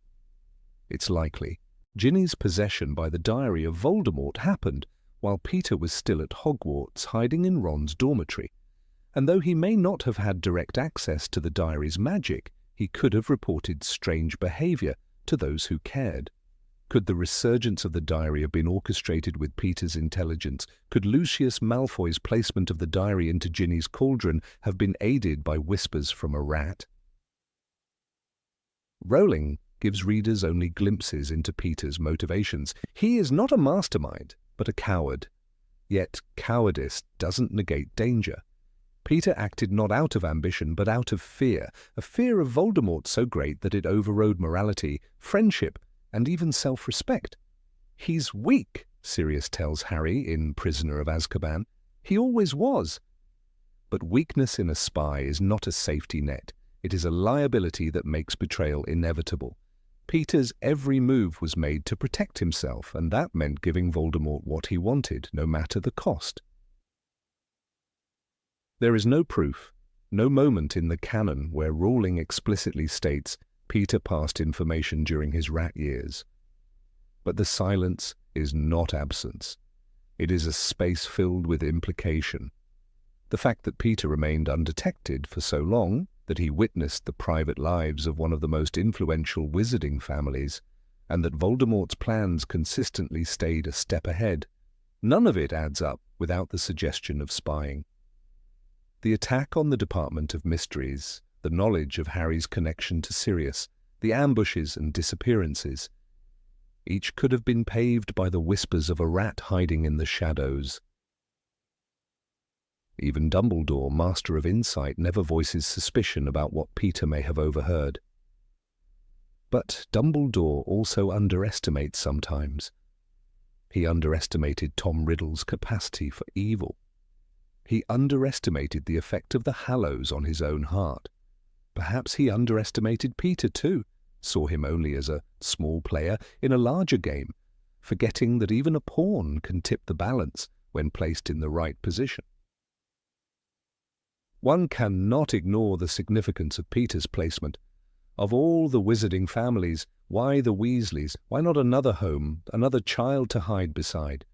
It's likely. Ginny's possession by the diary of Voldemort happened while Peter was still at Hogwarts, hiding in Ron's dormitory. And though he may not have had direct access to the diary's magic, he could have reported strange behavior to those who cared. Could the resurgence of the diary have been orchestrated with Peter's intelligence? Could Lucius Malfoy's placement of the diary into Ginny's cauldron have been aided by whispers from a rat? Rowling gives readers only glimpses into Peter's motivations. He is not a mastermind, but a coward. Yet cowardice doesn't negate danger. Peter acted not out of ambition, but out of fear, a fear of Voldemort so great that it overrode morality, friendship, and even self-respect. "He's weak," Sirius tells Harry in Prisoner of Azkaban. "He always was." But weakness in a spy is not a safety net. It is a liability that makes betrayal inevitable. Peter's every move was made to protect himself, and that meant giving Voldemort what he wanted, no matter the cost. There is no proof, no moment in the canon where Rowling explicitly states Peter passed information during his rat years. But the silence is not absence. It is a space filled with implication. The fact that Peter remained undetected for so long, that he witnessed the private lives of one of the most influential wizarding families, and that Voldemort's plans consistently stayed a step ahead, none of it adds up without the suggestion of spying. The attack on the Department of Mysteries, the knowledge of Harry's connection to Sirius, the ambushes and disappearances, each could have been paved by the whispers of a rat hiding in the shadows. Even Dumbledore, master of insight, never voices suspicion about what Peter may have overheard. But Dumbledore also underestimates sometimes. He underestimated Tom Riddle's capacity for evil. He underestimated the effect of the Hallows on his own heart. Perhaps he underestimated Peter too, saw him only as a small player in a larger game, forgetting that even a pawn can tip the balance when placed in the right position. One cannot ignore the significance of Peter's placement. Of all the wizarding families, why the Weasleys? Why not another home, another child to hide beside?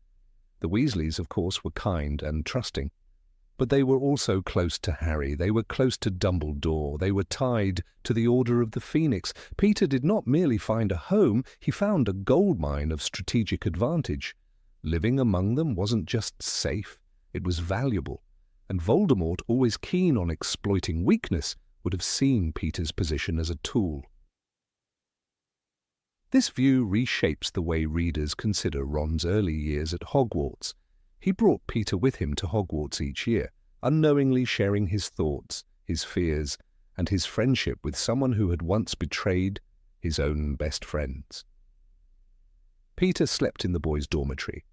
The Weasleys, of course, were kind and trusting. But they were also close to Harry, they were close to Dumbledore, they were tied to the Order of the Phoenix. Peter did not merely find a home, he found a goldmine of strategic advantage. Living among them wasn't just safe, it was valuable, and Voldemort, always keen on exploiting weakness, would have seen Peter's position as a tool. This view reshapes the way readers consider Ron's early years at Hogwarts. He brought Peter with him to Hogwarts each year, unknowingly sharing his thoughts, his fears, and his friendship with someone who had once betrayed his own best friends. Peter slept in the boys' dormitory.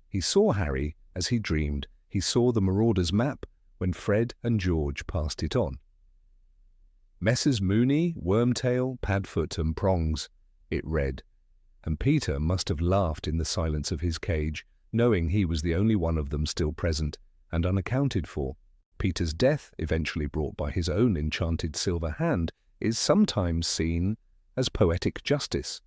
He saw Harry as he dreamed. He saw the Marauders map when Fred and George passed it on. Messrs. Mooney, Wormtail, Padfoot and Prongs, it read, and Peter must have laughed in the silence of his cage, knowing he was the only one of them still present and unaccounted for. Peter's death, eventually brought by his own enchanted silver hand, is sometimes seen as poetic justice.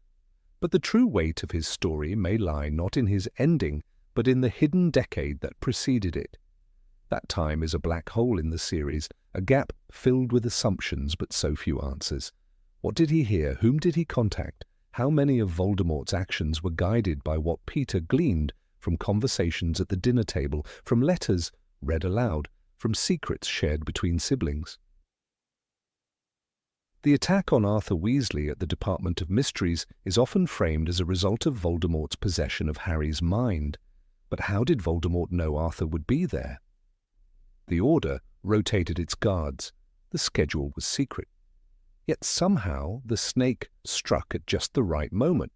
But the true weight of his story may lie not in his ending, but in the hidden decade that preceded it. That time is a black hole in the series, a gap filled with assumptions but so few answers. What did he hear? Whom did he contact? How many of Voldemort's actions were guided by what Peter gleaned from conversations at the dinner table, from letters read aloud, from secrets shared between siblings? The attack on Arthur Weasley at the Department of Mysteries is often framed as a result of Voldemort's possession of Harry's mind. But how did Voldemort know Arthur would be there? The Order rotated its guards. The schedule was secret. Yet somehow the snake struck at just the right moment.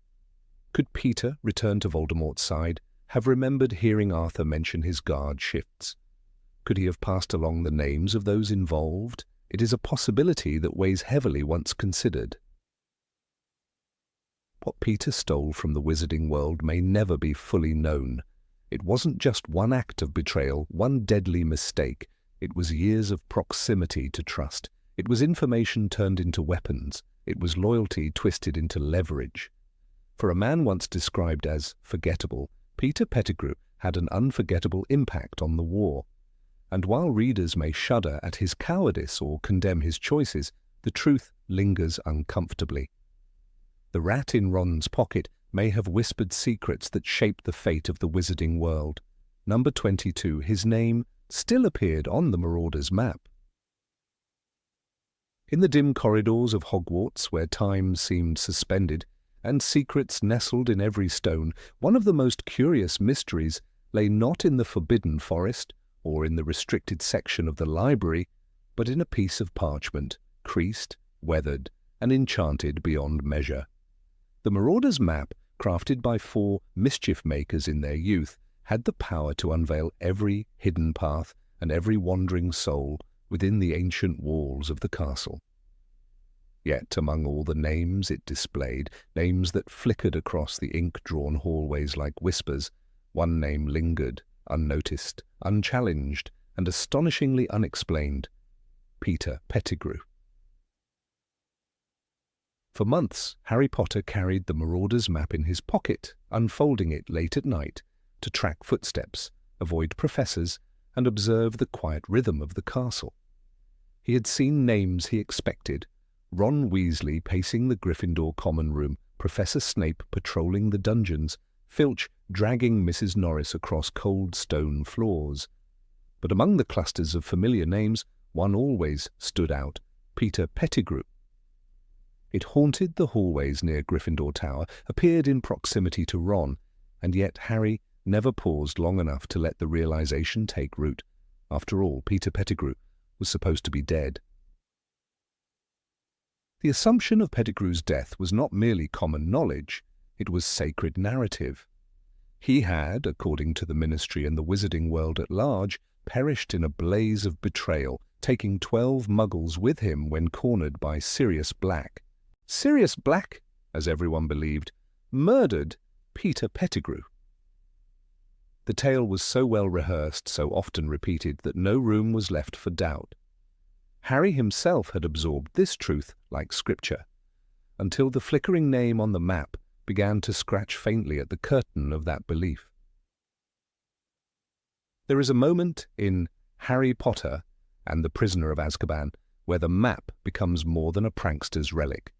Could Peter, returned to Voldemort's side, have remembered hearing Arthur mention his guard shifts? Could he have passed along the names of those involved? It is a possibility that weighs heavily once considered. What Peter stole from the wizarding world may never be fully known. It wasn't just one act of betrayal, one deadly mistake. It was years of proximity to trust. It was information turned into weapons. It was loyalty twisted into leverage. For a man once described as forgettable, Peter Pettigrew had an unforgettable impact on the war. And while readers may shudder at his cowardice or condemn his choices, the truth lingers uncomfortably. The rat in Ron's pocket may have whispered secrets that shaped the fate of the wizarding world. Number 22, his name, still appeared on the Marauders' map. In the dim corridors of Hogwarts, where time seemed suspended, and secrets nestled in every stone, one of the most curious mysteries lay not in the forbidden forest, or in the restricted section of the library, but in a piece of parchment, creased, weathered, and enchanted beyond measure. The Marauders' map, crafted by 4 mischief-makers in their youth, had the power to unveil every hidden path and every wandering soul within the ancient walls of the castle. Yet among all the names it displayed, names that flickered across the ink-drawn hallways like whispers, one name lingered, unnoticed, unchallenged, and astonishingly unexplained: Peter Pettigrew. For months, Harry Potter carried the Marauders' map in his pocket, unfolding it late at night to track footsteps, avoid professors, and observe the quiet rhythm of the castle. He had seen names he expected: Ron Weasley pacing the Gryffindor common room, Professor Snape patrolling the dungeons, Filch dragging Mrs. Norris across cold stone floors. But among the clusters of familiar names, one always stood out: Peter Pettigrew. It haunted the hallways near Gryffindor Tower, appeared in proximity to Ron, and yet Harry never paused long enough to let the realization take root. After all, Peter Pettigrew was supposed to be dead. The assumption of Pettigrew's death was not merely common knowledge, it was sacred narrative. He had, according to the Ministry and the wizarding world at large, perished in a blaze of betrayal, taking 12 muggles with him when cornered by Sirius Black. Sirius Black, as everyone believed, murdered Peter Pettigrew. The tale was so well rehearsed, so often repeated, that no room was left for doubt. Harry himself had absorbed this truth like scripture, until the flickering name on the map began to scratch faintly at the curtain of that belief. There is a moment in Harry Potter and the Prisoner of Azkaban, where the map becomes more than a prankster's relic.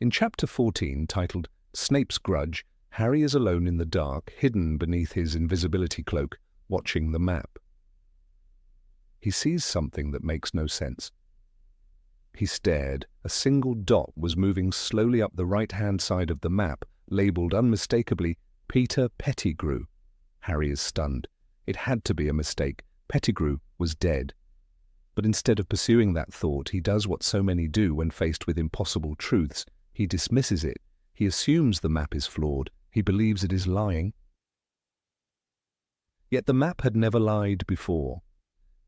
In Chapter 14, titled Snape's Grudge, Harry is alone in the dark, hidden beneath his invisibility cloak, watching the map. He sees something that makes no sense. He stared. A single dot was moving slowly up the right-hand side of the map, labelled unmistakably Peter Pettigrew. Harry is stunned. It had to be a mistake. Pettigrew was dead. But instead of pursuing that thought, he does what so many do when faced with impossible truths. He dismisses it. He assumes the map is flawed. He believes it is lying. Yet the map had never lied before.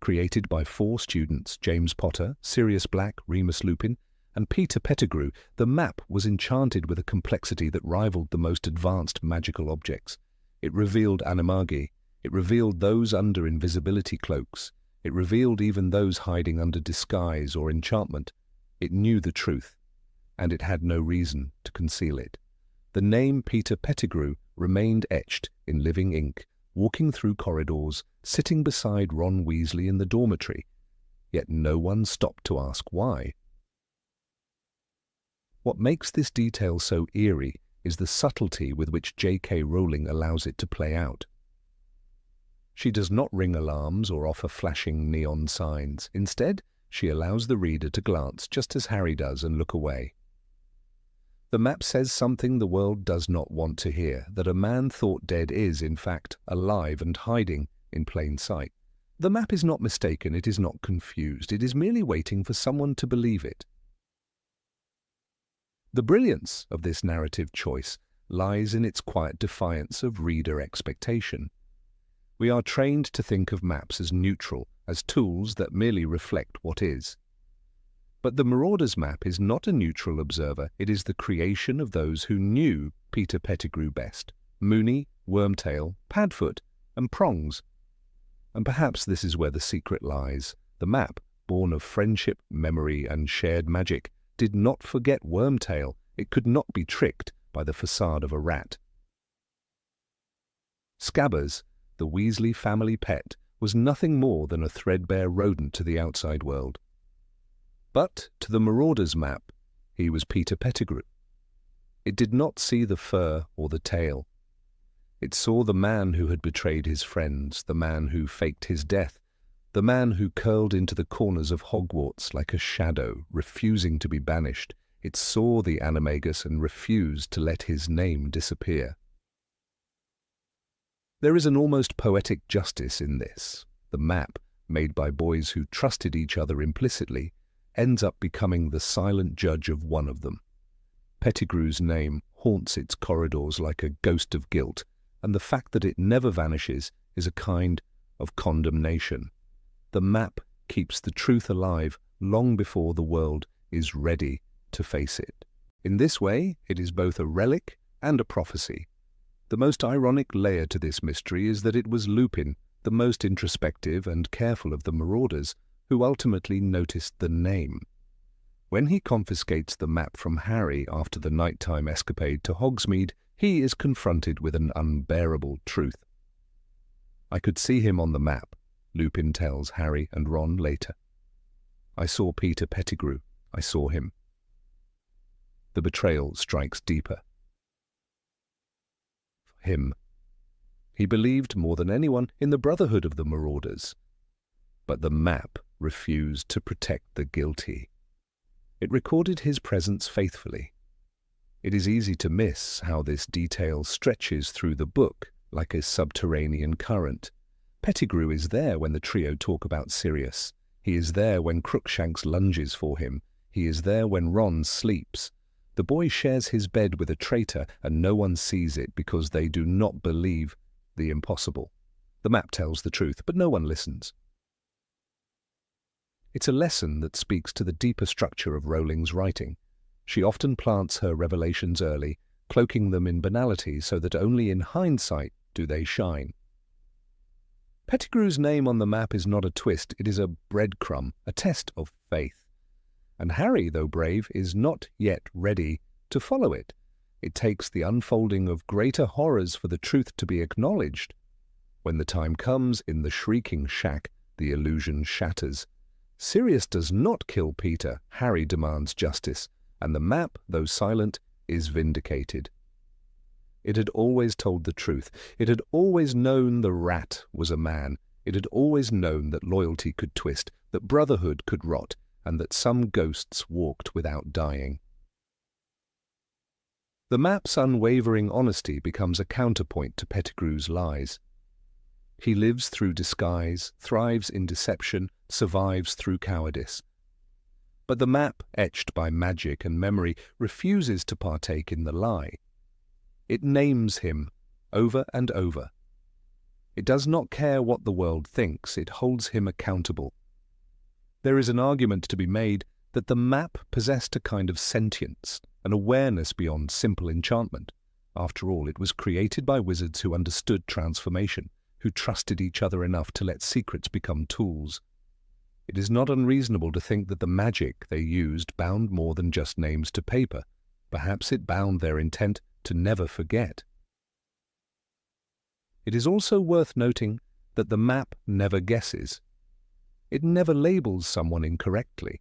Created by 4 students, James Potter, Sirius Black, Remus Lupin, and Peter Pettigrew, the map was enchanted with a complexity that rivaled the most advanced magical objects. It revealed anomaly. It revealed those under invisibility cloaks. It revealed even those hiding under disguise or enchantment. It knew the truth, and it had no reason to conceal it. The name Peter Pettigrew remained etched in living ink, walking through corridors, sitting beside Ron Weasley in the dormitory. Yet no one stopped to ask why. What makes this detail so eerie is the subtlety with which J.K. Rowling allows it to play out. She does not ring alarms or offer flashing neon signs. Instead, she allows the reader to glance just as Harry does and look away. The map says something the world does not want to hear, that a man thought dead is, in fact, alive and hiding in plain sight. The map is not mistaken, it is not confused, it is merely waiting for someone to believe it. The brilliance of this narrative choice lies in its quiet defiance of reader expectation. We are trained to think of maps as neutral, as tools that merely reflect what is. But the Marauders map is not a neutral observer, it is the creation of those who knew Peter Pettigrew best: Moony, Wormtail, Padfoot, and Prongs. And perhaps this is where the secret lies. The map, born of friendship, memory, and shared magic, did not forget Wormtail. It could not be tricked by the facade of a rat. Scabbers, the Weasley family pet, was nothing more than a threadbare rodent to the outside world. But to the Marauders map, he was Peter Pettigrew. It did not see the fur or the tail. It saw the man who had betrayed his friends, the man who faked his death, the man who curled into the corners of Hogwarts like a shadow, refusing to be banished. It saw the animagus and refused to let his name disappear. There is an almost poetic justice in this. The map, made by boys who trusted each other implicitly, ends up becoming the silent judge of one of them. Pettigrew's name haunts its corridors like a ghost of guilt, and the fact that it never vanishes is a kind of condemnation. The map keeps the truth alive long before the world is ready to face it. In this way, it is both a relic and a prophecy. The most ironic layer to this mystery is that it was Lupin, the most introspective and careful of the Marauders, who ultimately noticed the name. When he confiscates the map from Harry after the nighttime escapade to Hogsmeade, he is confronted with an unbearable truth. "I could see him on the map," Lupin tells Harry and Ron later. "I saw Peter Pettigrew. I saw him." The betrayal strikes deeper. For him, he believed more than anyone in the brotherhood of the Marauders. But the map refused to protect the guilty. It recorded his presence faithfully. It is easy to miss how this detail stretches through the book like a subterranean current. Pettigrew is there when the trio talk about Sirius. He is there when Crookshanks lunges for him. He is there when Ron sleeps. The boy shares his bed with a traitor, and no one sees it because they do not believe the impossible. The map tells the truth, but no one listens. It's a lesson that speaks to the deeper structure of Rowling's writing. She often plants her revelations early, cloaking them in banality so that only in hindsight do they shine. Pettigrew's name on the map is not a twist, it is a breadcrumb, a test of faith. And Harry, though brave, is not yet ready to follow it. It takes the unfolding of greater horrors for the truth to be acknowledged. When the time comes in the shrieking shack, the illusion shatters. Sirius does not kill Peter. Harry demands justice, and the map, though silent, is vindicated. It had always told the truth. It had always known the rat was a man. It had always known that loyalty could twist, that brotherhood could rot, and that some ghosts walked without dying. The map's unwavering honesty becomes a counterpoint to Pettigrew's lies. He lives through disguise, thrives in deception, survives through cowardice. But the map, etched by magic and memory, refuses to partake in the lie. It names him over and over. It does not care what the world thinks, it holds him accountable. There is an argument to be made that the map possessed a kind of sentience, an awareness beyond simple enchantment. After all, it was created by wizards who understood transformation, who trusted each other enough to let secrets become tools. It is not unreasonable to think that the magic they used bound more than just names to paper. Perhaps it bound their intent to never forget. It is also worth noting that the map never guesses. It never labels someone incorrectly.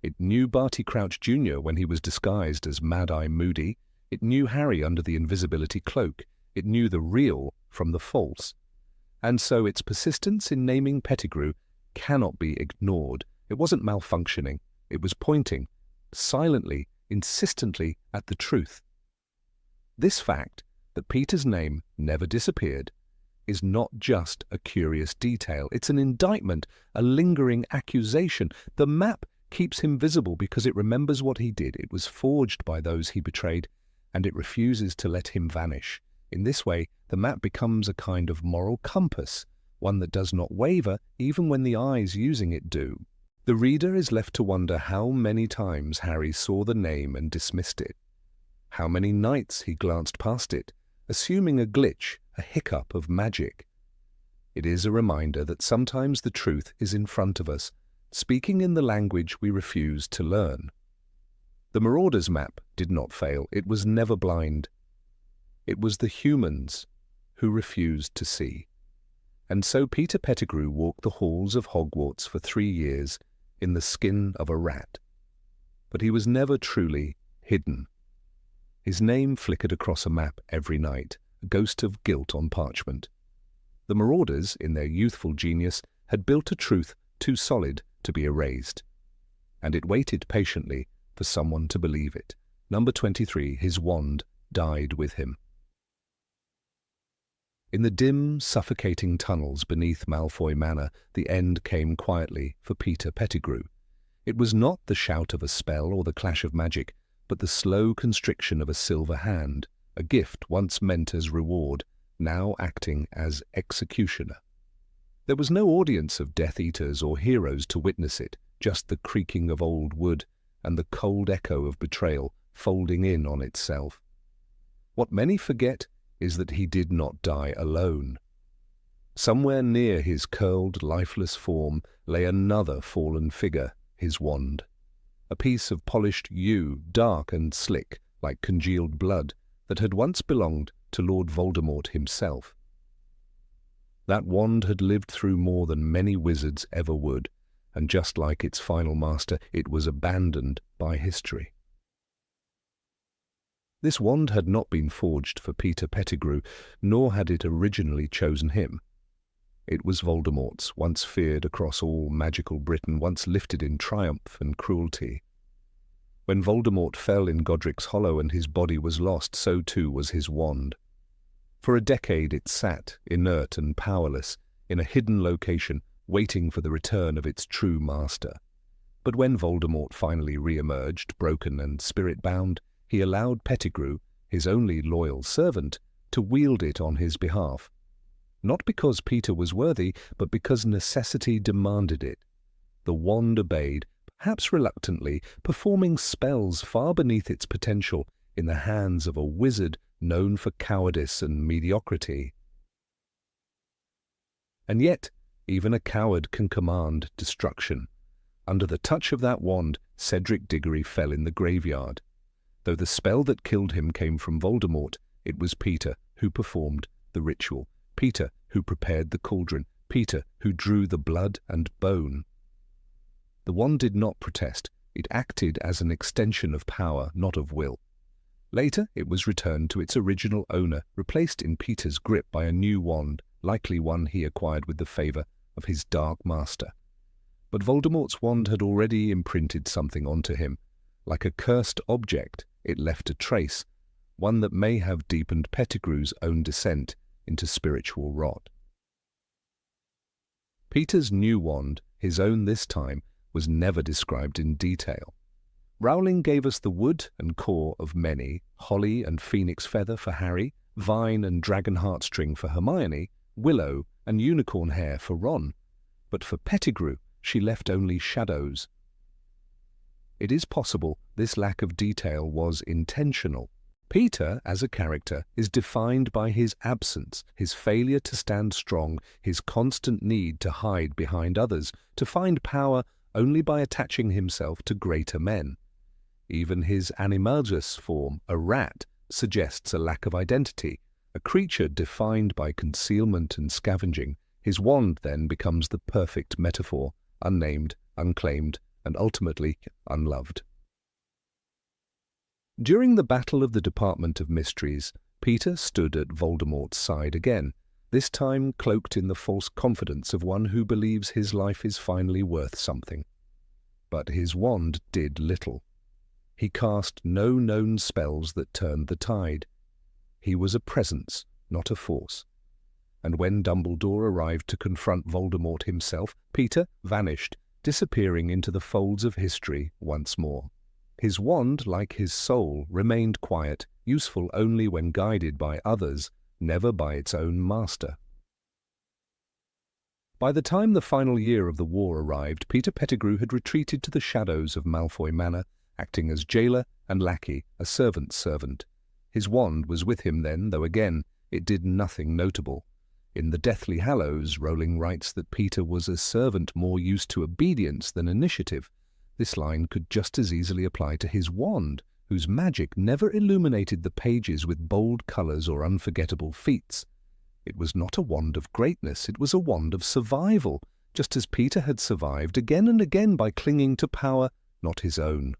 It knew Barty Crouch Jr. when he was disguised as Mad-Eye Moody. It knew Harry under the invisibility cloak. It knew the real from the false. And so its persistence in naming Pettigrew cannot be ignored. It wasn't malfunctioning. It was pointing, silently, insistently, at the truth. This fact, that Peter's name never disappeared, is not just a curious detail. It's an indictment, a lingering accusation. The map keeps him visible because it remembers what he did. It was forged by those he betrayed, and it refuses to let him vanish. In this way, the map becomes a kind of moral compass, one that does not waver even when the eyes using it do. The reader is left to wonder how many times Harry saw the name and dismissed it, how many nights he glanced past it, assuming a glitch, a hiccup of magic. It is a reminder that sometimes the truth is in front of us, speaking in the language we refuse to learn. The Marauders map did not fail. It was never blind. It was the humans who refused to see. And so Peter Pettigrew walked the halls of Hogwarts for 3 years in the skin of a rat. But he was never truly hidden. His name flickered across a map every night, a ghost of guilt on parchment. The Marauders, in their youthful genius, had built a truth too solid to be erased. And it waited patiently for someone to believe it. Number 23, his wand, died with him. In the dim, suffocating tunnels beneath Malfoy Manor, the end came quietly for Peter Pettigrew. It was not the shout of a spell or the clash of magic, but the slow constriction of a silver hand, a gift once meant as reward, now acting as executioner. There was no audience of Death Eaters or heroes to witness it, just the creaking of old wood and the cold echo of betrayal folding in on itself. What many forget is that he did not die alone. Somewhere near his curled, lifeless form lay another fallen figure, his wand. A piece of polished yew, dark and slick, like congealed blood, that had once belonged to Lord Voldemort himself. That wand had lived through more than many wizards ever would, and just like its final master, it was abandoned by history. This wand had not been forged for Peter Pettigrew, nor had it originally chosen him. It was Voldemort's, once feared across all magical Britain, once lifted in triumph and cruelty. When Voldemort fell in Godric's Hollow and his body was lost, so too was his wand. For a decade it sat, inert and powerless, in a hidden location, waiting for the return of its true master. But when Voldemort finally re-emerged, broken and spirit-bound, he allowed Pettigrew, his only loyal servant, to wield it on his behalf. Not because Peter was worthy, but because necessity demanded it. The wand obeyed, perhaps reluctantly, performing spells far beneath its potential in the hands of a wizard known for cowardice and mediocrity. And yet, even a coward can command destruction. Under the touch of that wand, Cedric Diggory fell in the graveyard. Though the spell that killed him came from Voldemort, it was Peter who performed the ritual, Peter who prepared the cauldron, Peter, who drew the blood and bone. The wand did not protest. It acted as an extension of power, not of will. Later, it was returned to its original owner, replaced in Peter's grip by a new wand, likely one he acquired with the favor of his dark master. But Voldemort's wand had already imprinted something onto him. Like a cursed object, it left a trace, one that may have deepened Pettigrew's own descent into spiritual rot. Peter's new wand, his own this time, was never described in detail. Rowling gave us the wood and core of many, holly and phoenix feather for Harry, vine and dragon heartstring for Hermione, willow and unicorn hair for Ron. But for Pettigrew, she left only shadows. It is possible this lack of detail was intentional. Peter, as a character, is defined by his absence, his failure to stand strong, his constant need to hide behind others, to find power only by attaching himself to greater men. Even his animagus form, a rat, suggests a lack of identity, a creature defined by concealment and scavenging. His wand then becomes the perfect metaphor, unnamed, unclaimed, and ultimately unloved. During the Battle of the Department of Mysteries, Peter stood at Voldemort's side again, this time cloaked in the false confidence of one who believes his life is finally worth something. But his wand did little. He cast no known spells that turned the tide. He was a presence, not a force. And when Dumbledore arrived to confront Voldemort himself, Peter vanished, disappearing into the folds of history once more. His wand, like his soul, remained quiet, useful only when guided by others, never by its own master. By the time the final year of the war arrived, Peter Pettigrew had retreated to the shadows of Malfoy Manor, acting as jailer and lackey, a servant's servant. His wand was with him then, though again it did nothing notable. In the Deathly Hallows, Rowling writes that Peter was a servant more used to obedience than initiative. This line could just as easily apply to his wand, whose magic never illuminated the pages with bold colours or unforgettable feats. It was not a wand of greatness, it was a wand of survival, just as Peter had survived again and again by clinging to power not his own.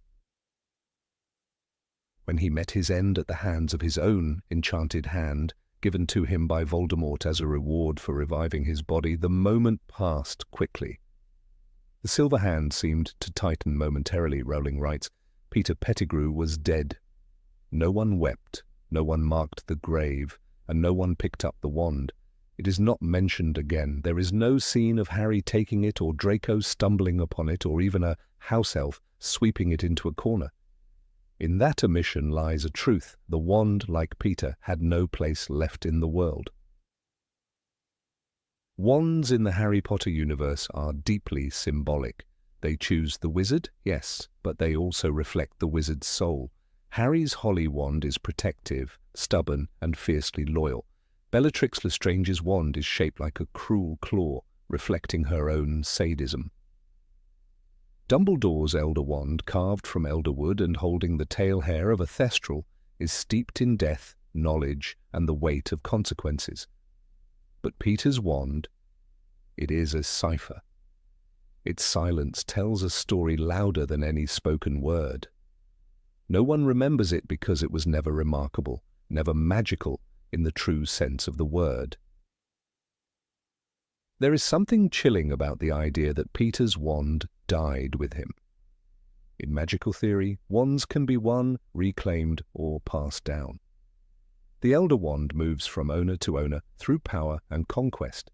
When he met his end at the hands of his own enchanted hand, given to him by Voldemort as a reward for reviving his body, the moment passed quickly. The silver hand seemed to tighten momentarily, Rowling writes. Peter Pettigrew was dead. No one wept, no one marked the grave, and no one picked up the wand. It is not mentioned again. There is no scene of Harry taking it, or Draco stumbling upon it, or even a house elf sweeping it into a corner. In that omission lies a truth. The wand, like Peter, had no place left in the world. Wands in the Harry Potter universe are deeply symbolic. They choose the wizard, yes, but they also reflect the wizard's soul. Harry's holly wand is protective, stubborn, and fiercely loyal. Bellatrix Lestrange's wand is shaped like a cruel claw, reflecting her own sadism. Dumbledore's elder wand, carved from elder wood and holding the tail hair of a thestral, is steeped in death, knowledge, and the weight of consequences. But Peter's wand, it is a cipher. Its silence tells a story louder than any spoken word. No one remembers it because it was never remarkable, never magical in the true sense of the word. There is something chilling about the idea that Peter's wand died with him. In magical theory, wands can be won, reclaimed, or passed down. The Elder Wand moves from owner to owner through power and conquest.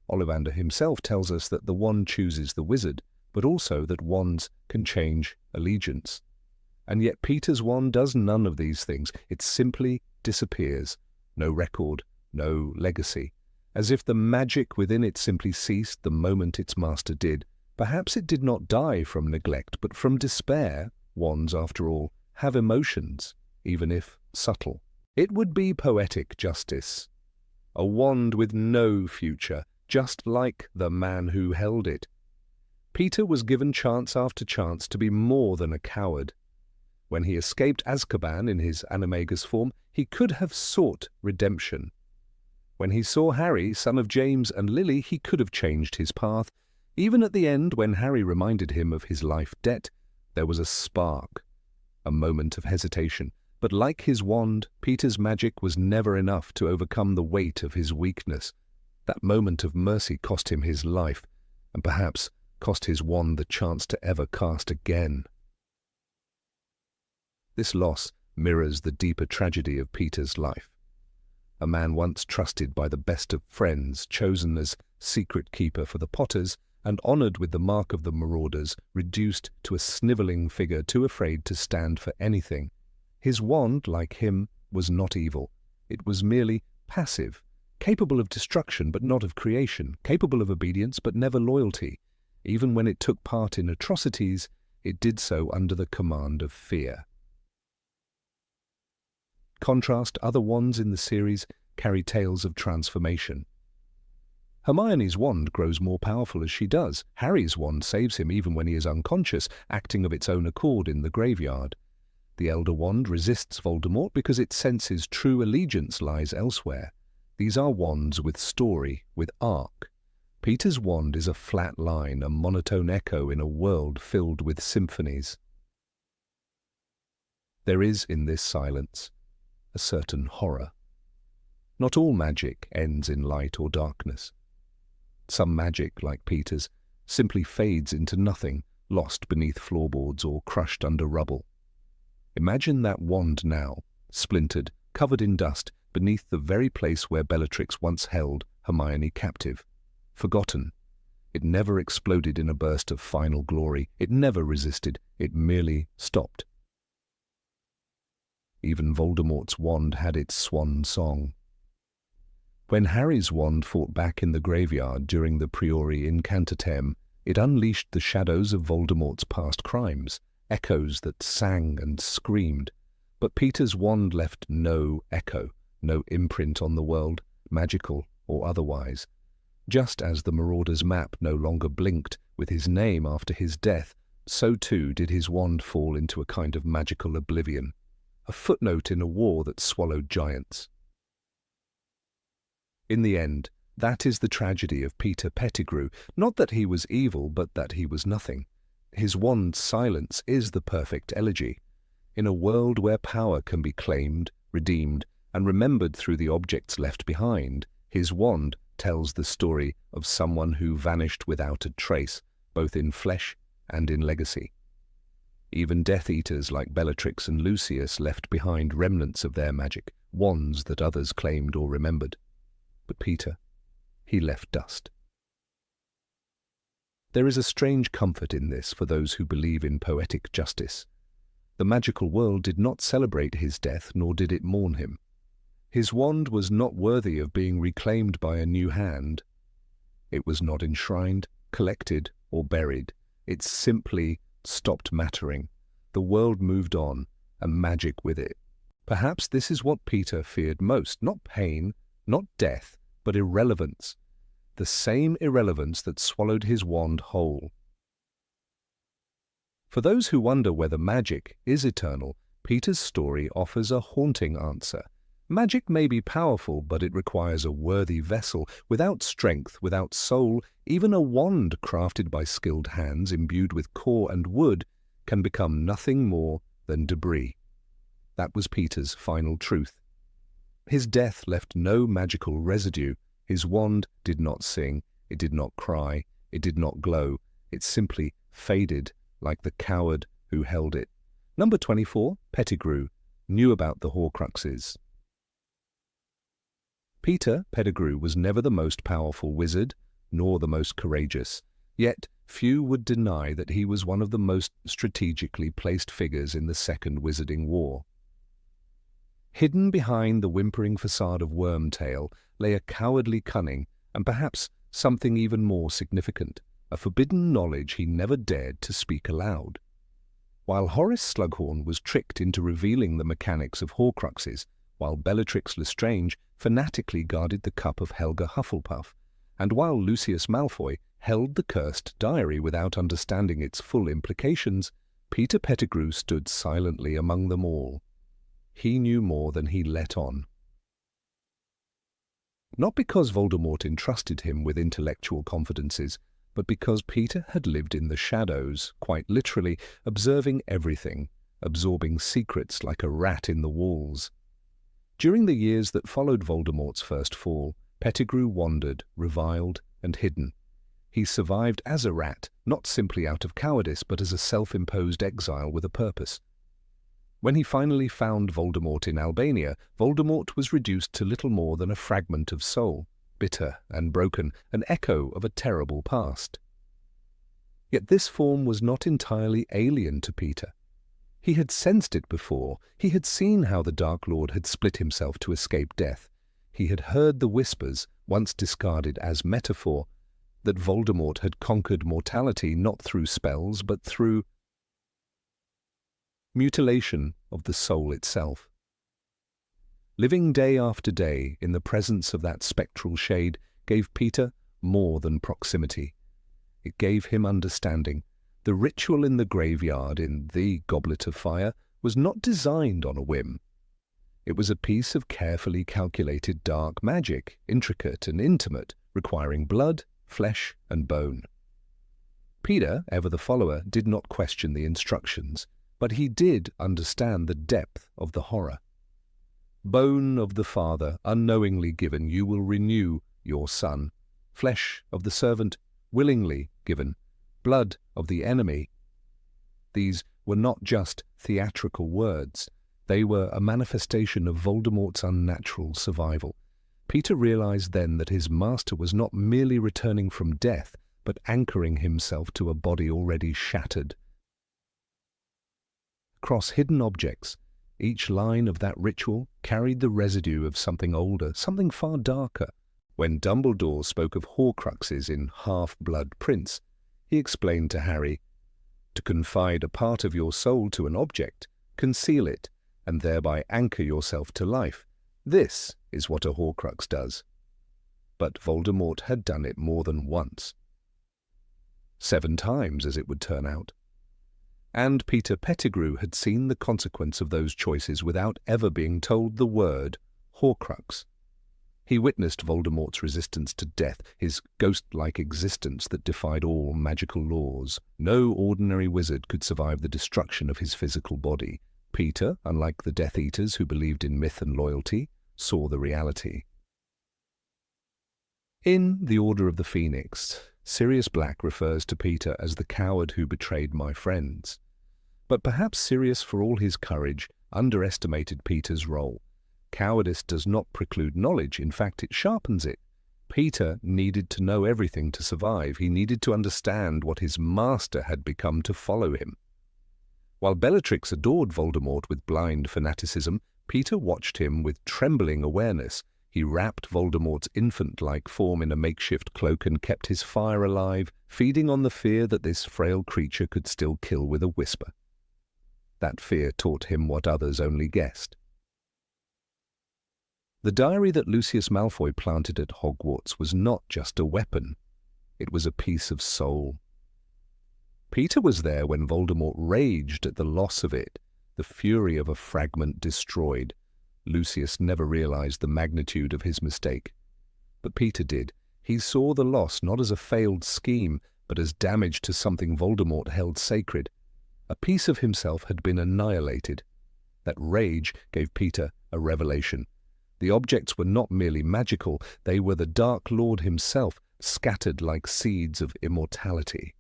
Ollivander himself tells us that the wand chooses the wizard, but also that wands can change allegiance. And yet Peter's wand does none of these things. It simply disappears. No record, no legacy. As if the magic within it simply ceased the moment its master did. Perhaps it did not die from neglect, but from despair. Wands, after all, have emotions, even if subtle. It would be poetic justice. A wand with no future, just like the man who held it. Peter was given chance after chance to be more than a coward. When he escaped Azkaban in his animagus form, he could have sought redemption. When he saw Harry, son of James and Lily, he could have changed his path. Even at the end, when Harry reminded him of his life debt, there was a spark, a moment of hesitation. But like his wand, Peter's magic was never enough to overcome the weight of his weakness. That moment of mercy cost him his life, and perhaps cost his wand the chance to ever cast again. This loss mirrors the deeper tragedy of Peter's life. A man once trusted by the best of friends, chosen as secret keeper for the Potters, and honoured with the mark of the Marauders, reduced to a snivelling figure too afraid to stand for anything. His wand, like him, was not evil. It was merely passive, capable of destruction but not of creation, capable of obedience but never loyalty. Even when it took part in atrocities, it did so under the command of fear. Contrast, other wands in the series carry tales of transformation. Hermione's wand grows more powerful as she does. Harry's wand saves him even when he is unconscious, acting of its own accord in the graveyard. The Elder Wand resists Voldemort because it senses true allegiance lies elsewhere. These are wands with story, with arc. Peter's wand is a flat line, a monotone echo in a world filled with symphonies. There is in this silence a certain horror. Not all magic ends in light or darkness. Some magic, like Peter's, simply fades into nothing, lost beneath floorboards or crushed under rubble. Imagine that wand now, splintered, covered in dust, beneath the very place where Bellatrix once held Hermione captive. Forgotten. It never exploded in a burst of final glory. It never resisted. It merely stopped. Even Voldemort's wand had its swan song. When Harry's wand fought back in the graveyard during the Priori Incantatem, it unleashed the shadows of Voldemort's past crimes, echoes that sang and screamed. But Peter's wand left no echo, no imprint on the world, magical or otherwise. Just as the Marauder's map no longer blinked with his name after his death, so too did his wand fall into a kind of magical oblivion, a footnote in a war that swallowed giants. In the end, that is the tragedy of Peter Pettigrew, not that he was evil, but that he was nothing. His wand's silence is the perfect elegy. In a world where power can be claimed, redeemed, and remembered through the objects left behind, his wand tells the story of someone who vanished without a trace, both in flesh and in legacy. Even Death Eaters like Bellatrix and Lucius left behind remnants of their magic, wands that others claimed or remembered. But Peter, he left dust. There is a strange comfort in this for those who believe in poetic justice. The magical world did not celebrate his death, nor did it mourn him. His wand was not worthy of being reclaimed by a new hand. It was not enshrined, collected, or buried. It simply stopped mattering. The world moved on, and magic with it. Perhaps this is what Peter feared most, not pain, not death, but irrelevance. The same irrelevance that swallowed his wand whole. For those who wonder whether magic is eternal, Peter's story offers a haunting answer. Magic may be powerful, but it requires a worthy vessel. Without strength, without soul, even a wand crafted by skilled hands, imbued with core and wood, can become nothing more than debris. That was Peter's final truth. His death left no magical residue. His wand did not sing, it did not cry, it did not glow. It simply faded like the coward who held it. Number 24, Pettigrew, knew about the Horcruxes. Peter Pettigrew was never the most powerful wizard, nor the most courageous. Yet few would deny that he was one of the most strategically placed figures in the Second Wizarding War. Hidden behind the whimpering facade of Wormtail lay a cowardly cunning, and perhaps something even more significant, a forbidden knowledge he never dared to speak aloud. While Horace Slughorn was tricked into revealing the mechanics of Horcruxes, while Bellatrix Lestrange fanatically guarded the cup of Helga Hufflepuff, and while Lucius Malfoy held the cursed diary without understanding its full implications, Peter Pettigrew stood silently among them all. He knew more than he let on. Not because Voldemort entrusted him with intellectual confidences, but because Peter had lived in the shadows, quite literally, observing everything, absorbing secrets like a rat in the walls. During the years that followed Voldemort's first fall, Pettigrew wandered, reviled, and hidden. He survived as a rat, not simply out of cowardice, but as a self-imposed exile with a purpose. When he finally found Voldemort in Albania, Voldemort was reduced to little more than a fragment of soul, bitter and broken, an echo of a terrible past. Yet this form was not entirely alien to Peter. He had sensed it before. He had seen how the Dark Lord had split himself to escape death. He had heard the whispers, once discarded as metaphor, that Voldemort had conquered mortality not through spells but through mutilation of the soul itself. Living day after day in the presence of that spectral shade gave Peter more than proximity. It gave him understanding. The ritual in the graveyard, in the Goblet of Fire, was not designed on a whim. It was a piece of carefully calculated dark magic, intricate and intimate, requiring blood, flesh and bone. Peter, ever the follower, did not question the instructions, but he did understand the depth of the horror. Bone of the Father, unknowingly given, you will renew your Son. Flesh of the servant, willingly given. Blood of the enemy. These were not just theatrical words. They were a manifestation of Voldemort's unnatural survival. Peter realized then that his master was not merely returning from death, but anchoring himself to a body already shattered. Across hidden objects, each line of that ritual carried the residue of something older, something far darker. When Dumbledore spoke of Horcruxes in Half-Blood Prince, he explained to Harry, "To confide a part of your soul to an object, conceal it, and thereby anchor yourself to life. This is what a Horcrux does." But Voldemort had done it more than once. 7 times, as it would turn out. And Peter Pettigrew had seen the consequence of those choices without ever being told the word Horcrux. He witnessed Voldemort's resistance to death, his ghost-like existence that defied all magical laws. No ordinary wizard could survive the destruction of his physical body. Peter, unlike the Death Eaters who believed in myth and loyalty, saw the reality. In The Order of the Phoenix, Sirius Black refers to Peter as the coward who betrayed my friends. But perhaps Sirius, for all his courage, underestimated Peter's role. Cowardice does not preclude knowledge, in fact it sharpens it. Peter needed to know everything to survive. He needed to understand what his master had become to follow him. While Bellatrix adored Voldemort with blind fanaticism, Peter watched him with trembling awareness. He wrapped Voldemort's infant-like form in a makeshift cloak and kept his fire alive, feeding on the fear that this frail creature could still kill with a whisper. That fear taught him what others only guessed. The diary that Lucius Malfoy planted at Hogwarts was not just a weapon. It was a piece of soul. Peter was there when Voldemort raged at the loss of it, the fury of a fragment destroyed. Lucius never realized the magnitude of his mistake. But Peter did. He saw the loss not as a failed scheme, but as damage to something Voldemort held sacred. A piece of himself had been annihilated. That rage gave Peter a revelation. The objects were not merely magical, they were the Dark Lord himself, scattered like seeds of immortality.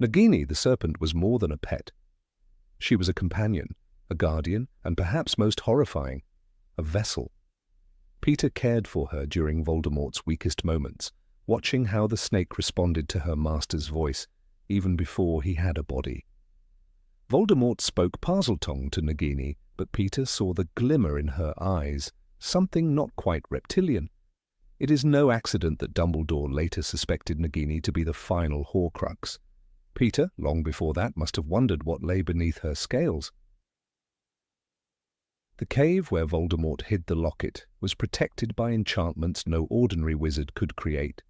Nagini the serpent was more than a pet. She was a companion, a guardian, and perhaps most horrifying, a vessel. Peter cared for her during Voldemort's weakest moments, watching how the snake responded to her master's voice, even before he had a body. Voldemort spoke Parseltongue to Nagini, but Peter saw the glimmer in her eyes, something not quite reptilian. It is no accident that Dumbledore later suspected Nagini to be the final Horcrux. Peter, long before that, must have wondered what lay beneath her scales. The cave where Voldemort hid the locket was protected by enchantments no ordinary wizard could create.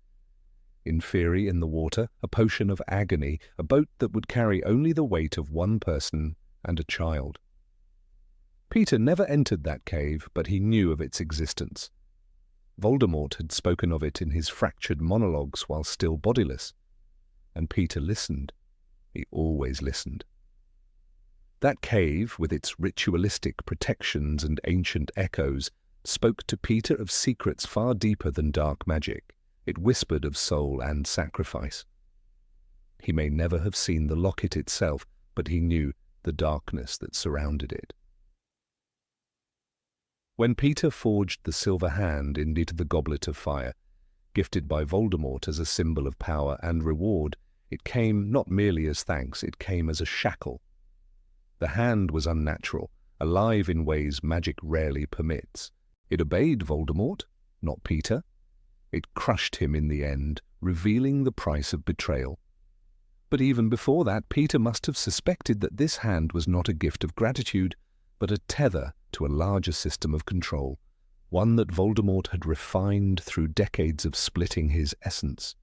Inferi in the water, a potion of agony, a boat that would carry only the weight of one person and a child. Peter never entered that cave, but he knew of its existence. Voldemort had spoken of it in his fractured monologues while still bodiless. And Peter listened. He always listened. That cave, with its ritualistic protections and ancient echoes, spoke to Peter of secrets far deeper than dark magic. It whispered of soul and sacrifice. He may never have seen the locket itself, but he knew the darkness that surrounded it. When Peter forged the silver hand into the goblet of fire, gifted by Voldemort as a symbol of power and reward, it came not merely as thanks, it came as a shackle. The hand was unnatural, alive in ways magic rarely permits. It obeyed Voldemort, not Peter. It crushed him in the end, revealing the price of betrayal. But even before that, Peter must have suspected that this hand was not a gift of gratitude, but a tether to a larger system of control, one that Voldemort had refined through decades of splitting his essence.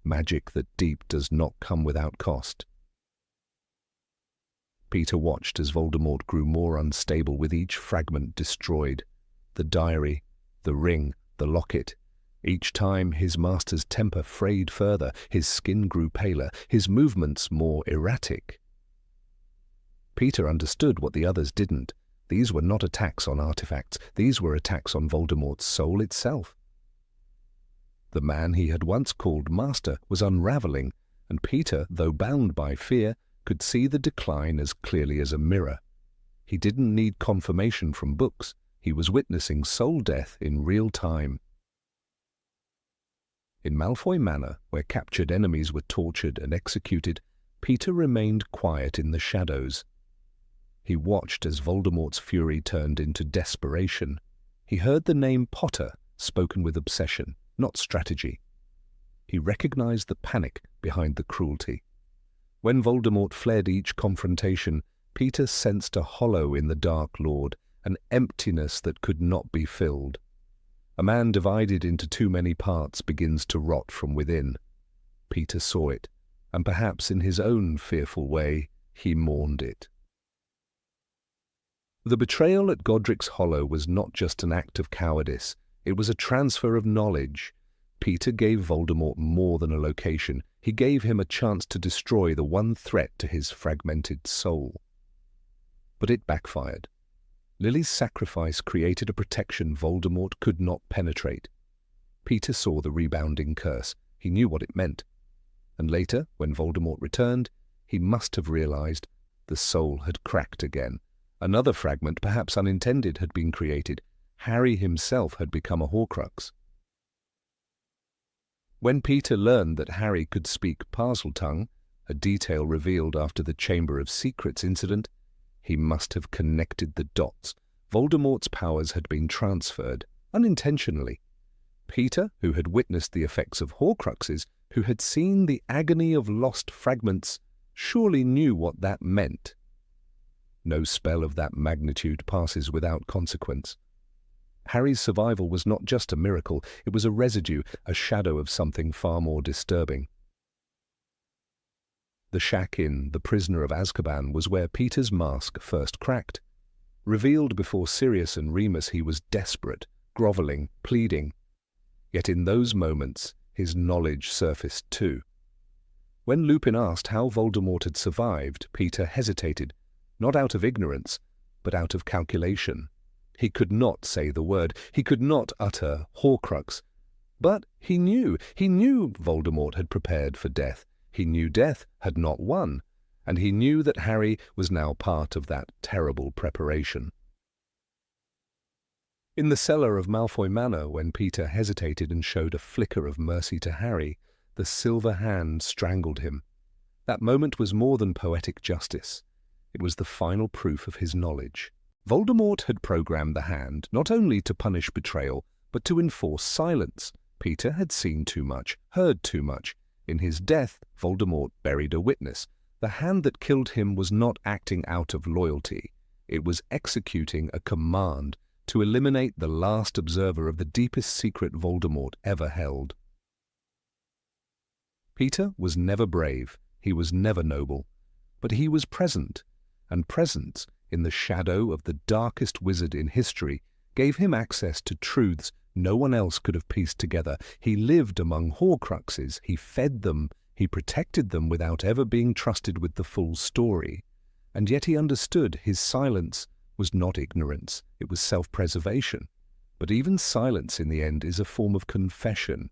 Magic that deep does not come without cost. Peter watched as Voldemort grew more unstable with each fragment destroyed. The diary, the ring, the locket. Each time his master's temper frayed further, his skin grew paler, his movements more erratic. Peter understood what the others didn't. These were not attacks on artifacts. These were attacks on Voldemort's soul itself. The man he had once called master was unraveling, and Peter, though bound by fear, could see the decline as clearly as a mirror. He didn't need confirmation from books. He was witnessing soul death in real time. In Malfoy Manor, where captured enemies were tortured and executed, Peter remained quiet in the shadows. He watched as Voldemort's fury turned into desperation. He heard the name Potter spoken with obsession, not strategy. He recognized the panic behind the cruelty. When Voldemort fled each confrontation, Peter sensed a hollow in the Dark Lord, an emptiness that could not be filled. A man divided into too many parts begins to rot from within. Peter saw it, and perhaps in his own fearful way, he mourned it. The betrayal at Godric's Hollow was not just an act of cowardice, it was a transfer of knowledge. Peter gave Voldemort more than a location. He gave him a chance to destroy the one threat to his fragmented soul. But it backfired. Lily's sacrifice created a protection Voldemort could not penetrate. Peter saw the rebounding curse. He knew what it meant. And later, when Voldemort returned, he must have realized the soul had cracked again. Another fragment, perhaps unintended, had been created. Harry himself had become a Horcrux. When Peter learned that Harry could speak Parseltongue, a detail revealed after the Chamber of Secrets incident, he must have connected the dots. Voldemort's powers had been transferred, unintentionally. Peter, who had witnessed the effects of Horcruxes, who had seen the agony of lost fragments, surely knew what that meant. No spell of that magnitude passes without consequence. Harry's survival was not just a miracle, it was a residue, a shadow of something far more disturbing. The shack inn, the prisoner of Azkaban, was where Peter's mask first cracked. Revealed before Sirius and Remus, he was desperate, grovelling, pleading. Yet in those moments, his knowledge surfaced too. When Lupin asked how Voldemort had survived, Peter hesitated, not out of ignorance, but out of calculation. He could not say the word. He could not utter Horcrux. But he knew Voldemort had prepared for death. He knew death had not won, and he knew that Harry was now part of that terrible preparation. In the cellar of Malfoy Manor, when Peter hesitated and showed a flicker of mercy to Harry, the silver hand strangled him. That moment was more than poetic justice. It was the final proof of his knowledge. Voldemort had programmed the hand not only to punish betrayal, but to enforce silence. Peter had seen too much, heard too much. In his death, Voldemort buried a witness. The hand that killed him was not acting out of loyalty. It was executing a command to eliminate the last observer of the deepest secret Voldemort ever held. Peter was never brave, he was never noble, but he was present, and presence, in the shadow of the darkest wizard in history, gave him access to truths no one else could have pieced together. He lived among Horcruxes, he fed them, he protected them without ever being trusted with the full story. And yet he understood his silence was not ignorance, it was self-preservation. But even silence in the end is a form of confession.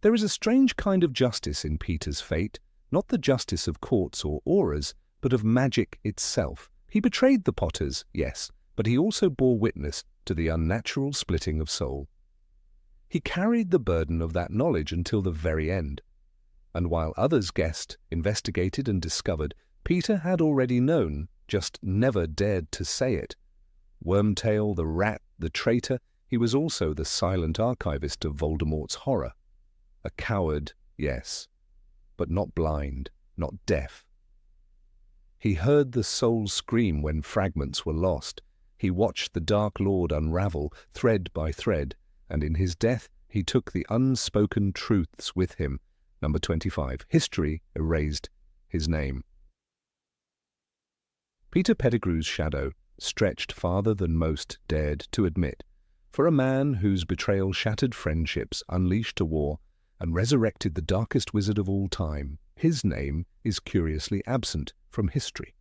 There is a strange kind of justice in Peter's fate, not the justice of courts or auras, but of magic itself. He betrayed the Potters, yes, but he also bore witness to the unnatural splitting of soul. He carried the burden of that knowledge until the very end. And while others guessed, investigated and discovered, Peter had already known, just never dared to say it. Wormtail, the rat, the traitor, he was also the silent archivist of Voldemort's horror. A coward, yes, but not blind, not deaf. He heard the soul scream when fragments were lost. He watched the Dark Lord unravel, thread by thread, and in his death he took the unspoken truths with him. Number 25. History erased his name. Peter Pettigrew's shadow stretched farther than most dared to admit. For a man whose betrayal shattered friendships, unleashed a war, and resurrected the darkest wizard of all time, his name is curiously absent from history.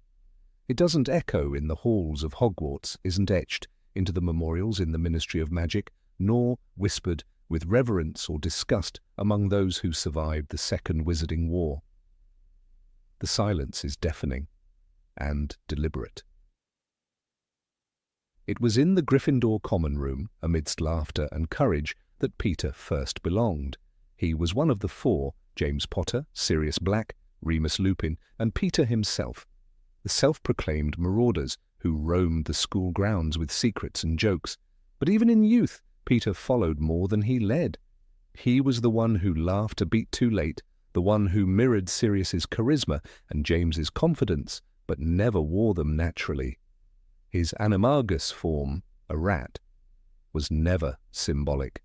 It doesn't echo in the halls of Hogwarts, isn't etched into the memorials in the Ministry of Magic, nor whispered with reverence or disgust among those who survived the Second Wizarding War. The silence is deafening and deliberate. It was in the Gryffindor common room, amidst laughter and courage, that Peter first belonged. He was one of the four, James Potter, Sirius Black, Remus Lupin, and Peter himself, the self-proclaimed Marauders who roamed the school grounds with secrets and jokes. But even in youth, Peter followed more than he led. He was the one who laughed a beat too late, the one who mirrored Sirius's charisma and James's confidence, but never wore them naturally. His animagus form, a rat, was never symbolic.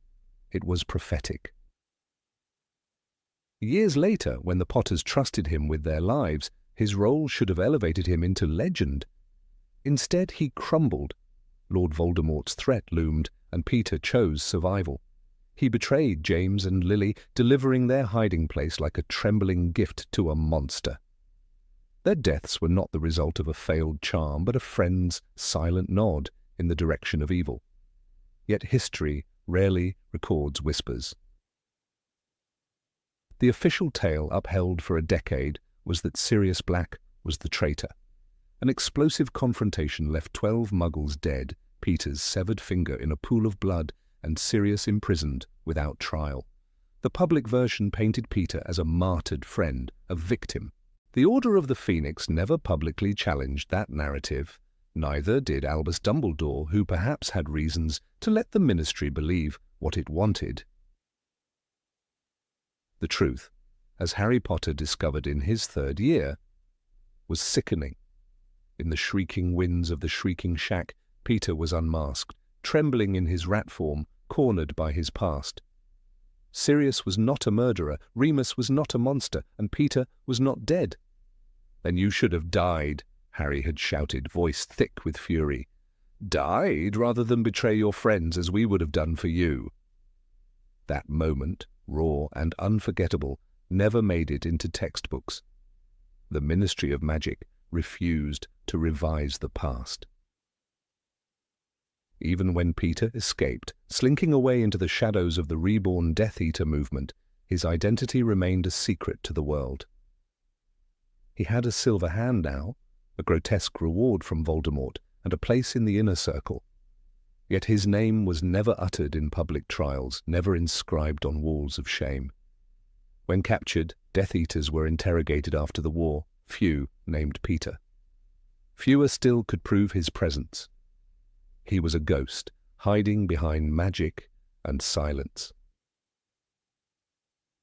It was prophetic. Years later, when the Potters trusted him with their lives, his role should have elevated him into legend. Instead, he crumbled. Lord Voldemort's threat loomed, and Peter chose survival. He betrayed James and Lily, delivering their hiding place like a trembling gift to a monster. Their deaths were not the result of a failed charm, but a friend's silent nod in the direction of evil. Yet history rarely records whispers. The official tale upheld for a decade was that Sirius Black was the traitor. An explosive confrontation left 12 muggles dead, Peter's severed finger in a pool of blood, and Sirius imprisoned without trial. The public version painted Peter as a martyred friend, a victim. The Order of the Phoenix never publicly challenged that narrative. Neither did Albus Dumbledore, who perhaps had reasons to let the Ministry believe what it wanted. The truth, as Harry Potter discovered in his 3rd year, was sickening. In the shrieking winds of the Shrieking Shack, Peter was unmasked, trembling in his rat form, cornered by his past. Sirius was not a murderer, Remus was not a monster, and Peter was not dead. "Then you should have died," Harry had shouted, voice thick with fury. "Died rather than betray your friends as we would have done for you." That moment, raw and unforgettable, never made it into textbooks. The Ministry of Magic refused to revise the past. Even when Peter escaped, slinking away into the shadows of the reborn Death Eater movement, his identity remained a secret to the world. He had a silver hand now, a grotesque reward from Voldemort, and a place in the inner circle. Yet his name was never uttered in public trials, never inscribed on walls of shame. When captured, Death Eaters were interrogated after the war, few named Peter. Fewer still could prove his presence. He was a ghost, hiding behind magic and silence.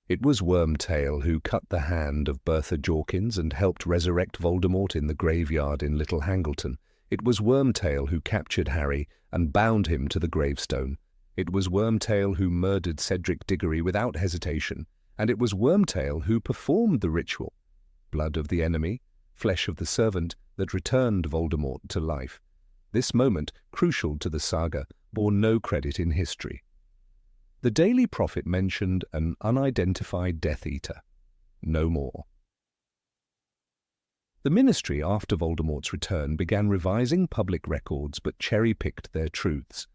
It was Wormtail who cut the hand of Bertha Jorkins and helped resurrect Voldemort in the graveyard in Little Hangleton. It was Wormtail who captured Harry and bound him to the gravestone. It was Wormtail who murdered Cedric Diggory without hesitation, and it was Wormtail who performed the ritual. Blood of the enemy, flesh of the servant, that returned Voldemort to life. This moment, crucial to the saga, bore no credit in history. The Daily Prophet mentioned an unidentified Death Eater. No more. The Ministry, after Voldemort's return, began revising public records but cherry-picked their truths.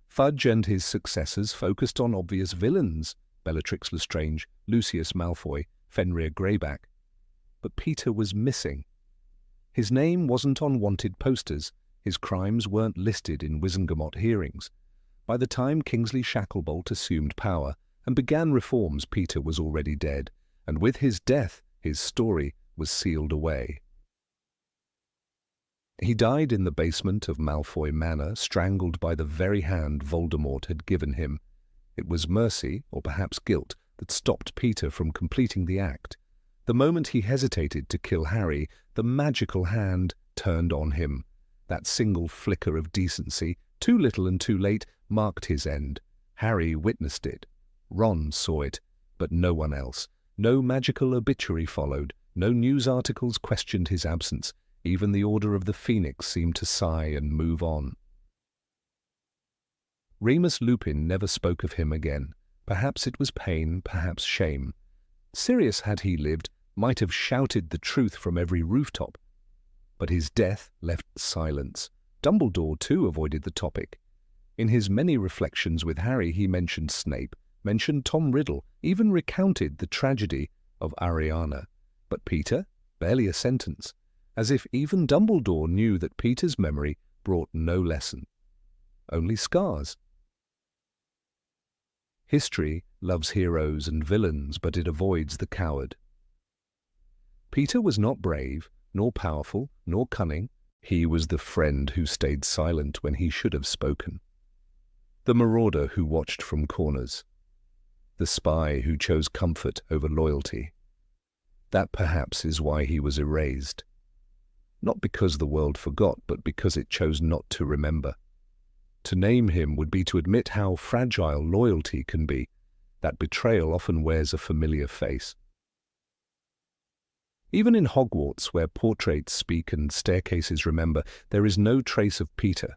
Fudge and his successors focused on obvious villains, Bellatrix Lestrange, Lucius Malfoy, Fenrir Greyback. But Peter was missing. His name wasn't on wanted posters, his crimes weren't listed in Wizengamot hearings. By the time Kingsley Shacklebolt assumed power and began reforms, Peter was already dead, and with his death, his story was sealed away. He died in the basement of Malfoy Manor, strangled by the very hand Voldemort had given him. It was mercy, or perhaps guilt, that stopped Peter from completing the act. The moment he hesitated to kill Harry, the magical hand turned on him. That single flicker of decency, too little and too late, marked his end. Harry witnessed it. Ron saw it, but no one else. No magical obituary followed. No news articles questioned his absence. Even the Order of the Phoenix seemed to sigh and move on. Remus Lupin never spoke of him again. Perhaps it was pain, perhaps shame. Sirius, had he lived, might have shouted the truth from every rooftop. But his death left silence. Dumbledore, too, avoided the topic. In his many reflections with Harry, he mentioned Snape, mentioned Tom Riddle, even recounted the tragedy of Ariana. But Peter? Barely a sentence. As if even Dumbledore knew that Peter's memory brought no lesson. Only scars. History loves heroes and villains, but it avoids the coward. Peter was not brave, nor powerful, nor cunning. He was the friend who stayed silent when he should have spoken. The marauder who watched from corners. The spy who chose comfort over loyalty. That perhaps is why he was erased. Not because the world forgot, but because it chose not to remember. To name him would be to admit how fragile loyalty can be. That betrayal often wears a familiar face. Even in Hogwarts, where portraits speak and staircases remember, there is no trace of Peter.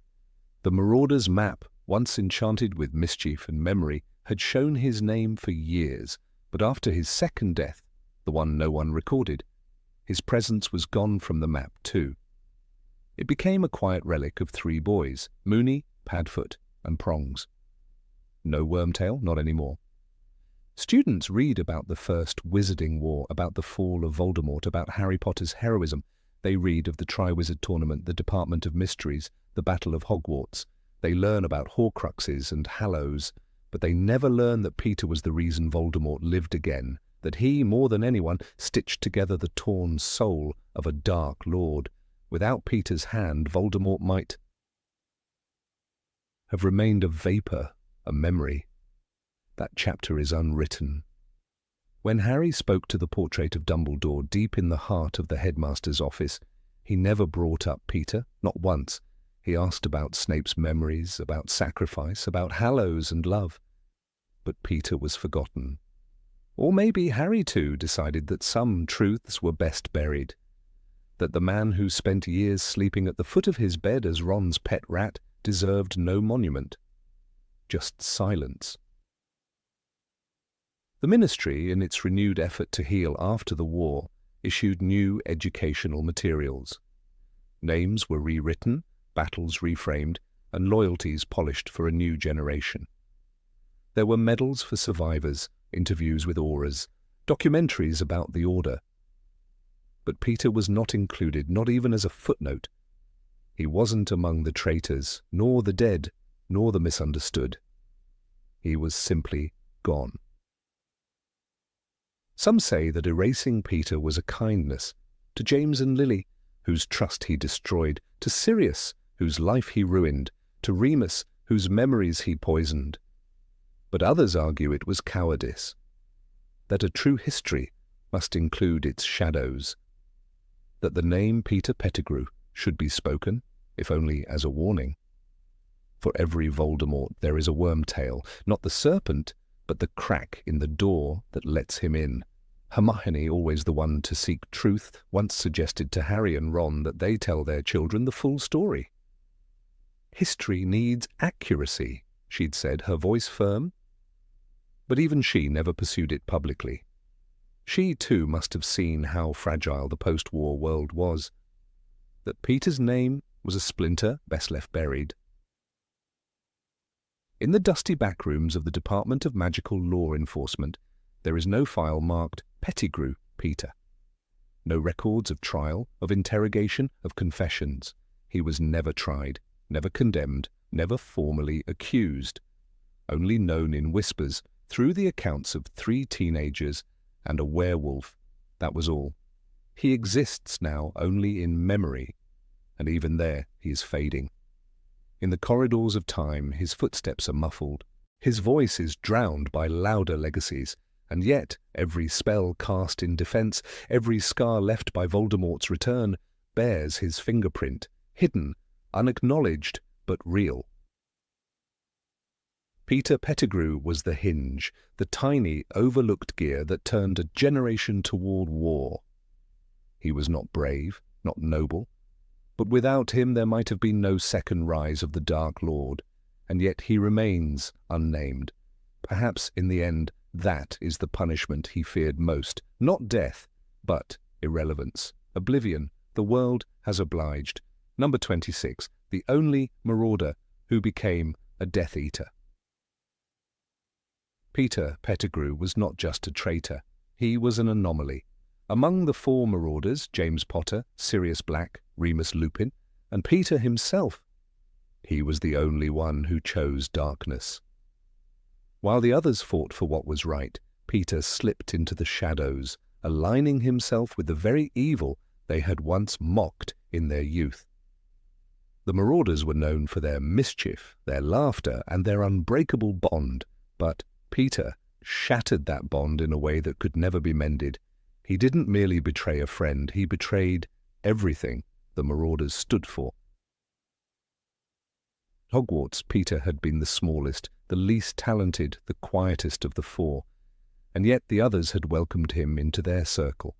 The Marauder's map, once enchanted with mischief and memory, had shown his name for years, but after his second death, the one no one recorded, his presence was gone from the map too. It became a quiet relic of three boys, Moony, Padfoot, and Prongs. No Wormtail, not anymore. Students read about the First Wizarding War, about the fall of Voldemort, about Harry Potter's heroism. They read of the Triwizard Tournament, the Department of Mysteries, the Battle of Hogwarts. They learn about Horcruxes and Hallows, but they never learn that Peter was the reason Voldemort lived again, that he, more than anyone, stitched together the torn soul of a dark lord. Without Peter's hand, Voldemort might have remained a vapor, a memory. That chapter is unwritten. When Harry spoke to the portrait of Dumbledore deep in the heart of the headmaster's office, he never brought up Peter, not once. He asked about Snape's memories, about sacrifice, about Hallows and love. But Peter was forgotten. Or maybe Harry, too, decided that some truths were best buried. That the man who spent years sleeping at the foot of his bed as Ron's pet rat deserved no monument. Just silence. The Ministry, in its renewed effort to heal after the war, issued new educational materials. Names were rewritten, battles reframed, and loyalties polished for a new generation. There were medals for survivors, interviews with auras, documentaries about the Order. But Peter was not included, not even as a footnote. He wasn't among the traitors, nor the dead, nor the misunderstood. He was simply gone. Some say that erasing Peter was a kindness to James and Lily, whose trust he destroyed, to Sirius, whose life he ruined, to Remus, whose memories he poisoned. But others argue it was cowardice, that a true history must include its shadows, that the name Peter Pettigrew should be spoken, if only as a warning. For every Voldemort there is a Wormtail, not the serpent, but the crack in the door that lets him in. Hermione, always the one to seek truth, once suggested to Harry and Ron that they tell their children the full story. History needs accuracy, she'd said, her voice firm. But even she never pursued it publicly. She, too, must have seen how fragile the post-war world was. That Peter's name was a splinter best left buried. In the dusty back rooms of the Department of Magical Law Enforcement, there is no file marked Pettigrew Peter. No records of trial, of interrogation, of confessions. He was never tried, never condemned, never formally accused. Only known in whispers through the accounts of 3 teenagers and a werewolf. That was all. He exists now only in memory, and even there he is fading. In the corridors of time his footsteps are muffled. His voice is drowned by louder legacies, and yet every spell cast in defense, every scar left by Voldemort's return, bears his fingerprint, hidden, unacknowledged, but real. Peter Pettigrew was the hinge, the tiny, overlooked gear that turned a generation toward war. He was not brave, not noble, but without him there might have been no second rise of the Dark Lord, and yet he remains unnamed. Perhaps in the end that is the punishment he feared most, not death, but irrelevance, oblivion. The world has obliged. Number 26, the only Marauder who became a Death Eater. Peter Pettigrew was not just a traitor, he was an anomaly. Among the 4 Marauders, James Potter, Sirius Black, Remus Lupin, and Peter himself, he was the only one who chose darkness. While the others fought for what was right, Peter slipped into the shadows, aligning himself with the very evil they had once mocked in their youth. The Marauders were known for their mischief, their laughter, and their unbreakable bond, but Peter shattered that bond in a way that could never be mended. He didn't merely betray a friend, he betrayed everything the Marauders stood for. Hogwarts, Peter had been the smallest, the least talented, the quietest of the 4, and yet the others had welcomed him into their circle.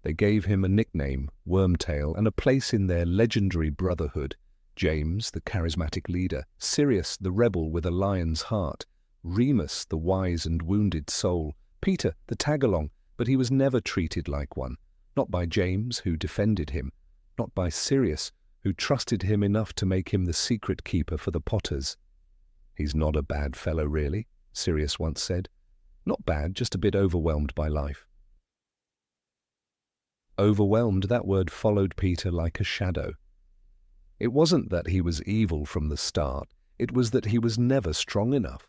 They gave him a nickname, Wormtail, and a place in their legendary brotherhood. James, the charismatic leader, Sirius, the rebel with a lion's heart, Remus, the wise and wounded soul, Peter, the tag-along, but he was never treated like one, not by James, who defended him, not by Sirius, who trusted him enough to make him the secret keeper for the Potters. "He's not a bad fellow, really," Sirius once said. "Not bad, just a bit overwhelmed by life." Overwhelmed, that word followed Peter like a shadow. It wasn't that he was evil from the start, it was that he was never strong enough.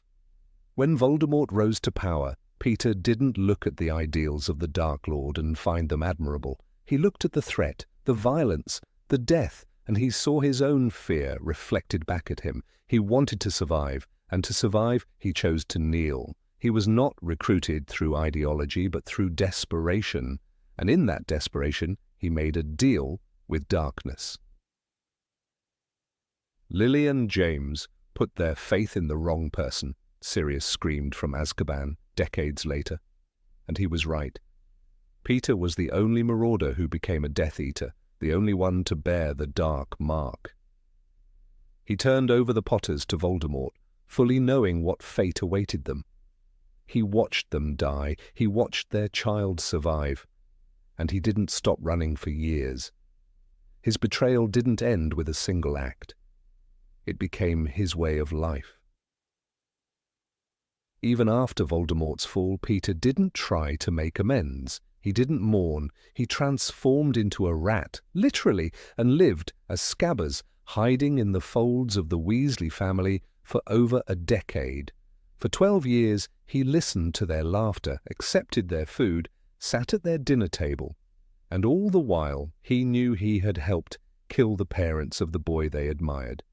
When Voldemort rose to power, Peter didn't look at the ideals of the Dark Lord and find them admirable. He looked at the threat, the violence, the death, and he saw his own fear reflected back at him. He wanted to survive, and to survive he chose to kneel. He was not recruited through ideology, but through desperation, and in that desperation he made a deal with darkness. Lily and James put their faith in the wrong person, Sirius screamed from Azkaban decades later, and he was right. Peter was the only Marauder who became a Death Eater, the only one to bear the dark mark. He turned over the Potters to Voldemort, fully knowing what fate awaited them. He watched them die, he watched their child survive, and he didn't stop running for years. His betrayal didn't end with a single act. It became his way of life. Even after Voldemort's fall, Peter didn't try to make amends. He didn't mourn. He transformed into a rat, literally, and lived as Scabbers, hiding in the folds of the Weasley family for over a decade. For 12 years, he listened to their laughter, accepted their food, sat at their dinner table, and all the while he knew he had helped kill the parents of the boy they admired.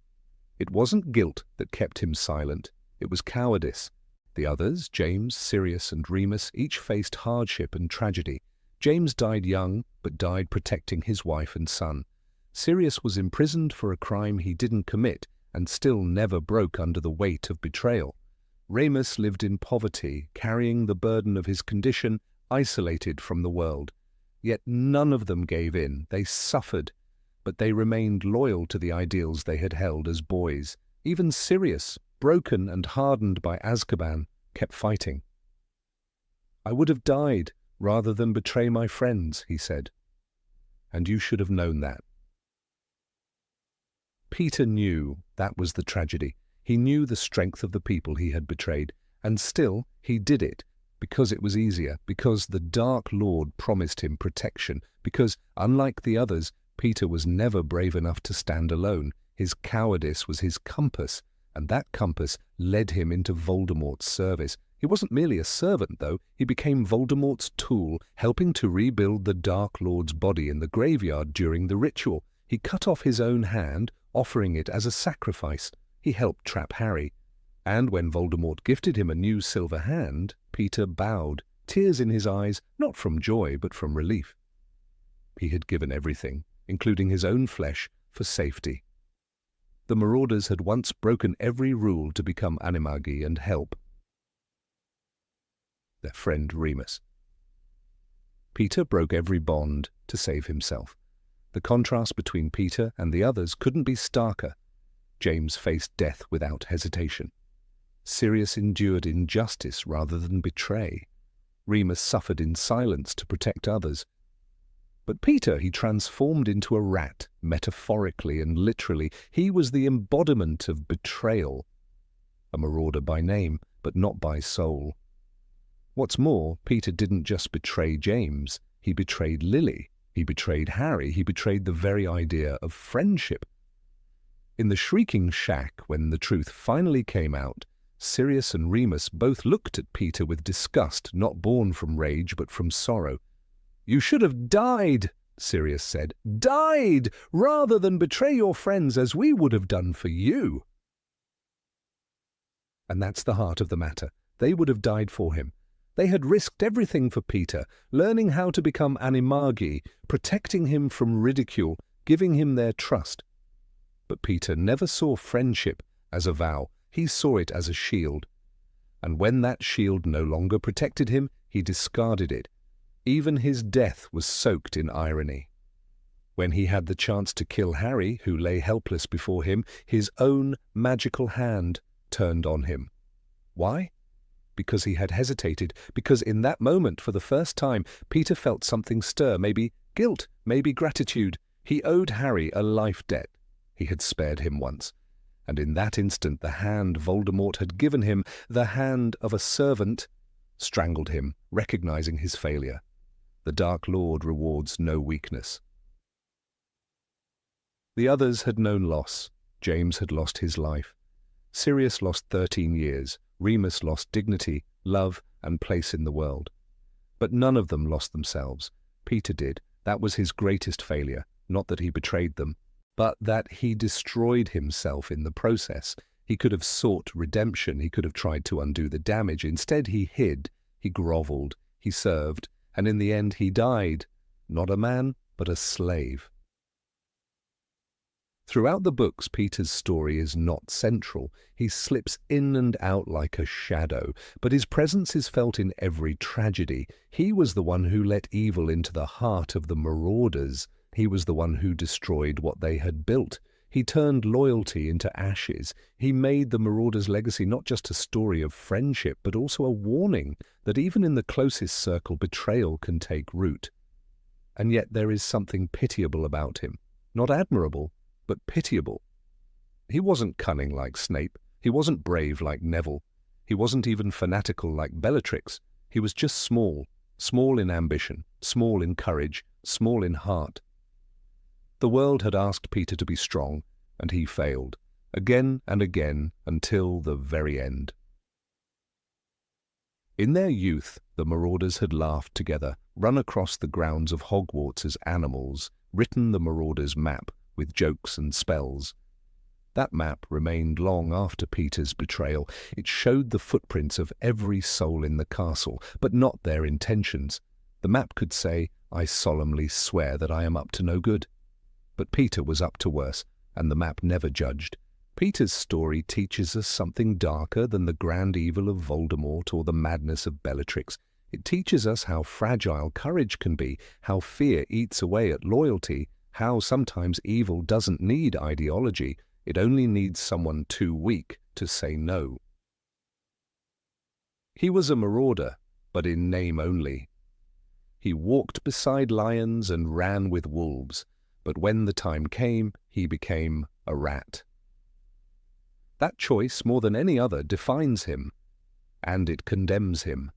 It wasn't guilt that kept him silent. It was cowardice. The others, James, Sirius, and Remus, each faced hardship and tragedy. James died young, but died protecting his wife and son. Sirius was imprisoned for a crime he didn't commit and still never broke under the weight of betrayal. Remus lived in poverty, carrying the burden of his condition, isolated from the world. Yet none of them gave in. They suffered. but they remained loyal to the ideals they had held as boys. Even Sirius, broken and hardened by Azkaban, kept fighting. "I would have died rather than betray my friends," he said. "And you should have known that." Peter knew that was the tragedy. He knew the strength of the people he had betrayed, and still he did it, because it was easier, because the Dark Lord promised him protection, because, unlike the others, Peter was never brave enough to stand alone. His cowardice was his compass, and that compass led him into Voldemort's service. He wasn't merely a servant, though. He became Voldemort's tool, helping to rebuild the Dark Lord's body in the graveyard during the ritual. He cut off his own hand, offering it as a sacrifice. He helped trap Harry. And when Voldemort gifted him a new silver hand, Peter bowed, tears in his eyes, not from joy but from relief. He had given everything, including his own flesh, for safety. The Marauders had once broken every rule to become animagi and help their friend Remus. Peter broke every bond to save himself. The contrast between Peter and the others couldn't be starker. James faced death without hesitation. Sirius endured injustice rather than betray. Remus suffered in silence to protect others. But Peter he transformed into a rat, metaphorically and literally. He was the embodiment of betrayal. A marauder by name, but not by soul. What's more, Peter didn't just betray James. He betrayed Lily. He betrayed Harry. He betrayed the very idea of friendship. In the Shrieking Shack, when the truth finally came out, Sirius and Remus both looked at Peter with disgust, not born from rage but from sorrow. "You should have died," Sirius said. "Died, rather than betray your friends as we would have done for you." And that's the heart of the matter. They would have died for him. They had risked everything for Peter, learning how to become animagi, protecting him from ridicule, giving him their trust. But Peter never saw friendship as a vow. He saw it as a shield. And when that shield no longer protected him, he discarded it. Even his death was soaked in irony. When he had the chance to kill Harry, who lay helpless before him, his own magical hand turned on him. Why? Because he had hesitated, because in that moment, for the first time, Peter felt something stir, maybe guilt, maybe gratitude. He owed Harry a life debt. He had spared him once. And in that instant, the hand Voldemort had given him, the hand of a servant, strangled him, recognizing his failure. The Dark Lord rewards no weakness. The others had known loss. James had lost his life. Sirius lost 13 years. Remus lost dignity, love, and place in the world. But none of them lost themselves. Peter did. That was his greatest failure. Not that he betrayed them, but that he destroyed himself in the process. He could have sought redemption. He could have tried to undo the damage. Instead, he hid. He groveled. He served. And in the end, he died. Not a man, but a slave. Throughout the books, Peter's story is not central. He slips in and out like a shadow, but his presence is felt in every tragedy. He was the one who let evil into the heart of the Marauders. He was the one who destroyed what they had built. He turned loyalty into ashes. He made the Marauders' legacy not just a story of friendship, but also a warning that even in the closest circle, betrayal can take root. And yet there is something pitiable about him. Not admirable, but pitiable. He wasn't cunning like Snape. He wasn't brave like Neville. He wasn't even fanatical like Bellatrix. He was just small. Small in ambition, small in courage, small in heart. The world had asked Peter to be strong, and he failed, again and again, until the very end. In their youth, the Marauders had laughed together, run across the grounds of Hogwarts as animals, written the Marauders' map with jokes and spells. That map remained long after Peter's betrayal. It showed the footprints of every soul in the castle, but not their intentions. The map could say, "I solemnly swear that I am up to no good." But Peter was up to worse, and the map never judged. Peter's story teaches us something darker than the grand evil of Voldemort or the madness of Bellatrix. It teaches us how fragile courage can be, how fear eats away at loyalty, how sometimes evil doesn't need ideology, it only needs someone too weak to say no. He was a marauder, but in name only. He walked beside lions and ran with wolves, but when the time came, he became a rat. That choice, more than any other, defines him, and it condemns him.